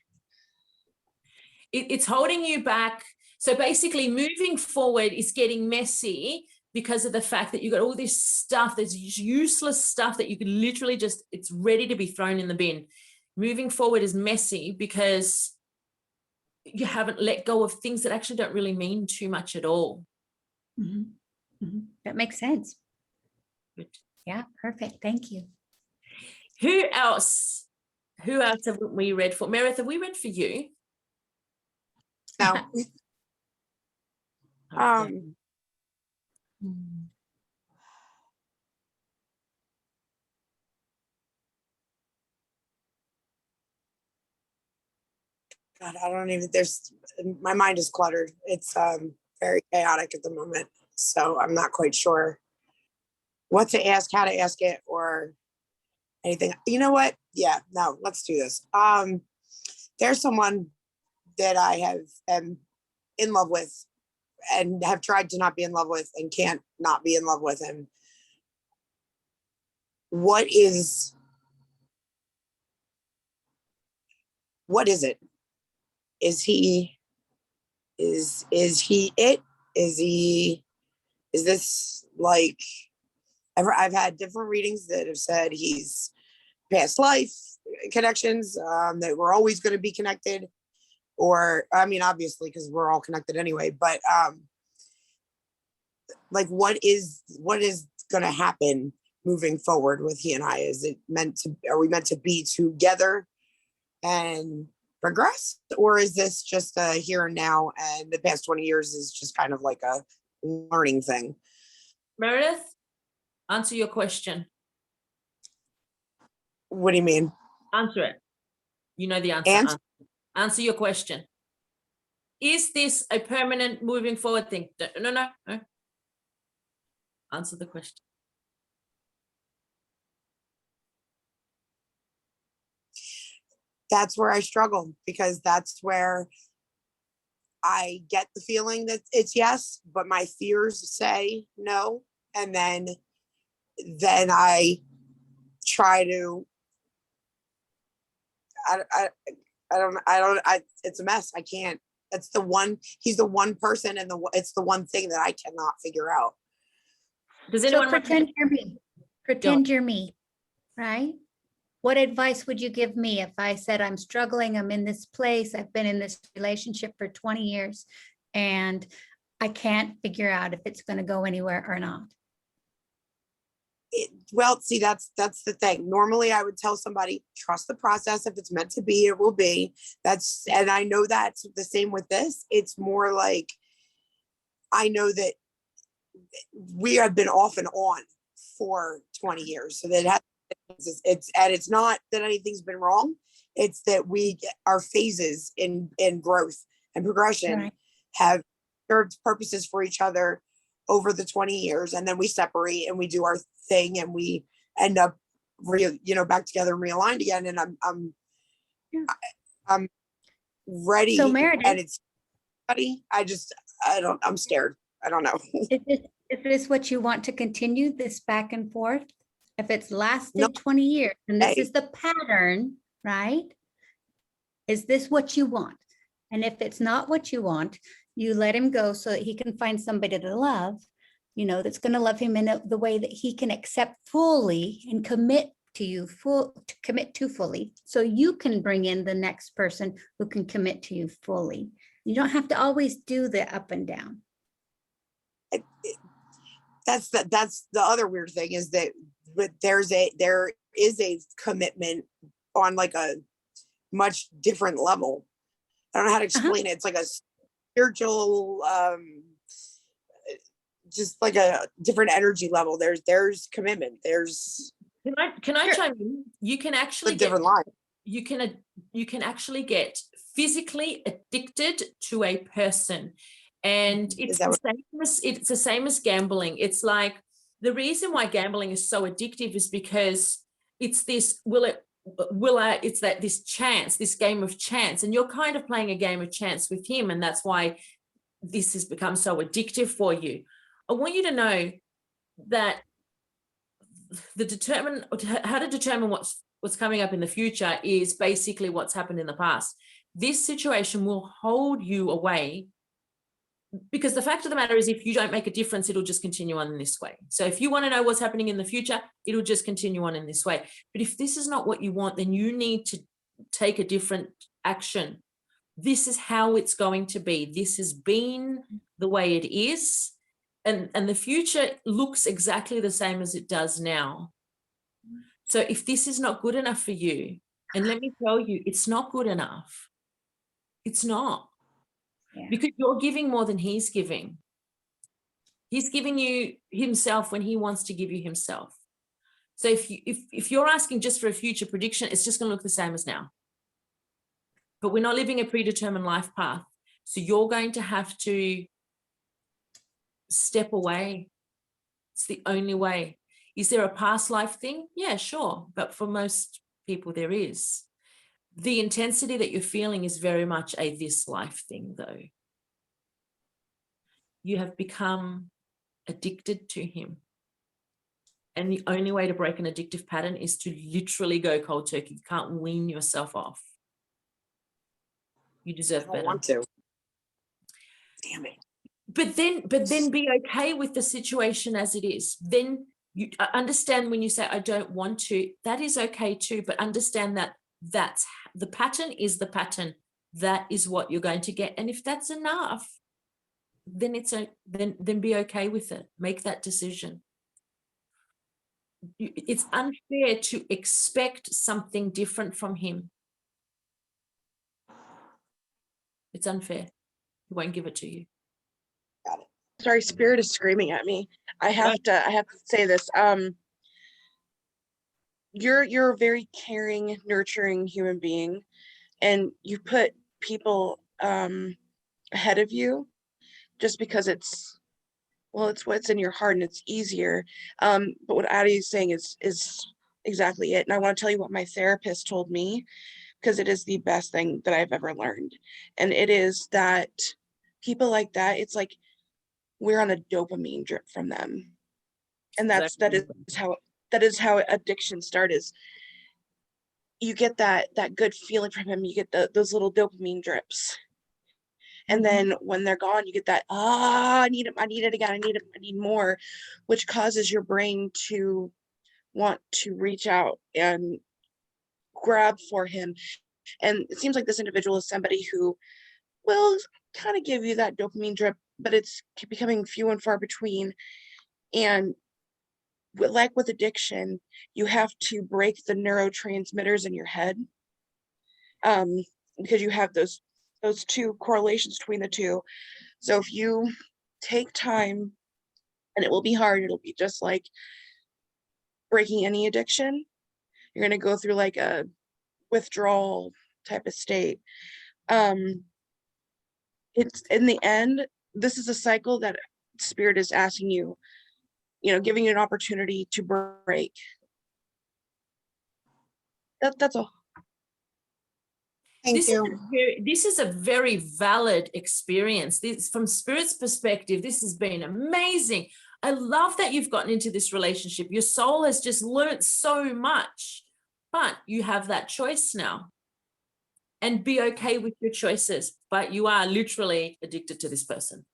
It's holding you back. So basically moving forward is getting messy because of the fact that you got all this stuff, there's useless stuff that you can literally just, it's ready to be thrown in the bin. Moving forward is messy because you haven't let go of things that actually don't really mean too much at all. That makes sense. Good. Yeah, perfect. Thank you. Who else have we read for? Meredith, have we read for you? No. Okay. God, I don't even, my mind is cluttered. It's very chaotic at the moment. So I'm not quite sure what to ask, how to ask it, or anything. You know what? Yeah, no, let's do this. There's someone that I am in love with and have tried to not be in love with and can't not be in love with him. What is it? Is he it? Is this like, I've had different readings that have said he's past life connections, that we're always going to be connected, or, I mean, obviously, because we're all connected anyway, but like, what is going to happen moving forward with he and I? Are we meant to be together and progress, or is this just a here and now, and the past 20 years is just kind of like a learning thing? Meredith, answer your question. What do you mean? Answer it. You know the answer. Answer your question. Is this a permanent moving forward thing? No. Answer the question. That's where I struggle, because that's where I get the feeling that it's yes, but my fears say no. And then I try to, it's a mess. I can't, he's the one person, and it's the one thing that I cannot figure out. Does anyone So pretend you're me. Pretend you're me, right? What advice would you give me if I said, I'm struggling, I'm in this place, I've been in this relationship for 20 years, and I can't figure out if it's going to go anywhere or not? Well, see, that's the thing. Normally I would tell somebody, trust the process. If it's meant to be, it will be. And I know that's the same with this. It's more like, I know that we have been off and on for 20 years. So that it's not that anything's been wrong. It's that our phases in growth and progression have served purposes for each other over the 20 years. And then we separate and we do our thing, and we end up back together and realigned again. And I'm ready. So Meredith, and it's ready. I'm scared. I don't know. Is this what you want to continue, this back and forth? If it's lasted 20 years and this is the pattern, right? Is this what you want? And if it's not what you want, you let him go so that he can find somebody to love, that's going to love him in the way that he can accept fully and commit to you, commit to fully. So you can bring in the next person who can commit to you fully. You don't have to always do the up and down. That's the other weird thing, is that, but there is a commitment on like a much different level. I don't know how to explain it. It's like a spiritual, just like a different energy level. There's commitment. There's can I chime in? You can actually a different line. You can actually get physically addicted to a person, and it's the same as gambling. It's like, the reason why gambling is so addictive is because it's this this game of chance, and you're kind of playing a game of chance with him, and that's why this has become so addictive for you. I want you to know that how to determine what's coming up in the future is basically what's happened in the past. This situation will hold you away, because the fact of the matter is, if you don't make a difference, it'll just continue on in this way. So if you want to know what's happening in the future, it'll just continue on in this way. But if this is not what you want, then you need to take a different action. This is how it's going to be. This has been the way it is. And the future looks exactly the same as it does now. So if this is not good enough for you, and let me tell you, it's not good enough. It's not. Yeah. Because you're giving more than he's giving. He's giving you himself when he wants to give you himself. So if you're asking just for a future prediction, it's just going to look the same as now. But we're not living a predetermined life path. So you're going to have to step away. It's the only way. Is there a past life thing? Yeah, sure. But for most people, there is. The intensity that you're feeling is very much a this life thing, though. You have become addicted to him. And the only way to break an addictive pattern is to literally go cold turkey. You can't wean yourself off. You deserve better. I want to. Damn it. But then be okay with the situation as it is. Then you understand when you say, I don't want to, that is okay too, but understand that that's the pattern is the pattern. That is what you're going to get. And if that's enough, then then be okay with it. Make that decision. It's unfair to expect something different from him. It's unfair. He won't give it to you. Got it. Sorry, Spirit is screaming at me. I have to say this. You're a very caring, nurturing human being, and you put people ahead of you just because it's what's in your heart and it's easier. But what Addie is saying is exactly it. And I want to tell you what my therapist told me, because it is the best thing that I've ever learned. And it is that people like that, it's like we're on a dopamine drip from them. And that is how addiction starts. You get that good feeling from him. You get those little dopamine drips. And then when they're gone, you get that, I need it again. I need more, which causes your brain to want to reach out and grab for him. And it seems like this individual is somebody who will kind of give you that dopamine drip, but it's becoming few and far between. And like with addiction, you have to break the neurotransmitters in your head, because you have those two correlations between the two. So if you take time, and it will be hard, it'll be just like breaking any addiction. You're going to go through like a withdrawal type of state. It's in the end, this is a cycle that Spirit is asking you, giving you an opportunity to break. That's all. Thank you. This is a very valid experience. This, from Spirit's perspective, this has been amazing. I love that you've gotten into this relationship. Your soul has just learned so much, but you have that choice now. And be okay with your choices, but you are literally addicted to this person.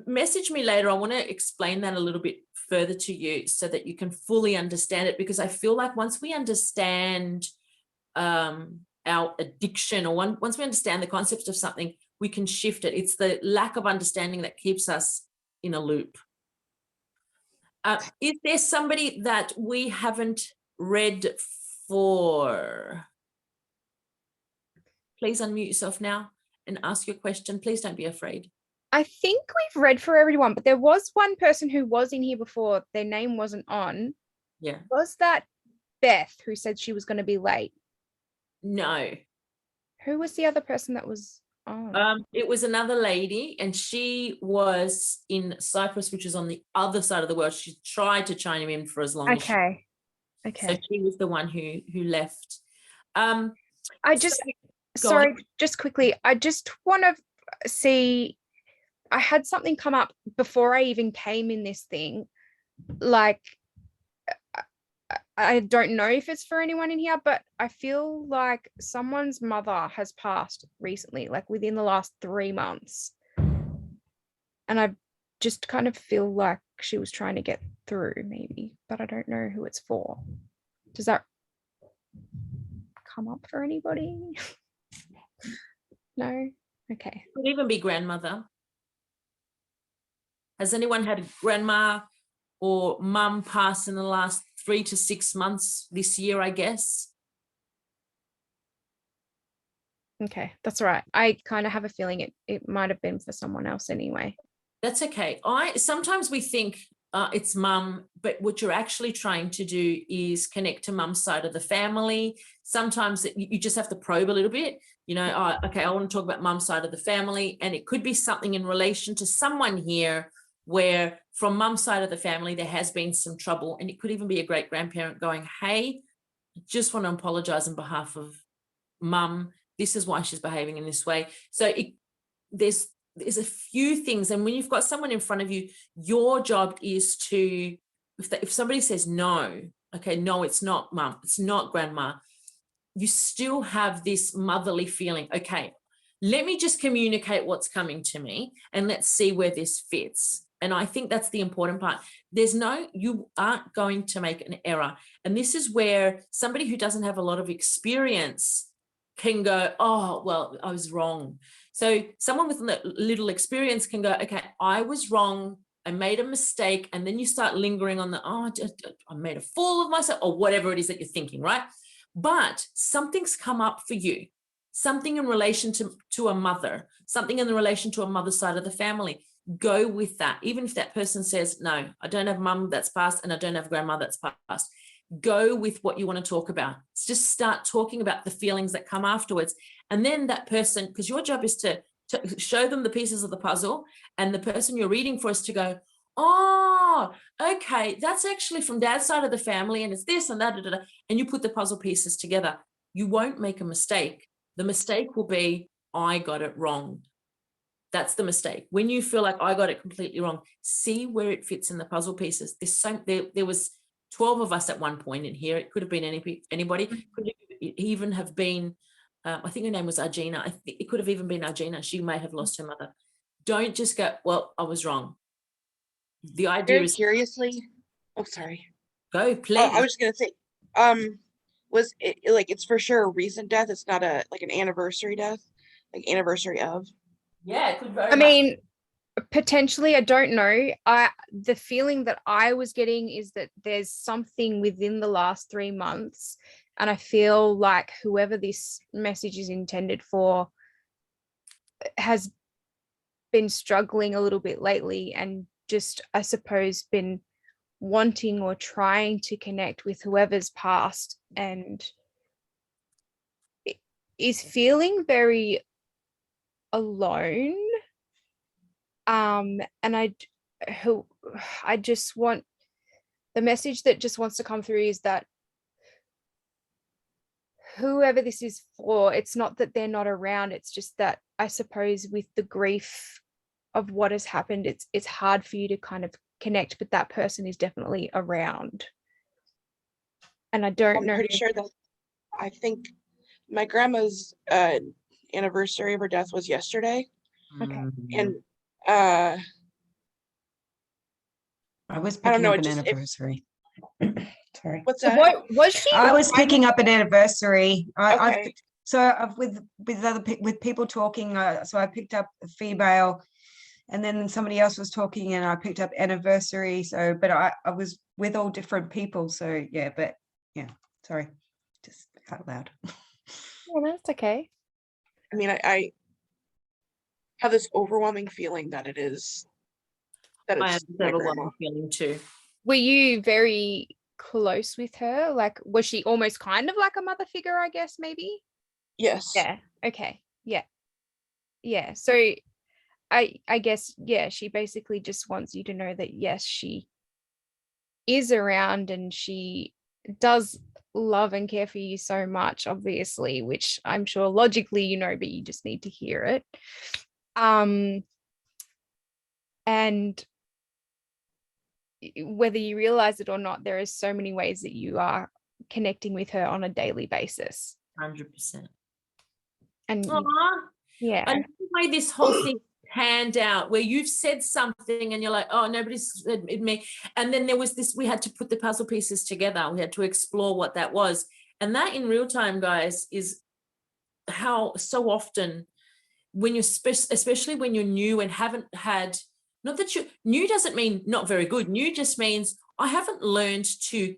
Message me later. I want to explain that a little bit further to you so that you can fully understand it, because I feel like once we understand our addiction, or once we understand the concept of something, we can shift it. It's the lack of understanding that keeps us in a loop. Is there somebody that we haven't read for? Please unmute yourself now and ask your question. Please don't be afraid. I think we've read for everyone, but there was one person who was in here before. Their name wasn't on. Yeah. Was that Beth who said she was going to be late? No. Who was the other person that was on? It was another lady, and she was in Cyprus, which is on the other side of the world. She tried to chime in for as long as she Okay. So she was the one who left. Sorry, just quickly, I just want to see, I had something come up before I even came in this thing. Like, I don't know if it's for anyone in here, but I feel like someone's mother has passed recently, like within the last 3 months. And I just kind of feel like she was trying to get through maybe, but I don't know who it's for. Does that come up for anybody? No? Okay. Could even be grandmother. Has anyone had a grandma or mum pass in the last 3 to 6 months this year, I guess? Okay, that's right. I kind of have a feeling it might have been for someone else anyway. That's okay. Sometimes we think it's mum, but what you're actually trying to do is connect to mum's side of the family. Sometimes you just have to probe a little bit, okay, I want to talk about mum's side of the family, and it could be something in relation to someone here where from mum's side of the family, there has been some trouble, and it could even be a great grandparent going, hey, I just want to apologize on behalf of mum. This is why she's behaving in this way. So there's a few things, and when you've got someone in front of you, your job is to, if somebody says no, okay, no, it's not mum, it's not grandma, you still have this motherly feeling. Okay, let me just communicate what's coming to me, and let's see where this fits. And I think that's the important part. You aren't going to make an error. And this is where somebody who doesn't have a lot of experience can go, oh, well, I was wrong. So someone with little experience can go, okay, I was wrong, I made a mistake, and then you start lingering on I made a fool of myself, or whatever it is that you're thinking, right? But something's come up for you, something in relation to a mother, something in relation to a mother's side of the family. Go with that. Even if that person says, no, I don't have mum that's passed and I don't have grandma that's passed. Go with what you want to talk about. Just start talking about the feelings that come afterwards. And then that person, because your job is to show them the pieces of the puzzle, and the person you're reading for is to go, oh, okay, that's actually from dad's side of the family, and it's this and that, and you put the puzzle pieces together. You won't make a mistake. The mistake will be, I got it wrong. That's the mistake. When you feel like I got it completely wrong, see where it fits in the puzzle pieces. There was 12 of us at one point in here. It could have been anybody. Could even have been, I think her name was Argina. It could have even been Argina. She may have lost her mother. Don't just go, well, I was wrong. The idea Very is curiously. Oh, sorry. Go, please. I was just gonna say, was it like, it's for sure a recent death? It's not like an anniversary death, like anniversary of. Yeah, it could very I mean, potentially, I don't know. The feeling that I was getting is that there's something within the last 3 months, and I feel like whoever this message is intended for has been struggling a little bit lately, and just, I suppose, been wanting or trying to connect with whoever's passed, and is feeling very alone. And I just want, the message that just wants to come through is that whoever this is for, it's not that they're not around, it's just that I suppose with the grief of what has happened, it's hard for you to kind of connect, but that person is definitely around. And I don't know. I'm pretty sure that, I think my grandma's anniversary of her death was yesterday. Okay. And I was I don't picking know, up it an just- anniversary. Sorry. what's So that? what was she? I was picking up an anniversary. Okay. With people talking, so I picked up a female, and then somebody else was talking, and I picked up anniversary. So, but I was with all different people. So yeah, but yeah, sorry, just out loud. Yeah, that's okay. I mean, I have this overwhelming feeling that it's I have my this grandma. overwhelming feeling too. Were you very close with her? Like, was she almost kind of like a mother figure, I guess, maybe? Yes. Yeah. Okay. Yeah. Yeah. So I guess, yeah, she basically just wants you to know that, yes, she is around and she does love and care for you so much, obviously, which I'm sure logically you know, but you just need to hear it. And whether you realize it or not, there are so many ways that you are connecting with her on a daily basis. 100%. And yeah, I love the way this whole thing panned out, where you've said something and you're like, oh, nobody's said it me, and then there was this, we had to put the puzzle pieces together, we had to explore what that was. And that in real time, guys, is how so often when you're especially when you're new and haven't had, not that you new doesn't mean not very good, new just means I haven't learned to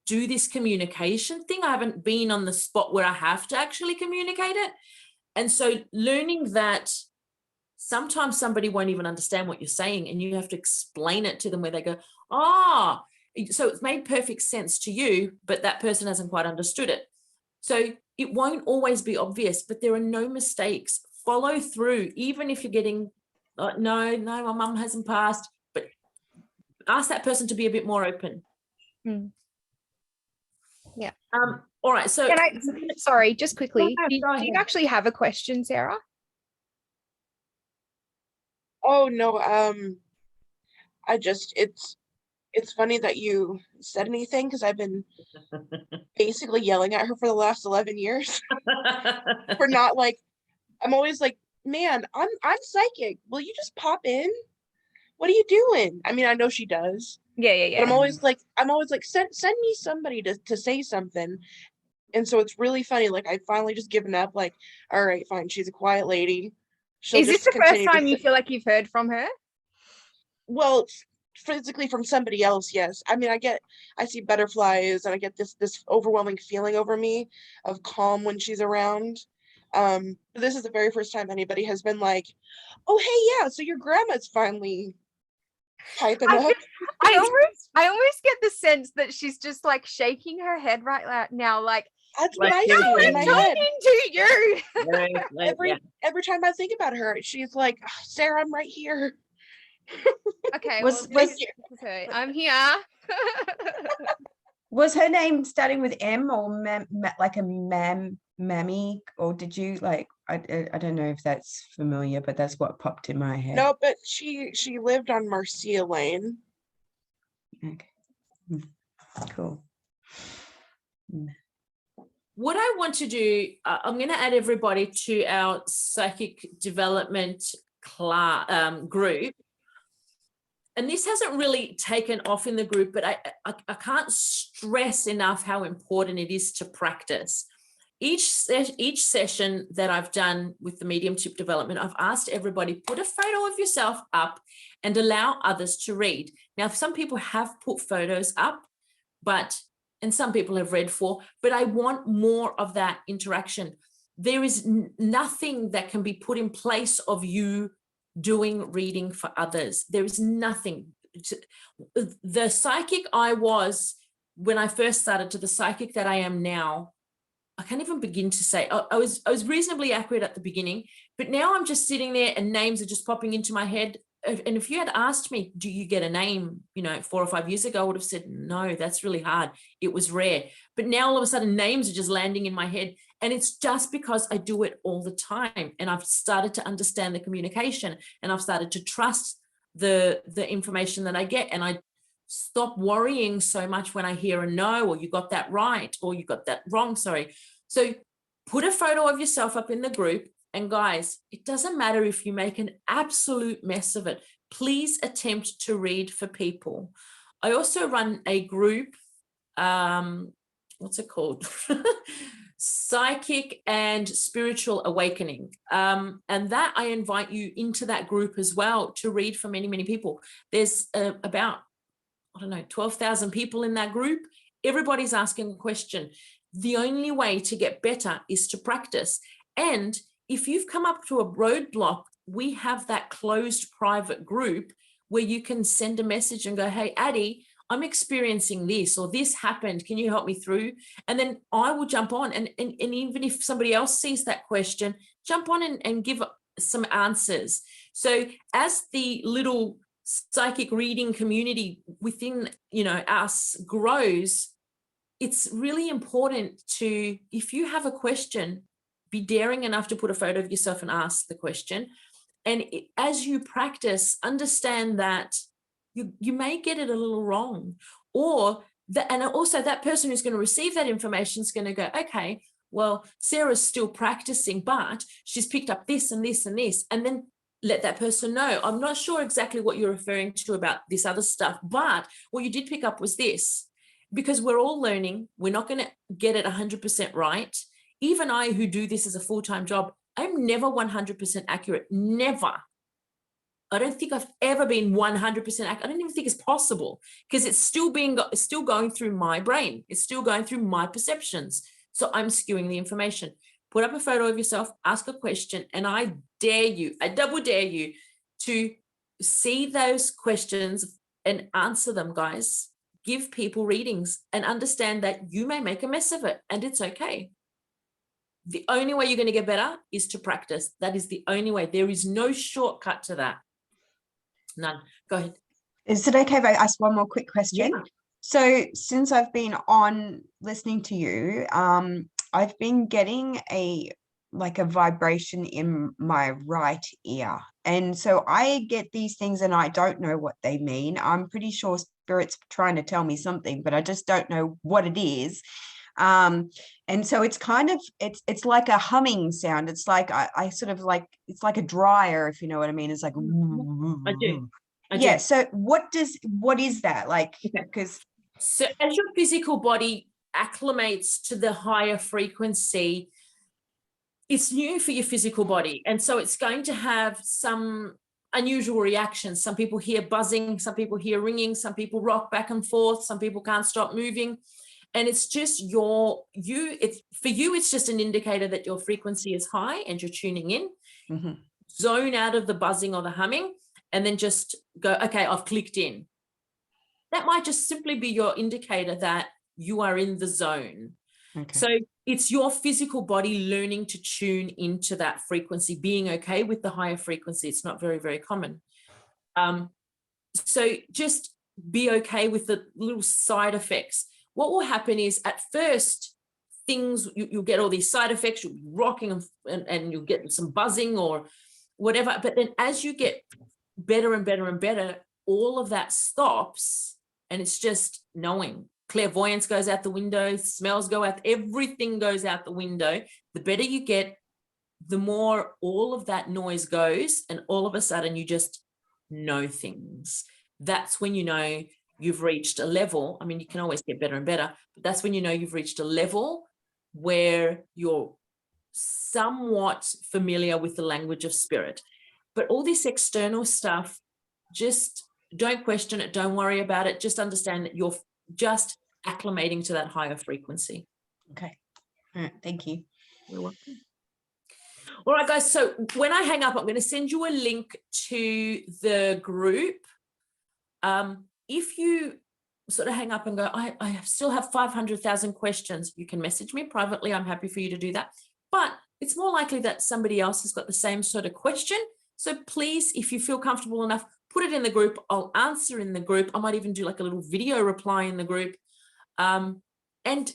do this communication thing, I haven't been on the spot where I have to actually communicate it. And so learning that sometimes somebody won't even understand what you're saying and you have to explain it to them, where they go, ah, so it's made perfect sense to you, but that person hasn't quite understood it. So it won't always be obvious, but there are no mistakes. Follow through, even if you're getting, no, my mum hasn't passed, but ask that person to be a bit more open. Yeah. All right. So sorry, just quickly, No, do you actually have a question, Sarah? Oh no, it's funny that you said anything, because I've been basically yelling at her for the last 11 years for not, like, I'm always like, man, I'm psychic. Will you just pop in? What are you doing? I mean, I know she does. Yeah. But I'm always like, send me somebody to say something. And so it's really funny. Like, I finally just given up. Like, all right, fine. She's a quiet lady. Is this the first time you feel like you've heard from her? Well, physically from somebody else, yes. I mean, I see butterflies and I get this overwhelming feeling over me of calm when she's around. But this is the very first time anybody has been like, oh, hey, yeah, so your grandma's finally piping up. I almost get the sense that she's just like shaking her head right now, like, that's what I see in my head. To you. Every time I think about her, she's like, oh, Sarah, I'm right here. Okay, I'm here. Was her name starting with M or like a mammy, or did you like? I don't know if that's familiar, but that's what popped in my head. No, but she lived on Marcia Lane. Okay, cool. What I want to do, I'm going to add everybody to our psychic development group. And this hasn't really taken off in the group, but I can't stress enough how important it is to practice. Each session that I've done with the mediumship development, I've asked everybody, put a photo of yourself up and allow others to read. Now, some people have put photos up, and some people have read for, but I want more of that interaction. There is nothing that can be put in place of you doing reading for others. There is nothing. The psychic I was when I first started to the psychic that I am now, I can't even begin to say. I was reasonably accurate at the beginning, but now I'm just sitting there and names are just popping into my head. And if you had asked me, do you get a name, 4 or 5 years ago, I would have said, no, that's really hard. It was rare. But now all of a sudden names are just landing in my head. And it's just because I do it all the time. And I've started to understand the communication and I've started to trust the information that I get. And I stop worrying so much when I hear a no, or you got that right, or you got that wrong, sorry. So put a photo of yourself up in the group. And guys, it doesn't matter if you make an absolute mess of it. Please attempt to read for people. I also run a group, what's it called? Psychic and Spiritual Awakening. And that I invite you into that group as well to read for many, many people. There's about, 12,000 people in that group. Everybody's asking a question. The only way to get better is to practice. And if you've come up to a roadblock we have that closed private group where you can send a message and go, hey, Addie, I'm experiencing this, or this happened. Can you help me through? And then I will jump on. And even if somebody else sees that question, jump on and give some answers. So as the little psychic reading community within, us grows, it's really important to, if you have a question, be daring enough to put a photo of yourself and ask the question. And as you practice, understand that you may get it a little wrong, and also that person who's going to receive that information is going to go, okay, well, Sarah's still practicing, but she's picked up this and this and this, and then let that person know, I'm not sure exactly what you're referring to about this other stuff, but what you did pick up was this, because we're all learning. We're not going to get it 100% right. Even I, who do this as a full-time job, I'm never 100% accurate. Never. I don't think I've ever been 100% accurate. I don't even think it's possible, because it's still going through my brain. It's still going through my perceptions. So I'm skewing the information. Put up a photo of yourself, ask a question, and I double dare you to see those questions and answer them, guys. Give people readings and understand that you may make a mess of it, and it's okay. The only way you're going to get better is to practice. That is the only way. There is no shortcut to that. None. Go ahead. Is it okay if I ask one more quick question? Yeah. So since I've been on listening to you, I've been getting a vibration in my right ear. And so I get these things and I don't know what they mean. I'm pretty sure Spirit's trying to tell me something, but I just don't know what it is. And so it's kind of, it's like a humming sound. It's like, I sort of like, it's like a dryer, if you know what I mean. It's like, I do. Yeah. So what is that like? Because so as your physical body acclimates to the higher frequency, it's new for your physical body. And so it's going to have some unusual reactions. Some people hear buzzing, some people hear ringing, some people rock back and forth, some people can't stop moving. And it's just it's just an indicator that your frequency is high and you're tuning in. Mm-hmm. Zone out of the buzzing or the humming, and then just go, okay, I've clicked in. That might just simply be your indicator that you are in the zone. Okay. So it's your physical body learning to tune into that frequency, being okay with the higher frequency. It's not very, very common. So just be okay with the little side effects. What will happen is at first you'll get all these side effects, you'll be rocking and you'll get some buzzing or whatever. But then as you get better and better and better, all of that stops and it's just knowing. Clairvoyance goes out the window, smells go out, everything goes out the window. The better you get, the more all of that noise goes, and all of a sudden you just know things. That's when you know you've reached a level. I mean, you can always get better and better, but that's when you know you've reached a level where you're somewhat familiar with the language of spirit. But all this external stuff, just don't question it. Don't worry about it. Just understand that you're just acclimating to that higher frequency. Okay. All right. Thank you. You're welcome. All right, guys. So when I hang up, I'm going to send you a link to the group. If you sort of hang up and go, I still have 500,000 questions, you can message me privately. I'm happy for you to do that. But it's more likely that somebody else has got the same sort of question. So please, if you feel comfortable enough, put it in the group. I'll answer in the group. I might even do like a little video reply in the group. And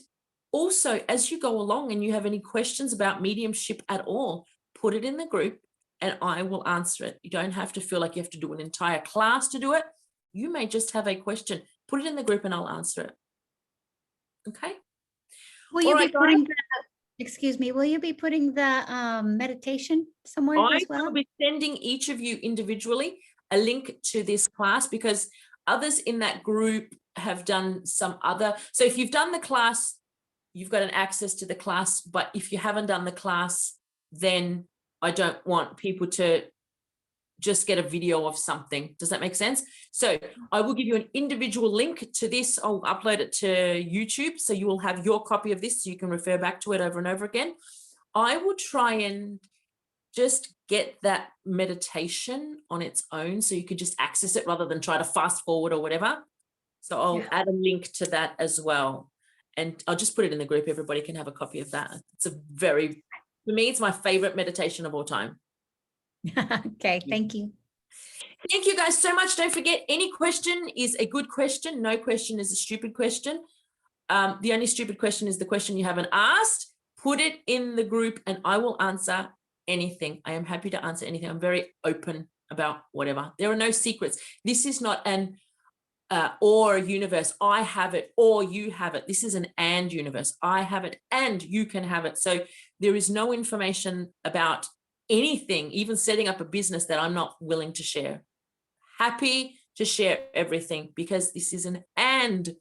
also, as you go along and you have any questions about mediumship at all, put it in the group and I will answer it. You don't have to feel like you have to do an entire class to do it. You may just have a question. Put it in the group and I'll answer it. Okay? Will you be putting the meditation somewhere as well? I will be sending each of you individually a link to this class, because others in that group have done some other. So if you've done the class, you've got an access to the class. But if you haven't done the class, then I don't want people to just get a video of something. Does that make sense? So I will give you an individual link to this. I'll upload it to YouTube. So you will have your copy of this so you can refer back to it over and over again. I will try and just get that meditation on its own so you could just access it rather than try to fast forward or whatever. So I'll add a link to that as well. And I'll just put it in the group. Everybody can have a copy of that. It's a very, for me, it's my favorite meditation of all time. Okay, thank you. Thank you guys so much. Don't forget, any question is a good question. No question is a stupid question. The only stupid question is the question you haven't asked. Put it in the group and I will answer anything. I am happy to answer anything. I'm very open about whatever. There are no secrets. This is not an or universe. I have it or you have it. This is an and universe. I have it and you can have it. So there is no information about anything, even setting up a business, that I'm not willing to share. Happy to share everything because this is an and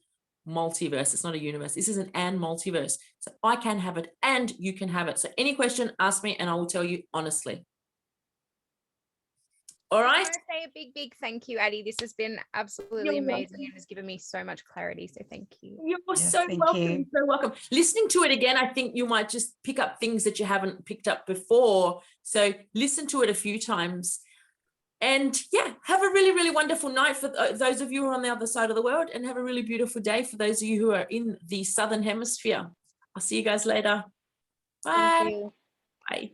multiverse. It's not a universe. This is an and multiverse. So I can have it and you can have it. So any question, ask me and I will tell you honestly. All right. I want to say a big, big thank you, Addie. This has been absolutely amazing and has given me so much clarity. So thank you. You're so welcome. So welcome. Listening to it again, I think you might just pick up things that you haven't picked up before. So listen to it a few times. And yeah, have a really, really wonderful night for those of you who are on the other side of the world, and have a really beautiful day for those of you who are in the Southern Hemisphere. I'll see you guys later. Bye. Thank you. Bye.